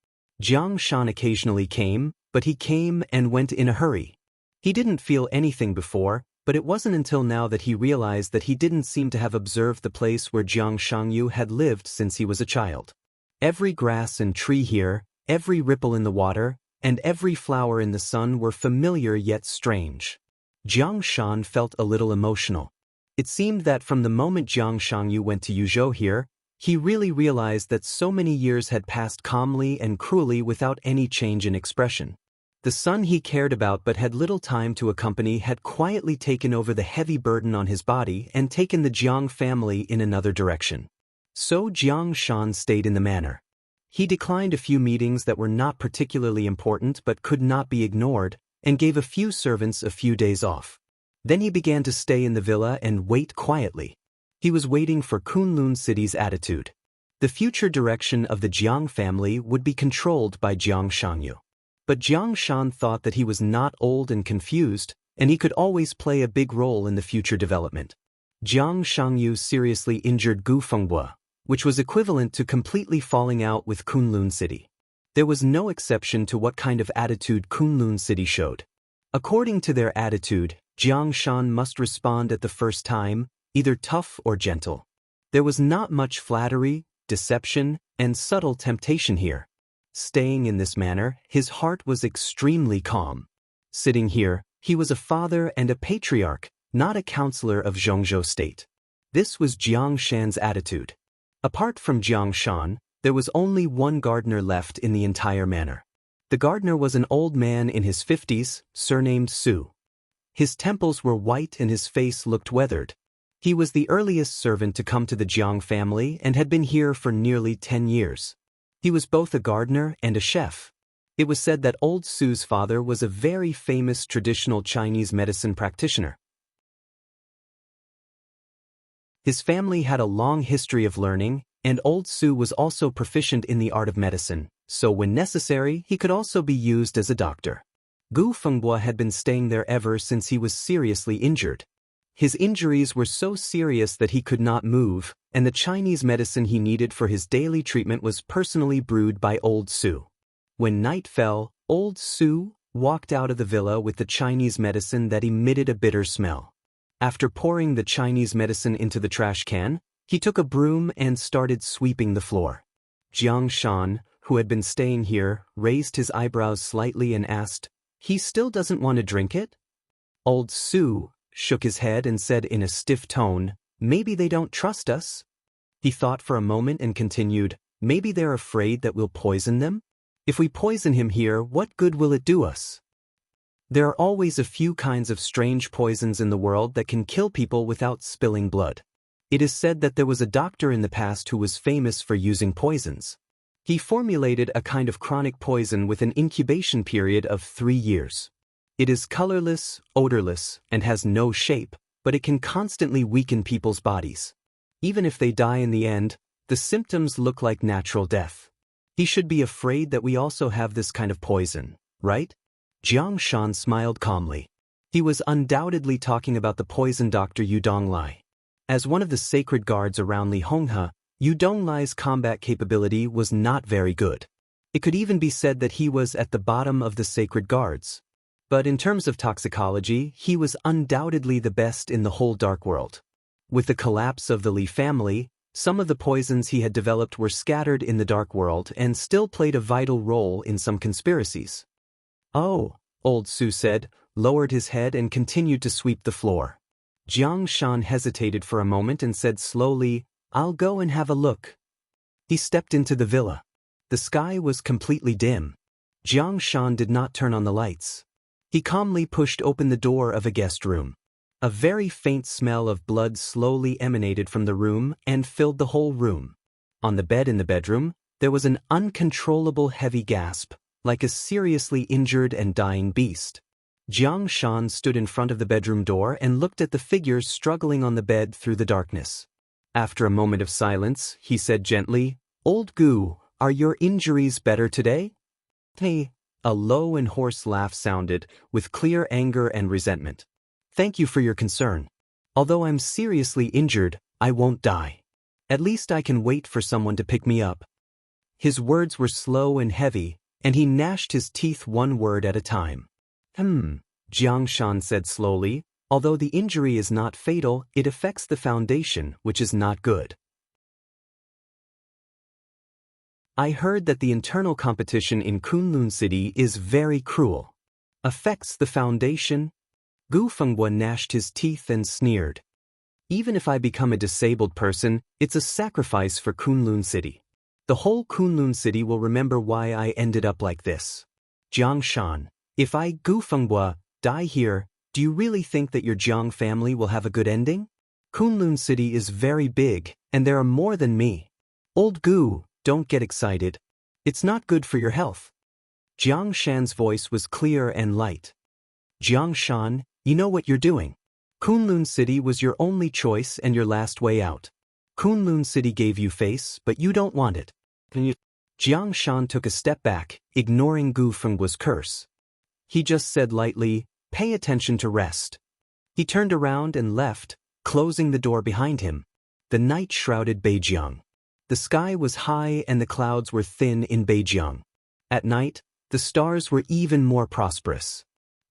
Jiang Shan occasionally came, but he came and went in a hurry. He didn't feel anything before, but it wasn't until now that he realized that he didn't seem to have observed the place where Jiang Shangyu had lived since he was a child. Every grass and tree here, every ripple in the water, and every flower in the sun were familiar yet strange. Jiang Shan felt a little emotional. It seemed that from the moment Jiang Shangyu went to Yuzhou here, he really realized that so many years had passed calmly and cruelly without any change in expression. The son he cared about but had little time to accompany had quietly taken over the heavy burden on his body and taken the Jiang family in another direction. So Jiang Shan stayed in the manor. He declined a few meetings that were not particularly important but could not be ignored, and gave a few servants a few days off. Then he began to stay in the villa and wait quietly. He was waiting for Kunlun City's attitude. The future direction of the Jiang family would be controlled by Jiang Shangyu. But Jiang Shan thought that he was not old and confused, and he could always play a big role in the future development. Jiang Shangyu seriously injured Gu Fengbue, which was equivalent to completely falling out with Kunlun City. There was no exception to what kind of attitude Kunlun City showed. According to their attitude, Jiang Shan must respond at the first time, either tough or gentle. There was not much flattery, deception, and subtle temptation here. Staying in this manner, his heart was extremely calm. Sitting here, he was a father and a patriarch, not a counselor of Zhongzhou State. This was Jiang Shan's attitude. Apart from Jiang Shan, there was only one gardener left in the entire manor. The gardener was an old man in his 50s, surnamed Su. His temples were white and his face looked weathered. He was the earliest servant to come to the Jiang family and had been here for nearly 10 years. He was both a gardener and a chef. It was said that old Su's father was a very famous traditional Chinese medicine practitioner. His family had a long history of learning, and old Su was also proficient in the art of medicine, so when necessary, he could also be used as a doctor. Gu Fengbue had been staying there ever since he was seriously injured. His injuries were so serious that he could not move, and the Chinese medicine he needed for his daily treatment was personally brewed by old Su. When night fell, old Su walked out of the villa with the Chinese medicine that emitted a bitter smell. After pouring the Chinese medicine into the trash can, he took a broom and started sweeping the floor. Jiang Shan, who had been staying here, raised his eyebrows slightly and asked, "He still doesn't want to drink it?" Old Su shook his head and said in a stiff tone, "Maybe they don't trust us." He thought for a moment and continued, "Maybe they're afraid that we'll poison them? If we poison him here, what good will it do us?" There are always a few kinds of strange poisons in the world that can kill people without spilling blood. It is said that there was a doctor in the past who was famous for using poisons. He formulated a kind of chronic poison with an incubation period of 3 years. It is colorless, odorless, and has no shape, but it can constantly weaken people's bodies. Even if they die in the end, the symptoms look like natural death. He should be afraid that we also have this kind of poison, right? Xianxia smiled calmly. He was undoubtedly talking about the poison doctor Yu Donglai. As one of the sacred guards around Li Honghe, Yu Donglai's combat capability was not very good. It could even be said that he was at the bottom of the sacred guards. But in terms of toxicology, he was undoubtedly the best in the whole dark world. With the collapse of the Li family, some of the poisons he had developed were scattered in the dark world and still played a vital role in some conspiracies. "Oh," Old Su said, lowered his head and continued to sweep the floor. Xianxia hesitated for a moment and said slowly, "I'll go and have a look." He stepped into the villa. The sky was completely dim. Xianxia did not turn on the lights. He calmly pushed open the door of a guest room. A very faint smell of blood slowly emanated from the room and filled the whole room. On the bed in the bedroom, there was an uncontrollable heavy gasp, like a seriously injured and dying beast. Xianxia stood in front of the bedroom door and looked at the figures struggling on the bed through the darkness. After a moment of silence, he said gently, "Old Gu, are your injuries better today?" "Hey." A low and hoarse laugh sounded, with clear anger and resentment. "Thank you for your concern. Although I'm seriously injured, I won't die. At least I can wait for someone to pick me up." His words were slow and heavy, and he gnashed his teeth one word at a time. Jiangshan said slowly, "Although the injury is not fatal, it affects the foundation, which is not good. I heard that the internal competition in Kunlun City is very cruel. Affects the foundation?" Gu Fengbo gnashed his teeth and sneered. "Even if I become a disabled person, it's a sacrifice for Kunlun City. The whole Kunlun City will remember why I ended up like this. Jiangshan, if I, Gu Fengbo, die here, do you really think that your Jiang family will have a good ending? Kunlun City is very big, and there are more than me. Old Gu, don't get excited. It's not good for your health." Jiangshan's voice was clear and light. "Jiangshan, you know what you're doing. Kunlun City was your only choice and your last way out. Kunlun City gave you face, but you don't want it." Jiangshan took a step back, ignoring Gu Fengbo's curse. He just said lightly, "Pay attention to rest." He turned around and left, closing the door behind him. The night shrouded Beijiang. The sky was high and the clouds were thin in Beijiang. At night, the stars were even more prosperous.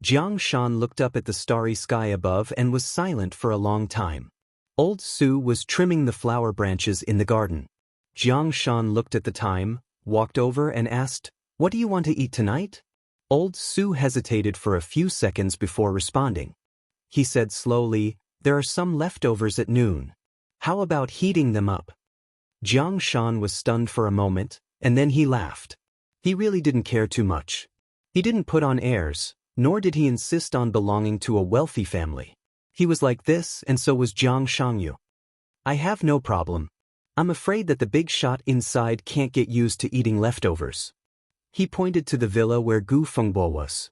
Jiangshan looked up at the starry sky above and was silent for a long time. Old Su was trimming the flower branches in the garden. Jiangshan looked at the time, walked over and asked, "What do you want to eat tonight?" Old Su hesitated for a few seconds before responding. He said slowly, "There are some leftovers at noon. How about heating them up?" Jiangshan was stunned for a moment, and then he laughed. He really didn't care too much. He didn't put on airs, nor did he insist on belonging to a wealthy family. He was like this, and so was Jiang Shangyu. "I have no problem. I'm afraid that the big shot inside can't get used to eating leftovers." He pointed to the villa where Gu Fengbo was.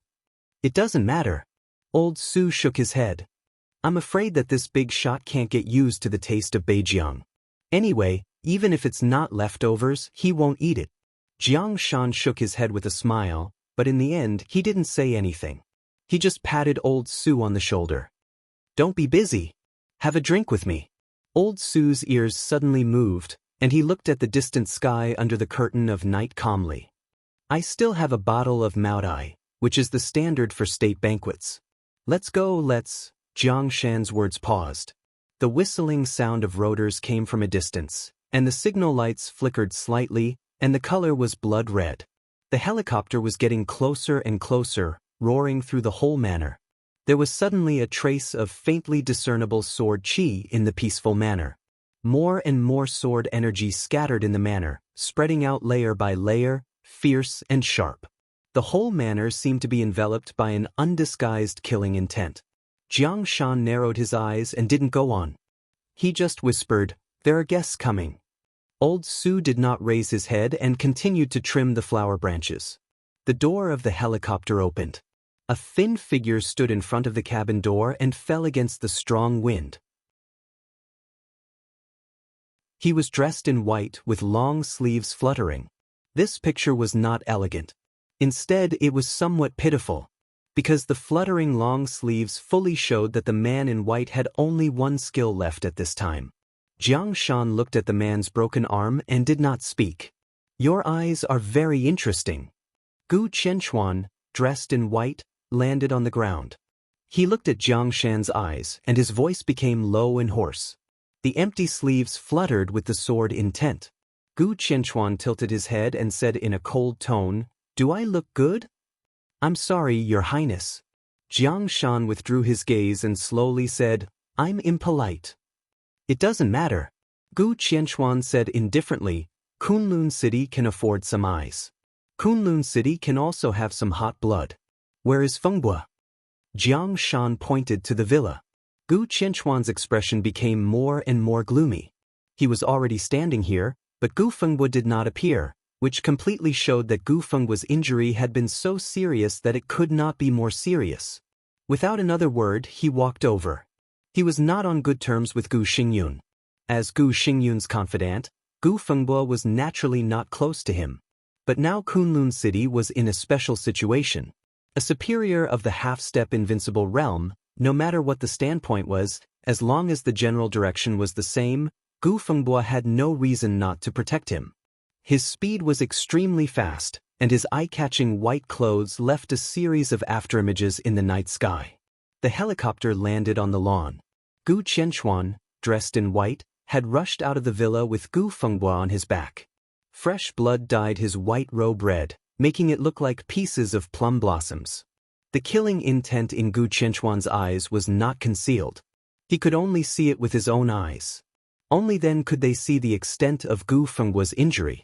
"It doesn't matter." Old Su shook his head. "I'm afraid that this big shot can't get used to the taste of Beijiang. Anyway, even if it's not leftovers, he won't eat it." Jiangshan shook his head with a smile, but in the end he didn't say anything. He just patted Old Su on the shoulder. "Don't be busy. Have a drink with me." Old Su's ears suddenly moved, and he looked at the distant sky under the curtain of night calmly. "I still have a bottle of Maodai, which is the standard for state banquets. Let's go, let's." Jiangshan's words paused. The whistling sound of rotors came from a distance, and the signal lights flickered slightly, and the color was blood red. The helicopter was getting closer and closer, roaring through the whole manor. There was suddenly a trace of faintly discernible sword chi in the peaceful manner. More and more sword energy scattered in the manner, spreading out layer by layer, fierce and sharp. The whole manner seemed to be enveloped by an undisguised killing intent. Jiang Shan narrowed his eyes and didn't go on. He just whispered, "There are guests coming." Old Su did not raise his head and continued to trim the flower branches. The door of the helicopter opened. A thin figure stood in front of the cabin door and fell against the strong wind. He was dressed in white with long sleeves fluttering. This picture was not elegant. Instead, it was somewhat pitiful, because the fluttering long sleeves fully showed that the man in white had only one skill left at this time. Jiang Shan looked at the man's broken arm and did not speak. "Your eyes are very interesting." Gu Qianchuan, dressed in white, landed on the ground. He looked at Jiang Shan's eyes and his voice became low and hoarse. The empty sleeves fluttered with the sword intent. Gu Qianchuan tilted his head and said in a cold tone, "Do I look good?" "I'm sorry, Your Highness." Jiang Shan withdrew his gaze and slowly said, "I'm impolite." "It doesn't matter." Gu Qianchuan said indifferently, "Kunlun City can afford some eyes. Kunlun City can also have some hot blood. Where is Fengbua?" Jiang Shan pointed to the villa. Gu Qianchuan's expression became more and more gloomy. He was already standing here, but Gu Fengbua did not appear, which completely showed that Gu Fengbua's injury had been so serious that it could not be more serious. Without another word, he walked over. He was not on good terms with Gu Xingyun. As Gu Xingyun's confidant, Gu Fengbua was naturally not close to him. But now Kunlun City was in a special situation. A superior of the half-step invincible realm, no matter what the standpoint was, as long as the general direction was the same, Gu Fengbua had no reason not to protect him. His speed was extremely fast, and his eye-catching white clothes left a series of afterimages in the night sky. The helicopter landed on the lawn. Gu Qianchuan, dressed in white, had rushed out of the villa with Gu Fengbua on his back. Fresh blood dyed his white robe red, making it look like pieces of plum blossoms. The killing intent in Gu Qianchuan's eyes was not concealed. He could only see it with his own eyes. Only then could they see the extent of Gu Fengbua's injury.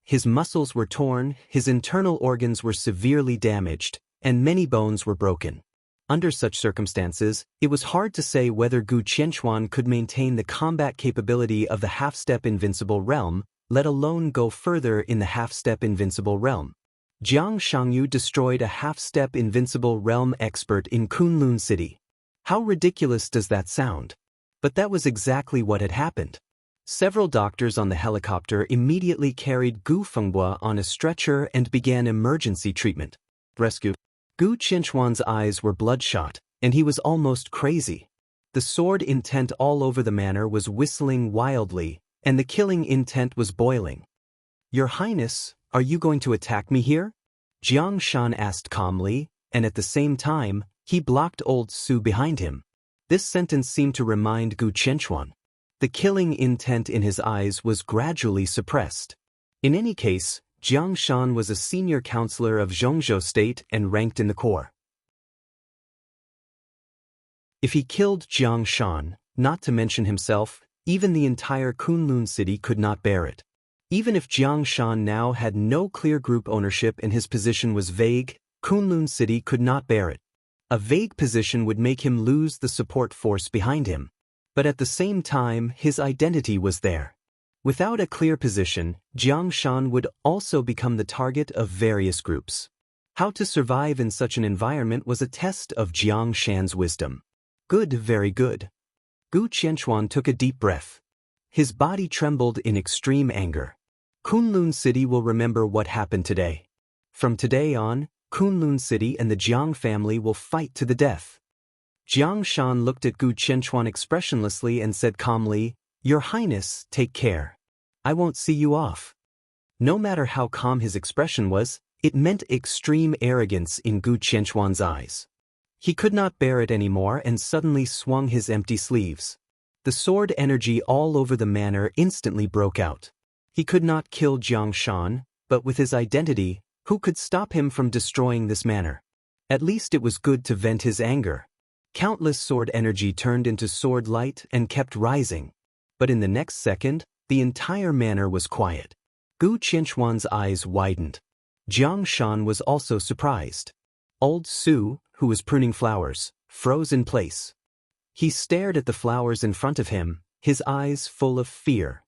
His muscles were torn, his internal organs were severely damaged, and many bones were broken. Under such circumstances, it was hard to say whether Gu Qianchuan could maintain the combat capability of the half-step invincible realm, let alone go further in the half-step invincible realm. Jiang Shangyu destroyed a half-step invincible realm expert in Kunlun City. How ridiculous does that sound? But that was exactly what had happened. Several doctors on the helicopter immediately carried Gu Fengbua on a stretcher and began emergency treatment. Rescue. Gu Qianchuan's eyes were bloodshot, and he was almost crazy. The sword intent all over the manor was whistling wildly, and the killing intent was boiling. "Your Highness, are you going to attack me here?" Jiang Shan asked calmly, and at the same time, he blocked Old Su behind him. This sentence seemed to remind Gu Qianchuan. The killing intent in his eyes was gradually suppressed. In any case, Jiang Shan was a senior counselor of Zhongzhou State and ranked in the corps. If he killed Jiang Shan, not to mention himself, even the entire Kunlun City could not bear it. Even if Jiang Shan now had no clear group ownership and his position was vague, Kunlun City could not bear it. A vague position would make him lose the support force behind him. But at the same time, his identity was there. Without a clear position, Jiang Shan would also become the target of various groups. How to survive in such an environment was a test of Jiang Shan's wisdom. Good, very good. Gu Qianchuan took a deep breath. His body trembled in extreme anger. Kunlun City will remember what happened today. From today on, Kunlun City and the Jiang family will fight to the death. Jiang Shan looked at Gu Qianchuan expressionlessly and said calmly, "Your Highness, take care. I won't see you off." No matter how calm his expression was, it meant extreme arrogance in Gu Qianchuan's eyes. He could not bear it anymore and suddenly swung his empty sleeves. The sword energy all over the manor instantly broke out. He could not kill Jiang Shan, but with his identity, who could stop him from destroying this manor? At least it was good to vent his anger. Countless sword energy turned into sword light and kept rising. But in the next second, the entire manor was quiet. Gu Qianquan's eyes widened. Jiang Shan was also surprised. Old Su, who was pruning flowers, froze in place. He stared at the flowers in front of him, his eyes full of fear.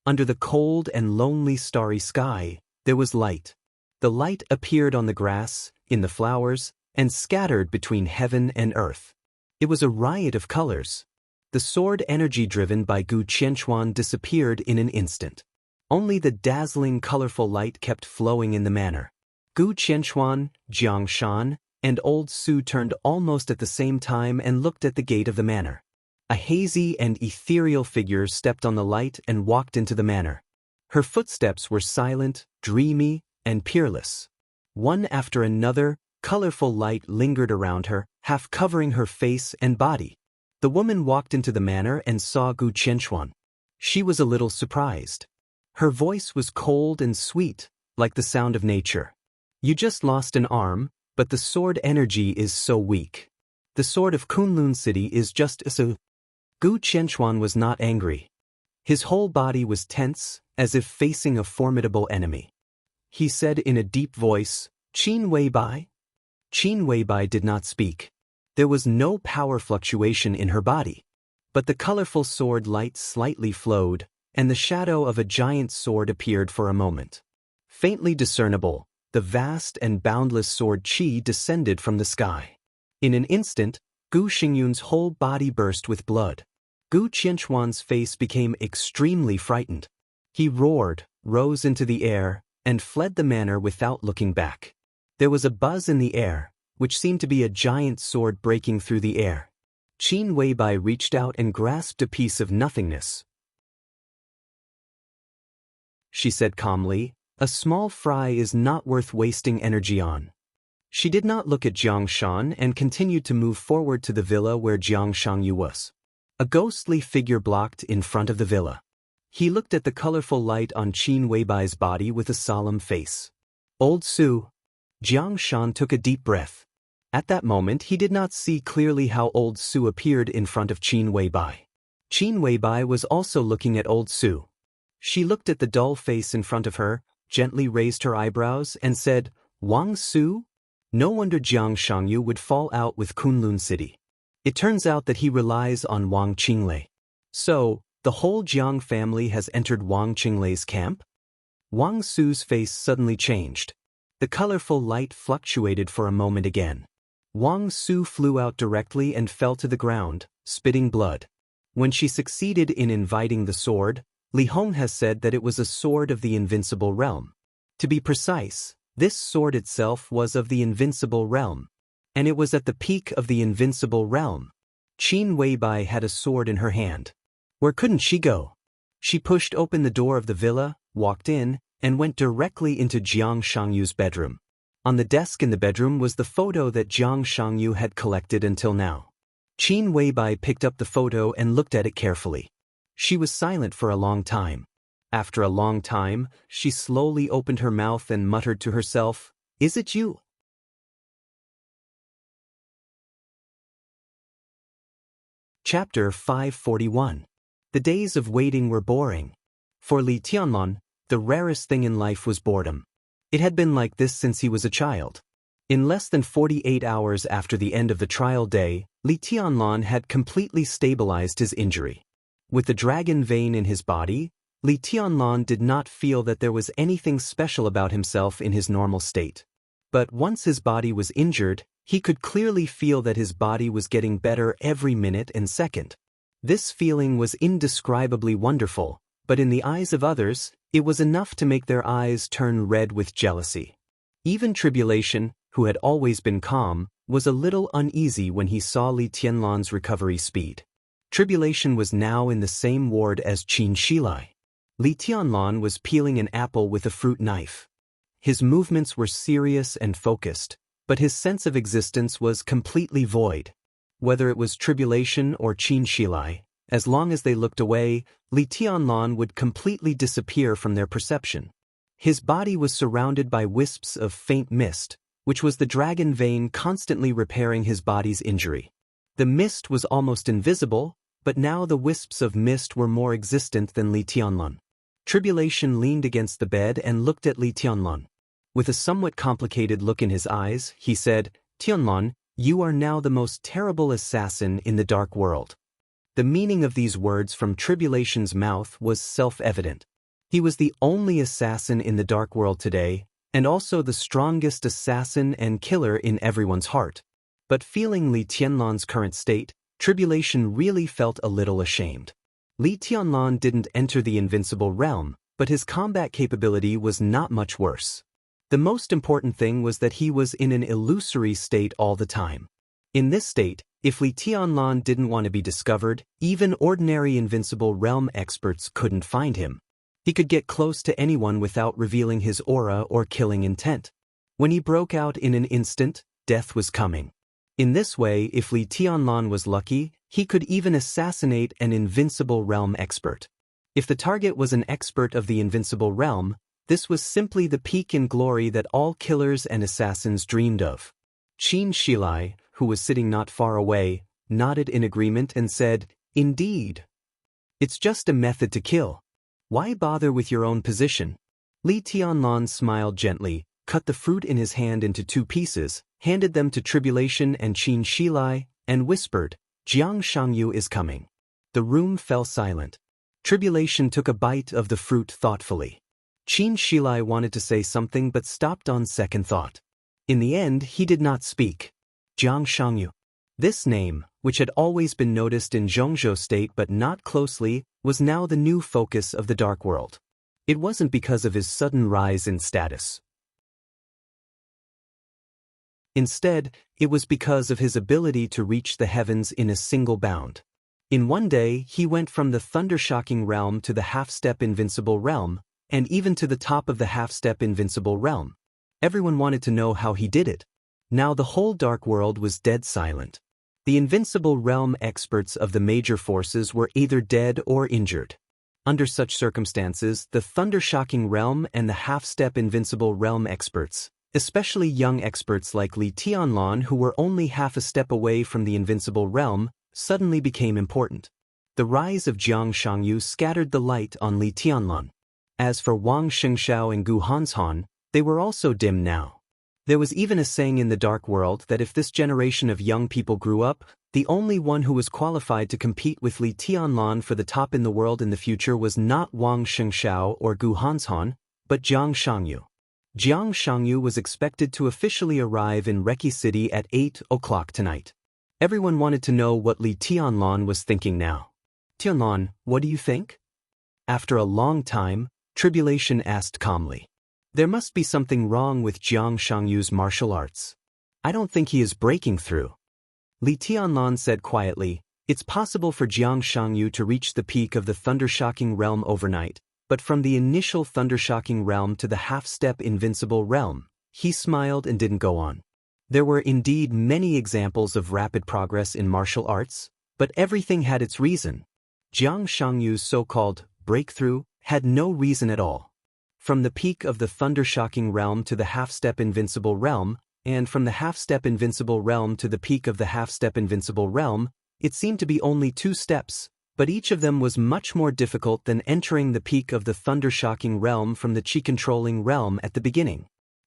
Under the cold and lonely starry sky, there was light. The light appeared on the grass, in the flowers, and scattered between heaven and earth. It was a riot of colors. The sword energy driven by Gu Qianquan disappeared in an instant. Only the dazzling colorful light kept flowing in the manor. Gu Qianquan, Jiang Shan, and Old Su turned almost at the same time and looked at the gate of the manor. A hazy and ethereal figure stepped on the light and walked into the manor. Her footsteps were silent, dreamy, and peerless. One after another, colorful light lingered around her, half covering her face and body. The woman walked into the manor and saw Gu Qianquan. She was a little surprised. Her voice was cold and sweet, like the sound of nature. You just lost an arm, but the sword energy is so weak. The sword of Kunlun City is just so. Gu Qianquan was not angry. His whole body was tense, as if facing a formidable enemy. He said in a deep voice, "Qin Weibai?" Qin Weibai did not speak. There was no power fluctuation in her body. But the colorful sword light slightly flowed, and the shadow of a giant sword appeared for a moment. Faintly discernible, the vast and boundless sword qi descended from the sky. In an instant, Gu Xingyun's whole body burst with blood. Gu Qianquan's face became extremely frightened. He roared, rose into the air, and fled the manor without looking back. There was a buzz in the air, which seemed to be a giant sword breaking through the air. Qin Weibai reached out and grasped a piece of nothingness. She said calmly, "A small fry is not worth wasting energy on." She did not look at Jiang Shan and continued to move forward to the villa where Jiang Shangyu was. A ghostly figure blocked in front of the villa. He looked at the colorful light on Qin Weibai's body with a solemn face. "Old Su." Jiang Shan took a deep breath. At that moment he did not see clearly how Old Su appeared in front of Qin Weibai. Qin Weibai was also looking at Old Su. She looked at the dull face in front of her, gently raised her eyebrows, and said, "Wang Su?" No wonder Jiang Shangyu would fall out with Kunlun City. It turns out that he relies on Wang Qinglei. So, the whole Jiang family has entered Wang Qinglei's camp? Wang Su's face suddenly changed. The colorful light fluctuated for a moment again. Wang Su flew out directly and fell to the ground, spitting blood. When she succeeded in inviting the sword, Li Hong has said that it was a sword of the invincible realm. To be precise, this sword itself was of the invincible realm. And it was at the peak of the invincible realm. Qin Weibai had a sword in her hand. Where couldn't she go? She pushed open the door of the villa, walked in, and went directly into Jiang Shangyu's bedroom. On the desk in the bedroom was the photo that Jiang Shangyu had collected until now. Qin Weibai picked up the photo and looked at it carefully. She was silent for a long time. After a long time, she slowly opened her mouth and muttered to herself, "Is it you?" Chapter 541. The days of waiting were boring. For Li Tianlan, the rarest thing in life was boredom. It had been like this since he was a child. In less than 48 hours after the end of the trial day, Li Tianlan had completely stabilized his injury. With the dragon vein in his body, Li Tianlan did not feel that there was anything special about himself in his normal state. But once his body was injured, he could clearly feel that his body was getting better every minute and second. This feeling was indescribably wonderful, but in the eyes of others, it was enough to make their eyes turn red with jealousy. Even Tribulation, who had always been calm, was a little uneasy when he saw Li Tianlan's recovery speed. Tribulation was now in the same ward as Qin Shilai. Li Tianlan was peeling an apple with a fruit knife. His movements were serious and focused, but his sense of existence was completely void. Whether it was Tribulation or Qin Shilai, as long as they looked away, Li Tianlan would completely disappear from their perception. His body was surrounded by wisps of faint mist, which was the dragon vein constantly repairing his body's injury. The mist was almost invisible, but now the wisps of mist were more existent than Li Tianlun. Tribulation leaned against the bed and looked at Li Tianlun. With a somewhat complicated look in his eyes, he said, "Tianlun, you are now the most terrible assassin in the dark world." The meaning of these words from Tribulation's mouth was self-evident. He was the only assassin in the dark world today, and also the strongest assassin and killer in everyone's heart. But feeling Li Tianlun's current state, Tribulation really felt a little ashamed. Li Tianlun didn't enter the invincible realm, but his combat capability was not much worse. The most important thing was that he was in an illusory state all the time. In this state, if Li Tianlun didn't want to be discovered, even ordinary invincible realm experts couldn't find him. He could get close to anyone without revealing his aura or killing intent. When he broke out in an instant, death was coming. In this way, if Li Tianlun was lucky, he could even assassinate an invincible realm expert. If the target was an expert of the invincible realm, this was simply the peak in glory that all killers and assassins dreamed of. Xianxia, who was sitting not far away, nodded in agreement and said, "Indeed. It's just a method to kill. Why bother with your own position?" Li Tianlun smiled gently, cut the fruit in his hand into 2 pieces, handed them to Tribulation and Xianxia, and whispered, "Jiang Shangyu is coming." The room fell silent. Tribulation took a bite of the fruit thoughtfully. Xianxia wanted to say something but stopped on second thought. In the end, he did not speak. Jiang Shangyu. This name, which had always been noticed in Zhongzhou State but not closely, was now the new focus of the dark world. It wasn't because of his sudden rise in status. Instead, it was because of his ability to reach the heavens in a single bound. In one day, he went from the thunder-shocking realm to the half-step invincible realm, and even to the top of the half-step invincible realm. Everyone wanted to know how he did it. Now the whole dark world was dead silent. The invincible realm experts of the major forces were either dead or injured. Under such circumstances, the thunder-shocking realm and the half-step invincible realm experts, especially young experts like Li Tianlun who were only half a step away from the invincible realm, suddenly became important. The rise of Jiang Shangyu scattered the light on Li Tianlun. As for Wang Xingxiao and Gu Hanshan, they were also dim now. There was even a saying in the dark world that if this generation of young people grew up, the only one who was qualified to compete with Li Tianlun for the top in the world in the future was not Wang Xingxiao or Gu Hanshan, but Jiang Shangyu. Jiang Shangyu was expected to officially arrive in Reki City at 8 o'clock tonight. Everyone wanted to know what Li Tianlun was thinking now. "Tianlun, what do you think?" After a long time, Tribulation asked calmly. "There must be something wrong with Jiang Shangyu's martial arts. I don't think he is breaking through." Li Tianlun said quietly, "It's possible for Jiang Shangyu to reach the peak of the thunder-shocking realm overnight, but from the initial thunder-shocking realm to the half-step invincible realm," he smiled and didn't go on. There were indeed many examples of rapid progress in martial arts, but everything had its reason. Jiang Shangyu's so-called breakthrough had no reason at all. From the peak of the thunder-shocking realm to the half-step invincible realm, and from the half-step invincible realm to the peak of the half-step invincible realm, it seemed to be only 2 steps, but each of them was much more difficult than entering the peak of the thunder-shocking realm from the chi-controlling realm at the beginning.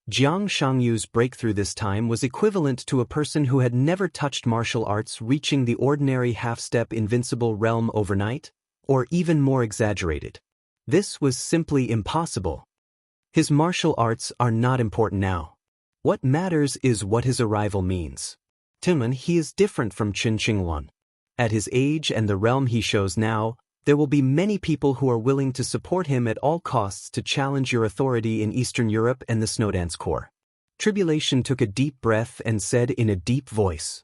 Jiang Shangyu's breakthrough this time was equivalent to a person who had never touched martial arts reaching the ordinary half-step invincible realm overnight, or even more exaggerated. This was simply impossible. His martial arts are not important now. What matters is what his arrival means. Timon, he is different from Qin Qingluan. At his age and the realm he shows now, there will be many people who are willing to support him at all costs to challenge your authority in Eastern Europe and the Snowdance Corps. Tribulation took a deep breath and said in a deep voice,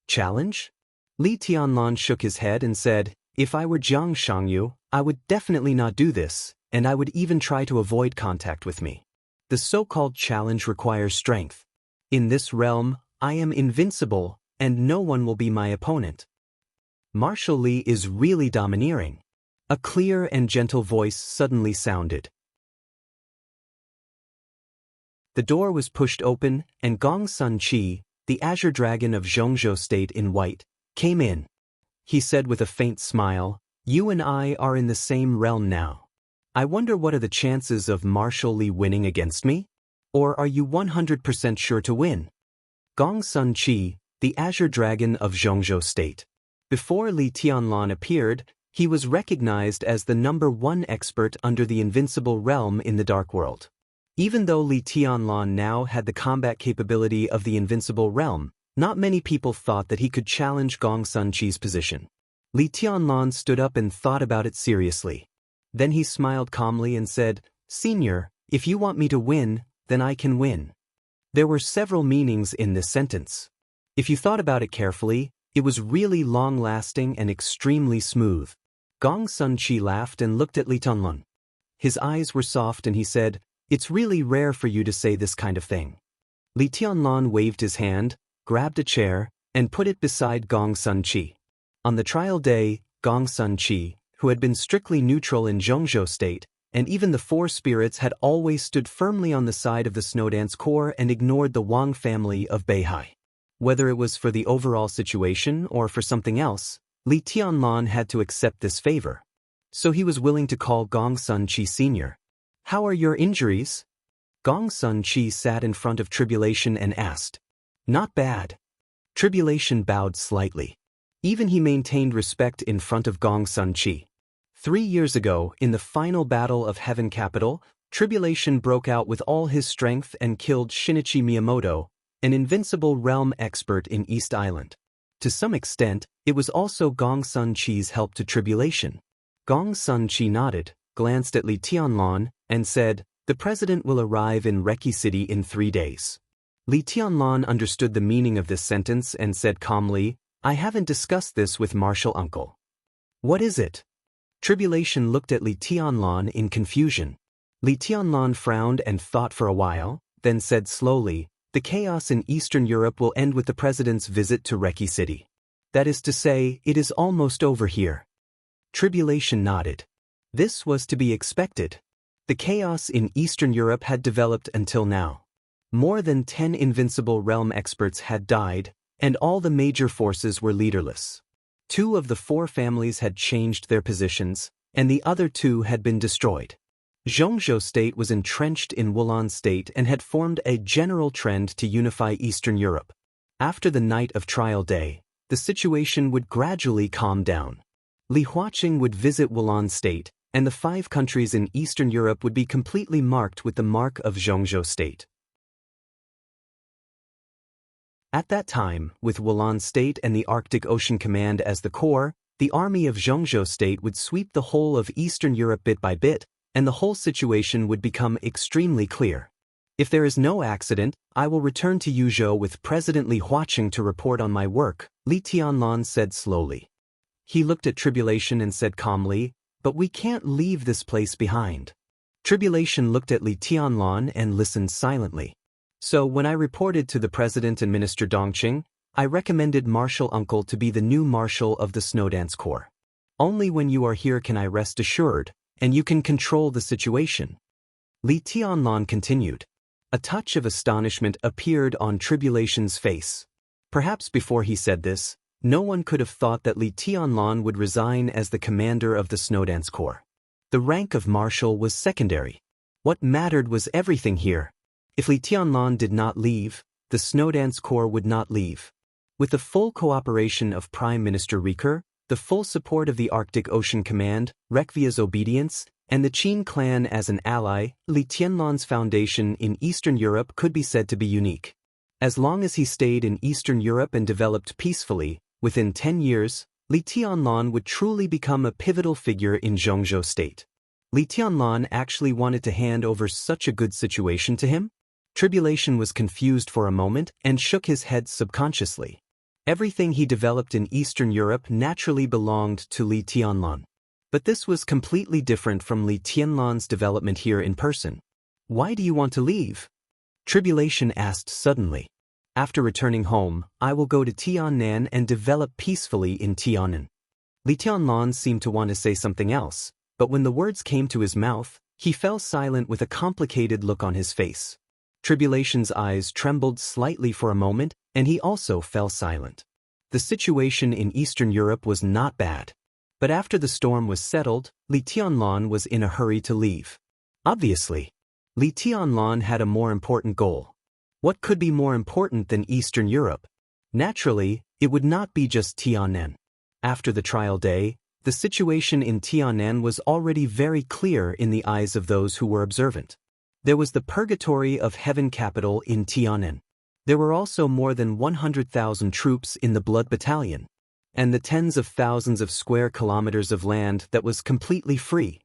"Challenge?" Li Tianlun shook his head and said, "If I were Jiang Shangyu, I would definitely not do this, and I would even try to avoid contact with me. The so-called challenge requires strength. In this realm, I am invincible, and no one will be my opponent." Marshal Li is really domineering. A clear and gentle voice suddenly sounded. The door was pushed open, and Gong Sun Qi, the Azure Dragon of Zhongzhou State in white, Came in. He said with a faint smile, "You and I are in the same realm now. I wonder what are the chances of Marshal Li winning against me? Or are you 100% sure to win?" Gong Sun Qi, the Azure Dragon of Zhongzhou State. Before Li Tianlan appeared, he was recognized as the #1 expert under the invincible realm in the Dark World. Even though Li Tianlan now had the combat capability of the invincible realm, not many people thought that he could challenge Gong Sun Qi's position. Li Tianlan stood up and thought about it seriously. Then he smiled calmly and said, "Senior, if you want me to win, then I can win." There were several meanings in this sentence. If you thought about it carefully, it was really long-lasting and extremely smooth. Gong Sun Qi laughed and looked at Li Tianlan. His eyes were soft and he said, "It's really rare for you to say this kind of thing." Li Tianlan waved his hand, grabbed a chair, and put it beside Gong Sun Qi. On the trial day, Gong Sun Qi, who had been strictly neutral in Zhongzhou State, and even the Four Spirits had always stood firmly on the side of the Snowdance Corps and ignored the Wang family of Beihai. Whether it was for the overall situation or for something else, Li Tianlan had to accept this favor. So he was willing to call Gong Sun Qi Sr. "How are your injuries?" Gong Sun Qi sat in front of Tribulation and asked. "Not bad." Tribulation bowed slightly. Even he maintained respect in front of Gong Sun Qi. 3 years ago, in the final battle of Heaven Capital, Tribulation broke out with all his strength and killed Shinichi Miyamoto, an invincible realm expert in East Island. To some extent, it was also Gong Sun Qi's help to Tribulation. Gong Sun Qi nodded, glanced at Li Tianlan, and said, "The president will arrive in Reki City in 3 days." Li Tianlan understood the meaning of this sentence and said calmly, "I haven't discussed this with Marshal Uncle." "What is it?" Tribulation looked at Li Tianlan in confusion. Li Tianlan frowned and thought for a while, then said slowly, "The chaos in Eastern Europe will end with the president's visit to Reki City. That is to say, it is almost over here." Tribulation nodded. This was to be expected. The chaos in Eastern Europe had developed until now. More than 10 invincible realm experts had died, and all the major forces were leaderless. 2 of the 4 families had changed their positions, and the other 2 had been destroyed. Zhongzhou State was entrenched in Wulan State and had formed a general trend to unify Eastern Europe. After the night of trial day, the situation would gradually calm down. Li Huaqing would visit Wulan State, and the 5 countries in Eastern Europe would be completely marked with the mark of Zhongzhou State. At that time, with Wulan State and the Arctic Ocean Command as the core, the army of Zhongzhou State would sweep the whole of Eastern Europe bit by bit, and the whole situation would become extremely clear. "If there is no accident, I will return to Yuzhou with President Li Huaqing to report on my work," Li Tianlan said slowly. He looked at Tribulation and said calmly, "But we can't leave this place behind." Tribulation looked at Li Tianlan and listened silently. "So when I reported to the President and Minister Dongqing, I recommended Marshal Uncle to be the new Marshal of the Snowdance Corps. Only when you are here can I rest assured, and you can control the situation." Li Tianlan continued. A touch of astonishment appeared on Tribulation's face. Perhaps before he said this, no one could have thought that Li Tianlan would resign as the commander of the Snowdance Corps. The rank of Marshal was secondary. What mattered was everything here. If Li Tianlan did not leave, the Snowdance Corps would not leave. With the full cooperation of Prime Minister Riker, the full support of the Arctic Ocean Command, Rekvia's obedience, and the Qin clan as an ally, Li Tianlan's foundation in Eastern Europe could be said to be unique. As long as he stayed in Eastern Europe and developed peacefully, within 10 years, Li Tianlan would truly become a pivotal figure in Zhongzhou State. Li Tianlan actually wanted to hand over such a good situation to him? Tribulation was confused for a moment and shook his head subconsciously. Everything he developed in Eastern Europe naturally belonged to Li Tianlan. But this was completely different from Li Tianlan's development here in person. "Why do you want to leave?" Tribulation asked suddenly. "After returning home, I will go to Tiannan and develop peacefully in Tiannan." Li Tianlan seemed to want to say something else, but when the words came to his mouth, he fell silent with a complicated look on his face. Tribulation's eyes trembled slightly for a moment, and he also fell silent. The situation in Eastern Europe was not bad. But after the storm was settled, Li Tianlan was in a hurry to leave. Obviously, Li Tianlan had a more important goal. What could be more important than Eastern Europe? Naturally, it would not be just Tianan. After the trial day, the situation in Tianan was already very clear in the eyes of those who were observant. There was the purgatory of heaven capital in Tianan. There were also more than 100,000 troops in the Blood Battalion, and the tens of thousands of square kilometers of land that was completely free.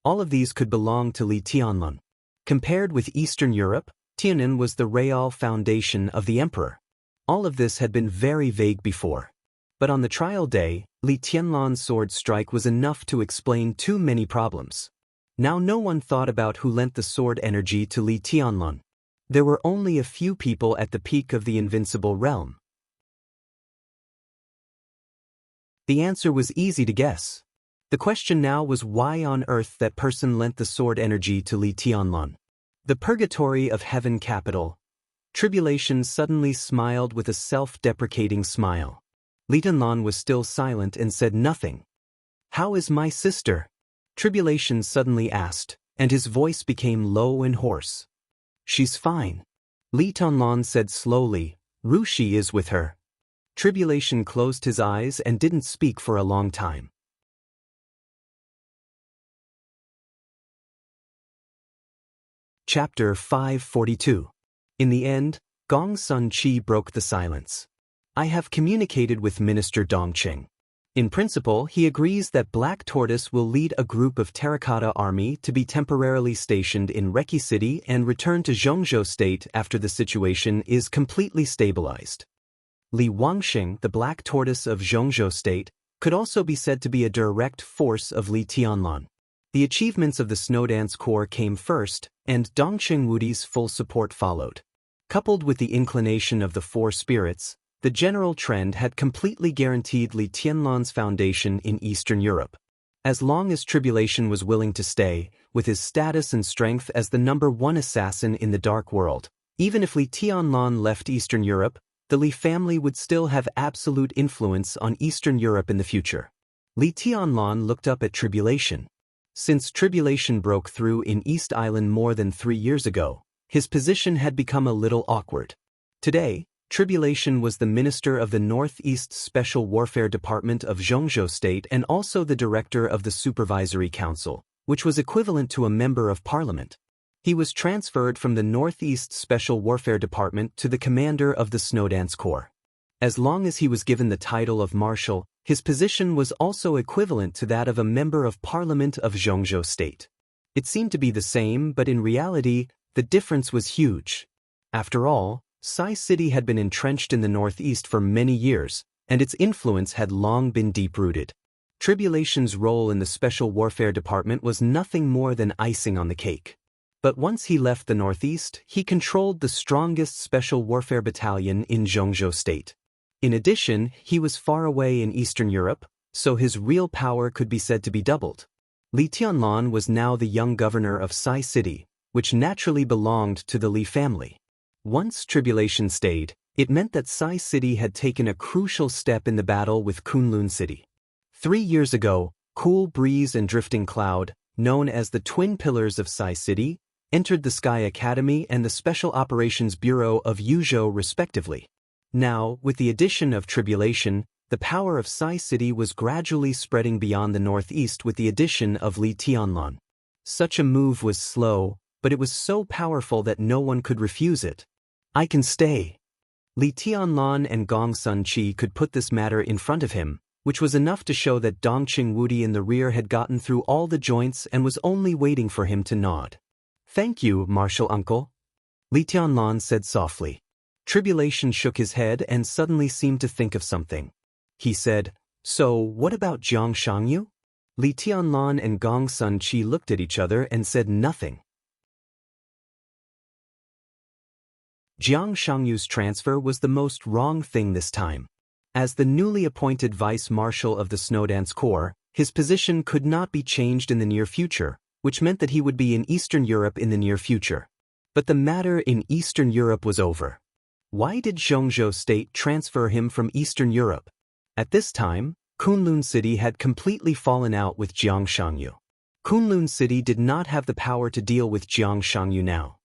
All of these could belong to Li Tianlan. Compared with Eastern Europe, Tianan was the real foundation of the emperor. All of this had been very vague before. But on the trial day, Li Tianlan's sword strike was enough to explain too many problems. Now no one thought about who lent the sword energy to Li Tianlan. There were only a few people at the peak of the invincible realm. The answer was easy to guess. The question now was why on earth that person lent the sword energy to Li Tianlan. The purgatory of heaven capital. Tribulation suddenly smiled with a self-deprecating smile. Li Tianlan was still silent and said nothing. "How is my sister?" Tribulation suddenly asked, and his voice became low and hoarse. "She's fine." Li Tianlan said slowly, "Rushi is with her." Tribulation closed his eyes and didn't speak for a long time. Chapter 542. In the end, Gong Sun Qi broke the silence. "I have communicated with Minister Dongqing. In principle, he agrees that Black Tortoise will lead a group of Terracotta Army to be temporarily stationed in Reki City and return to Zhongzhou State after the situation is completely stabilized. Li Wangxing, the Black Tortoise of Zhongzhou State, could also be said to be a direct force of Li Tianlan. The achievements of the Snowdance Corps came first, and Dongqing Wudi's full support followed. Coupled with the inclination of the four spirits, the general trend had completely guaranteed Li Tianlan's foundation in Eastern Europe. As long as Tribulation was willing to stay, with his status and strength as the #1 assassin in the Dark World, even if Li Tianlan left Eastern Europe, the Li family would still have absolute influence on Eastern Europe in the future. Li Tianlan looked up at Tribulation. Since Tribulation broke through in East Island more than 3 years ago, his position had become a little awkward. Today, Tribulation was the minister of the Northeast Special Warfare Department of Zhongzhou State and also the director of the Supervisory Council, which was equivalent to a member of parliament. He was transferred from the Northeast Special Warfare Department to the commander of the Snowdance Corps. As long as he was given the title of Marshal, his position was also equivalent to that of a member of parliament of Zhongzhou State. It seemed to be the same, but in reality, the difference was huge. After all, Sai City had been entrenched in the Northeast for many years, and its influence had long been deep-rooted. Tribulation's role in the Special Warfare Department was nothing more than icing on the cake. But once he left the Northeast, he controlled the strongest Special Warfare Battalion in Zhongzhou State. In addition, he was far away in Eastern Europe, so his real power could be said to be doubled. Li Tianlan was now the young governor of Sai City, which naturally belonged to the Li family. Once Tribulation stayed, it meant that Sai City had taken a crucial step in the battle with Kunlun City. 3 years ago, Cool Breeze and Drifting Cloud, known as the twin pillars of Sai City, entered the Sky Academy and the Special Operations Bureau of Yuzhou respectively. Now, with the addition of Tribulation, the power of Sai City was gradually spreading beyond the Northeast with the addition of Li Tianlan. Such a move was slow, but it was so powerful that no one could refuse it. "I can stay." Li Tianlan and Gong Sun Qi could put this matter in front of him, which was enough to show that Dongqing Wudi in the rear had gotten through all the joints and was only waiting for him to nod. "Thank you, Marshal Uncle," Li Tianlan said softly. Tribulation shook his head and suddenly seemed to think of something. He said, "So, what about Jiang Shangyu?" Li Tianlan and Gong Sun Qi looked at each other and said nothing. Jiang Shangyu's transfer was the most wrong thing this time. As the newly appointed vice marshal of the Snowdance Corps, his position could not be changed in the near future, which meant that he would be in Eastern Europe in the near future. But the matter in Eastern Europe was over. Why did Zhongzhou state transfer him from Eastern Europe? At this time, Kunlun City had completely fallen out with Jiang Shangyu. Kunlun City did not have the power to deal with Jiang Shangyu now.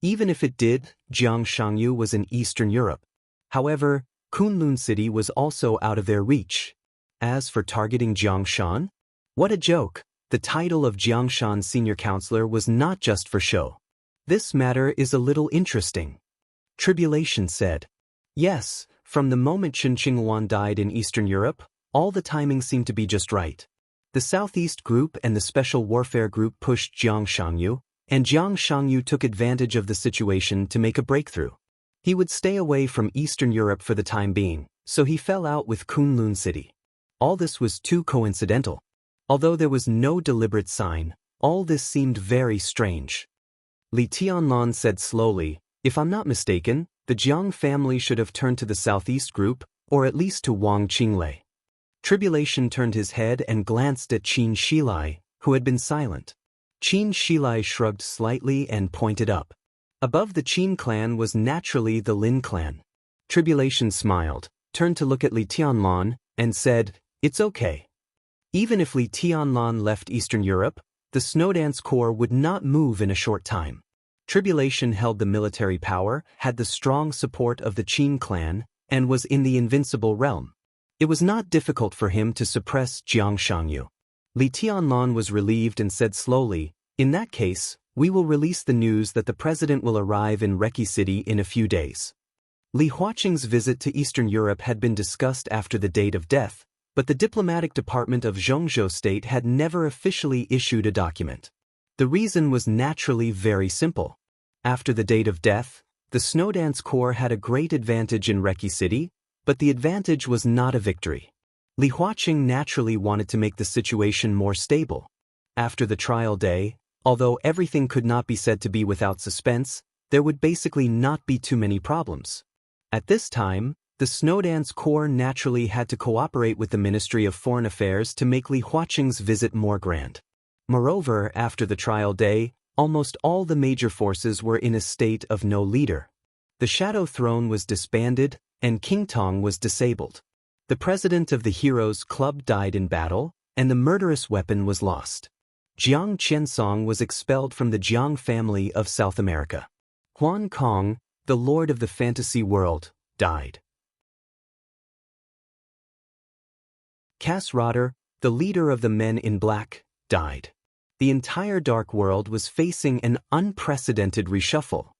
Even if it did, Jiang Shangyu was in Eastern Europe. However, Kunlun City was also out of their reach. As for targeting Jiang Shan, what a joke! The title of Jiang Shan senior counselor was not just for show. This matter is a little interesting. Tribulation said. Yes, from the moment Chen Qinghuan died in Eastern Europe, all the timing seemed to be just right. The Southeast Group and the Special Warfare Group pushed Jiang Shangyu, and Jiang Shangyu took advantage of the situation to make a breakthrough. He would stay away from Eastern Europe for the time being, so he fell out with Kunlun City. All this was too coincidental. Although there was no deliberate sign, all this seemed very strange. Li Tianlan said slowly, "If I'm not mistaken, the Jiang family should have turned to the Southeast Group, or at least to Wang Qinglei." Tribulation turned his head and glanced at Qin Shilai, who had been silent. Qin Shilai shrugged slightly and pointed up. Above the Qin clan was naturally the Lin clan. Tribulation smiled, turned to look at Li Tianlan, and said, "It's okay." Even if Li Tianlan left Eastern Europe, the Snowdance Corps would not move in a short time. Tribulation held the military power, had the strong support of the Qin clan, and was in the invincible realm. It was not difficult for him to suppress Jiang Shangyu. Li Tianlan was relieved and said slowly, "In that case, we will release the news that the president will arrive in Reki City in a few days." Li Huaqing's visit to Eastern Europe had been discussed after the date of death, but the diplomatic department of Zhongzhou State had never officially issued a document. The reason was naturally very simple. After the date of death, the Snowdance Corps had a great advantage in Reki City, but the advantage was not a victory. Li Huaqing naturally wanted to make the situation more stable. After the trial day, although everything could not be said to be without suspense, there would basically not be too many problems. At this time, the Snowdance Corps naturally had to cooperate with the Ministry of Foreign Affairs to make Li Huaqing's visit more grand. Moreover, after the trial day, almost all the major forces were in a state of no leader. The Shadow Throne was disbanded, and King Tong was disabled. The president of the Heroes Club died in battle, and the murderous weapon was lost. Jiang Qiansong was expelled from the Jiang family of South America. Huan Kong, the lord of the fantasy world, died. Cass Rotter, the leader of the Men in Black, died. The entire Dark World was facing an unprecedented reshuffle.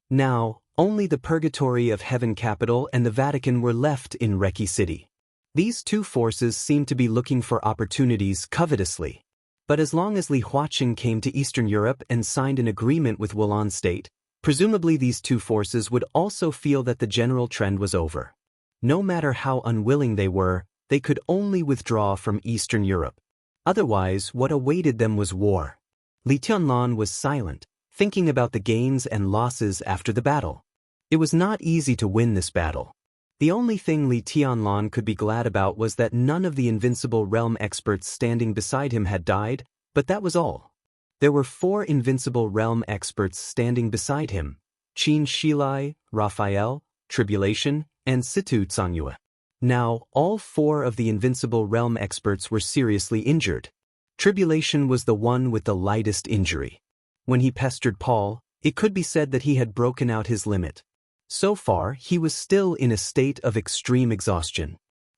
Now, only the Purgatory of Heaven Capital and the Vatican were left in Reki City. These two forces seemed to be looking for opportunities covetously. But as long as Li Huaqing came to Eastern Europe and signed an agreement with Wulan State, presumably these two forces would also feel that the general trend was over. No matter how unwilling they were, they could only withdraw from Eastern Europe. Otherwise, what awaited them was war. Li Tianlan was silent, thinking about the gains and losses after the battle. It was not easy to win this battle. The only thing Li Tianlan could be glad about was that none of the Invincible Realm experts standing beside him had died, but that was all. There were 4 Invincible Realm experts standing beside him: Qin Shilai, Raphael, Tribulation, and Situ Tsangyue. Now, all 4 of the Invincible Realm experts were seriously injured. Tribulation was the one with the lightest injury. When he pestered Paul, it could be said that he had broken out his limit. So far, he was still in a state of extreme exhaustion.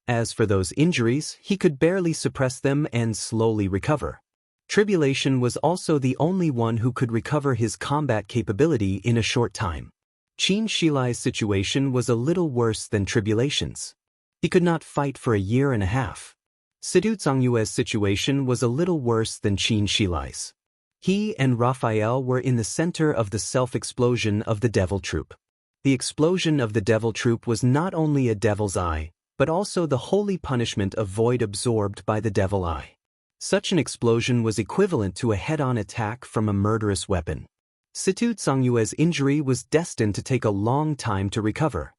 As for those injuries, he could barely suppress them and slowly recover. Tribulation was also the only one who could recover his combat capability in a short time. Qin Shilai's situation was a little worse than Tribulation's. He could not fight for a year and a half. Sidu Tsangyue's situation was a little worse than Qin Shilai's. He and Raphael were in the center of the self-explosion of the Devil Troop. The explosion of the Devil Troop was not only a devil's eye, but also the holy punishment of void absorbed by the Devil Eye. Such an explosion was equivalent to a head-on attack from a murderous weapon. Situ Tsangyue's injury was destined to take a long time to recover.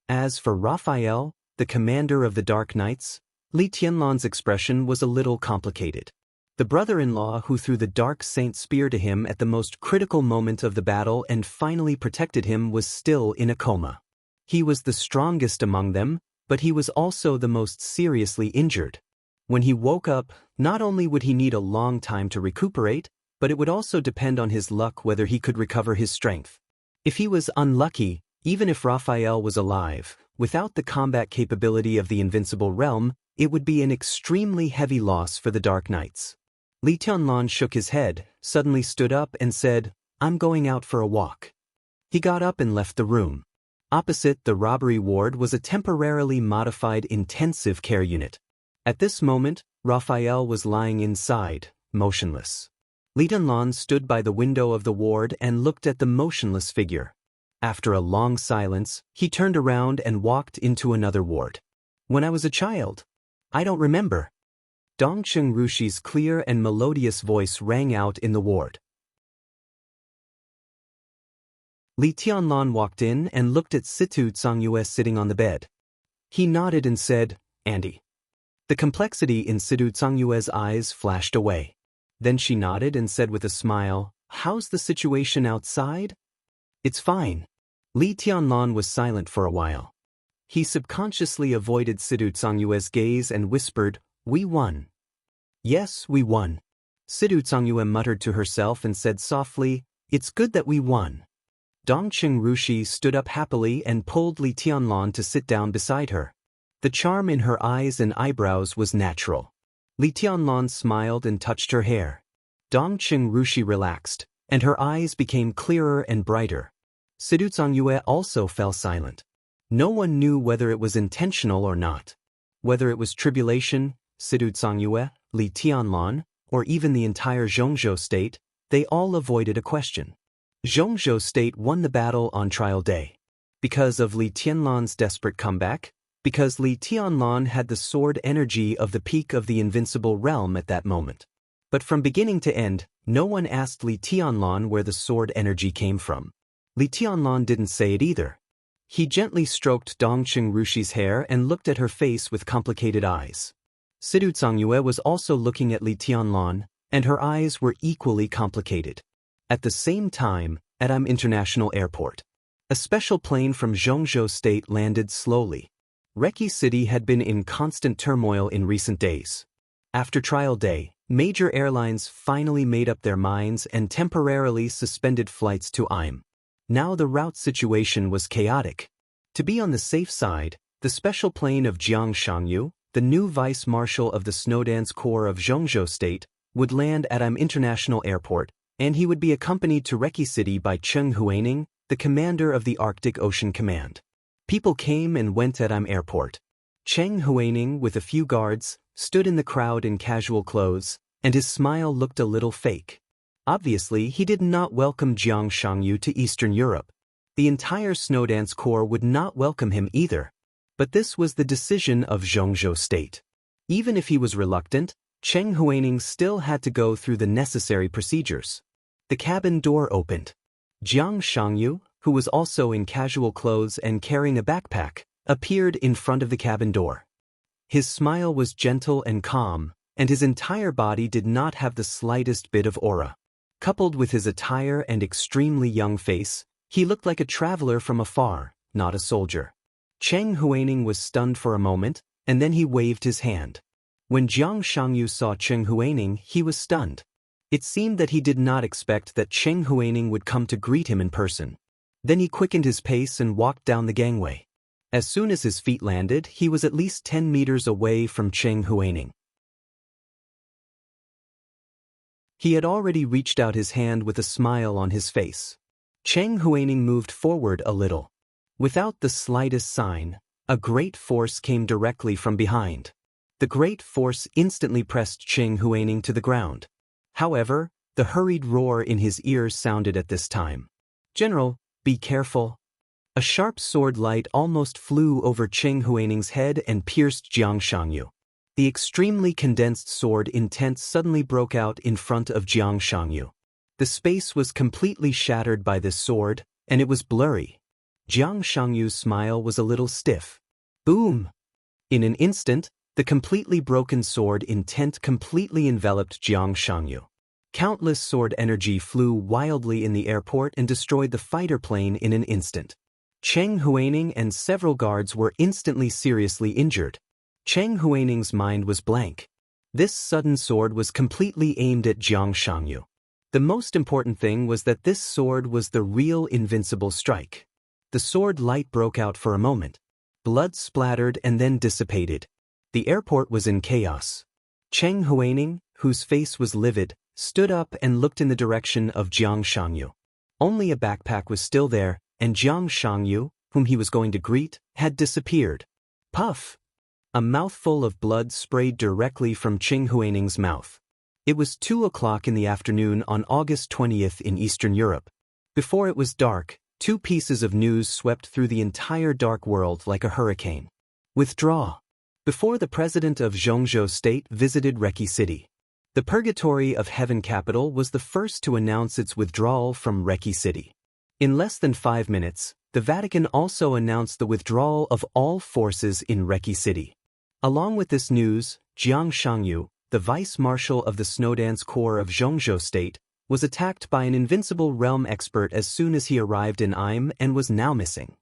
As for Raphael, the commander of the Dark Knights, Li Tianlan's expression was a little complicated. The brother-in-law who threw the Dark Saint spear to him at the most critical moment of the battle and finally protected him was still in a coma. He was the strongest among them, but he was also the most seriously injured. When he woke up, not only would he need a long time to recuperate, but it would also depend on his luck whether he could recover his strength. If he was unlucky, even if Raphael was alive, without the combat capability of the invincible realm, it would be an extremely heavy loss for the Dark Knights. Li Tianlan shook his head, suddenly stood up and said, "I'm going out for a walk." He got up and left the room. Opposite the robbery ward was a temporarily modified intensive care unit. At this moment, Raphael was lying inside, motionless. Li Tianlan stood by the window of the ward and looked at the motionless figure. After a long silence, he turned around and walked into another ward. "When I was a child? I don't remember." Dongcheng Rushi's clear and melodious voice rang out in the ward. Li Tianlan walked in and looked at Situ Zhangyue sitting on the bed. He nodded and said, "Andy." The complexity in Situ Zhangyue's eyes flashed away. Then she nodded and said with a smile, "How's the situation outside?" "It's fine." Li Tianlan was silent for a while. He subconsciously avoided Situ Zhangyue's gaze and whispered, "We won." "Yes, we won." Situ Zhangyue muttered to herself and said softly, "It's good that we won." Dongcheng Rushi stood up happily and pulled Li Tianlan to sit down beside her. The charm in her eyes and eyebrows was natural. Li Tianlan smiled and touched her hair. Dongcheng Rushi relaxed, and her eyes became clearer and brighter. Situ Zhangyue also fell silent. No one knew whether it was intentional or not. Whether it was tribulation, Situ Zhangyue, Li Tianlan, or even the entire Zhongzhou state, they all avoided a question. Zhongzhou state won the battle on trial day. Because of Li Tianlan's desperate comeback, because Li Tianlan had the sword energy of the peak of the invincible realm at that moment. But from beginning to end, no one asked Li Tianlan where the sword energy came from. Li Tianlan didn't say it either. He gently stroked Dongcheng Rushi's hair and looked at her face with complicated eyes. Situ Zhangyue was also looking at Li Tianlan, and her eyes were equally complicated. At the same time, at International Airport, a special plane from Zhongzhou State landed slowly. Reki City had been in constant turmoil in recent days. After trial day, major airlines finally made up their minds and temporarily suspended flights to Im. Now the route situation was chaotic. To be on the safe side, the special plane of Jiang Shangyu, the new vice marshal of the Snowdance Corps of Zhongzhou State, would land at International Airport, and he would be accompanied to Reki City by Cheng Huaining, the commander of the Arctic Ocean Command. People came and went at Airport. Cheng Huaining, with a few guards, stood in the crowd in casual clothes, and his smile looked a little fake. Obviously, he did not welcome Jiang Shangyu to Eastern Europe. The entire Snowdance Corps would not welcome him either. But this was the decision of Zhongzhou State. Even if he was reluctant, Cheng Huaining still had to go through the necessary procedures. The cabin door opened. Jiang Shangyu, who was also in casual clothes and carrying a backpack, appeared in front of the cabin door. His smile was gentle and calm, and his entire body did not have the slightest bit of aura. Coupled with his attire and extremely young face, he looked like a traveler from afar, not a soldier. Cheng Huaining was stunned for a moment, and then he waved his hand. When Jiang Shangyu saw Cheng Huaining, he was stunned. It seemed that he did not expect that Cheng Huaining would come to greet him in person. Then he quickened his pace and walked down the gangway. As soon as his feet landed, he was at least 10 meters away from Cheng Huaining. He had already reached out his hand with a smile on his face. Cheng Huaining moved forward a little. Without the slightest sign, a great force came directly from behind. The great force instantly pressed Cheng Huaining to the ground. However, the hurried roar in his ears sounded at this time. "General, be careful." A sharp sword light almost flew over Cheng Huaining's head and pierced Jiang Shangyu. The extremely condensed sword intent suddenly broke out in front of Jiang Shangyu. The space was completely shattered by this sword, and it was blurry. Jiang Shangyu's smile was a little stiff. Boom! In an instant, the completely broken sword intent completely enveloped Jiang Shangyu. Countless sword energy flew wildly in the airport and destroyed the fighter plane in an instant. Cheng Huaining and several guards were instantly seriously injured. Cheng Huaining's mind was blank. This sudden sword was completely aimed at Jiang Shangyu. The most important thing was that this sword was the real invincible strike. The sword light broke out for a moment. Blood splattered and then dissipated. The airport was in chaos. Cheng Huaining, whose face was livid, stood up and looked in the direction of Jiang Shangyu. Only a backpack was still there, and Jiang Shangyu, whom he was going to greet, had disappeared. Puff! A mouthful of blood sprayed directly from Cheng Huaining's mouth. It was 2 o'clock in the afternoon on August 20th in Eastern Europe. Before it was dark, 2 pieces of news swept through the entire dark world like a hurricane. Withdraw. Before the president of Zhongzhou State visited Reki City. The Purgatory of Heaven capital was the first to announce its withdrawal from Reki City. In less than 5 minutes, the Vatican also announced the withdrawal of all forces in Reki City. Along with this news, Jiang Shangyu, the vice-marshal of the Snowdance Corps of Zhongzhou State, was attacked by an invincible realm expert as soon as he arrived in Im and was now missing.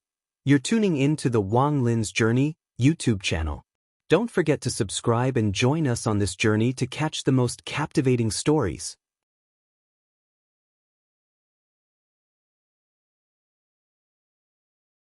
You're tuning in to the Wang Lin's Journey YouTube channel. Don't forget to subscribe and join us on this journey to catch the most captivating stories.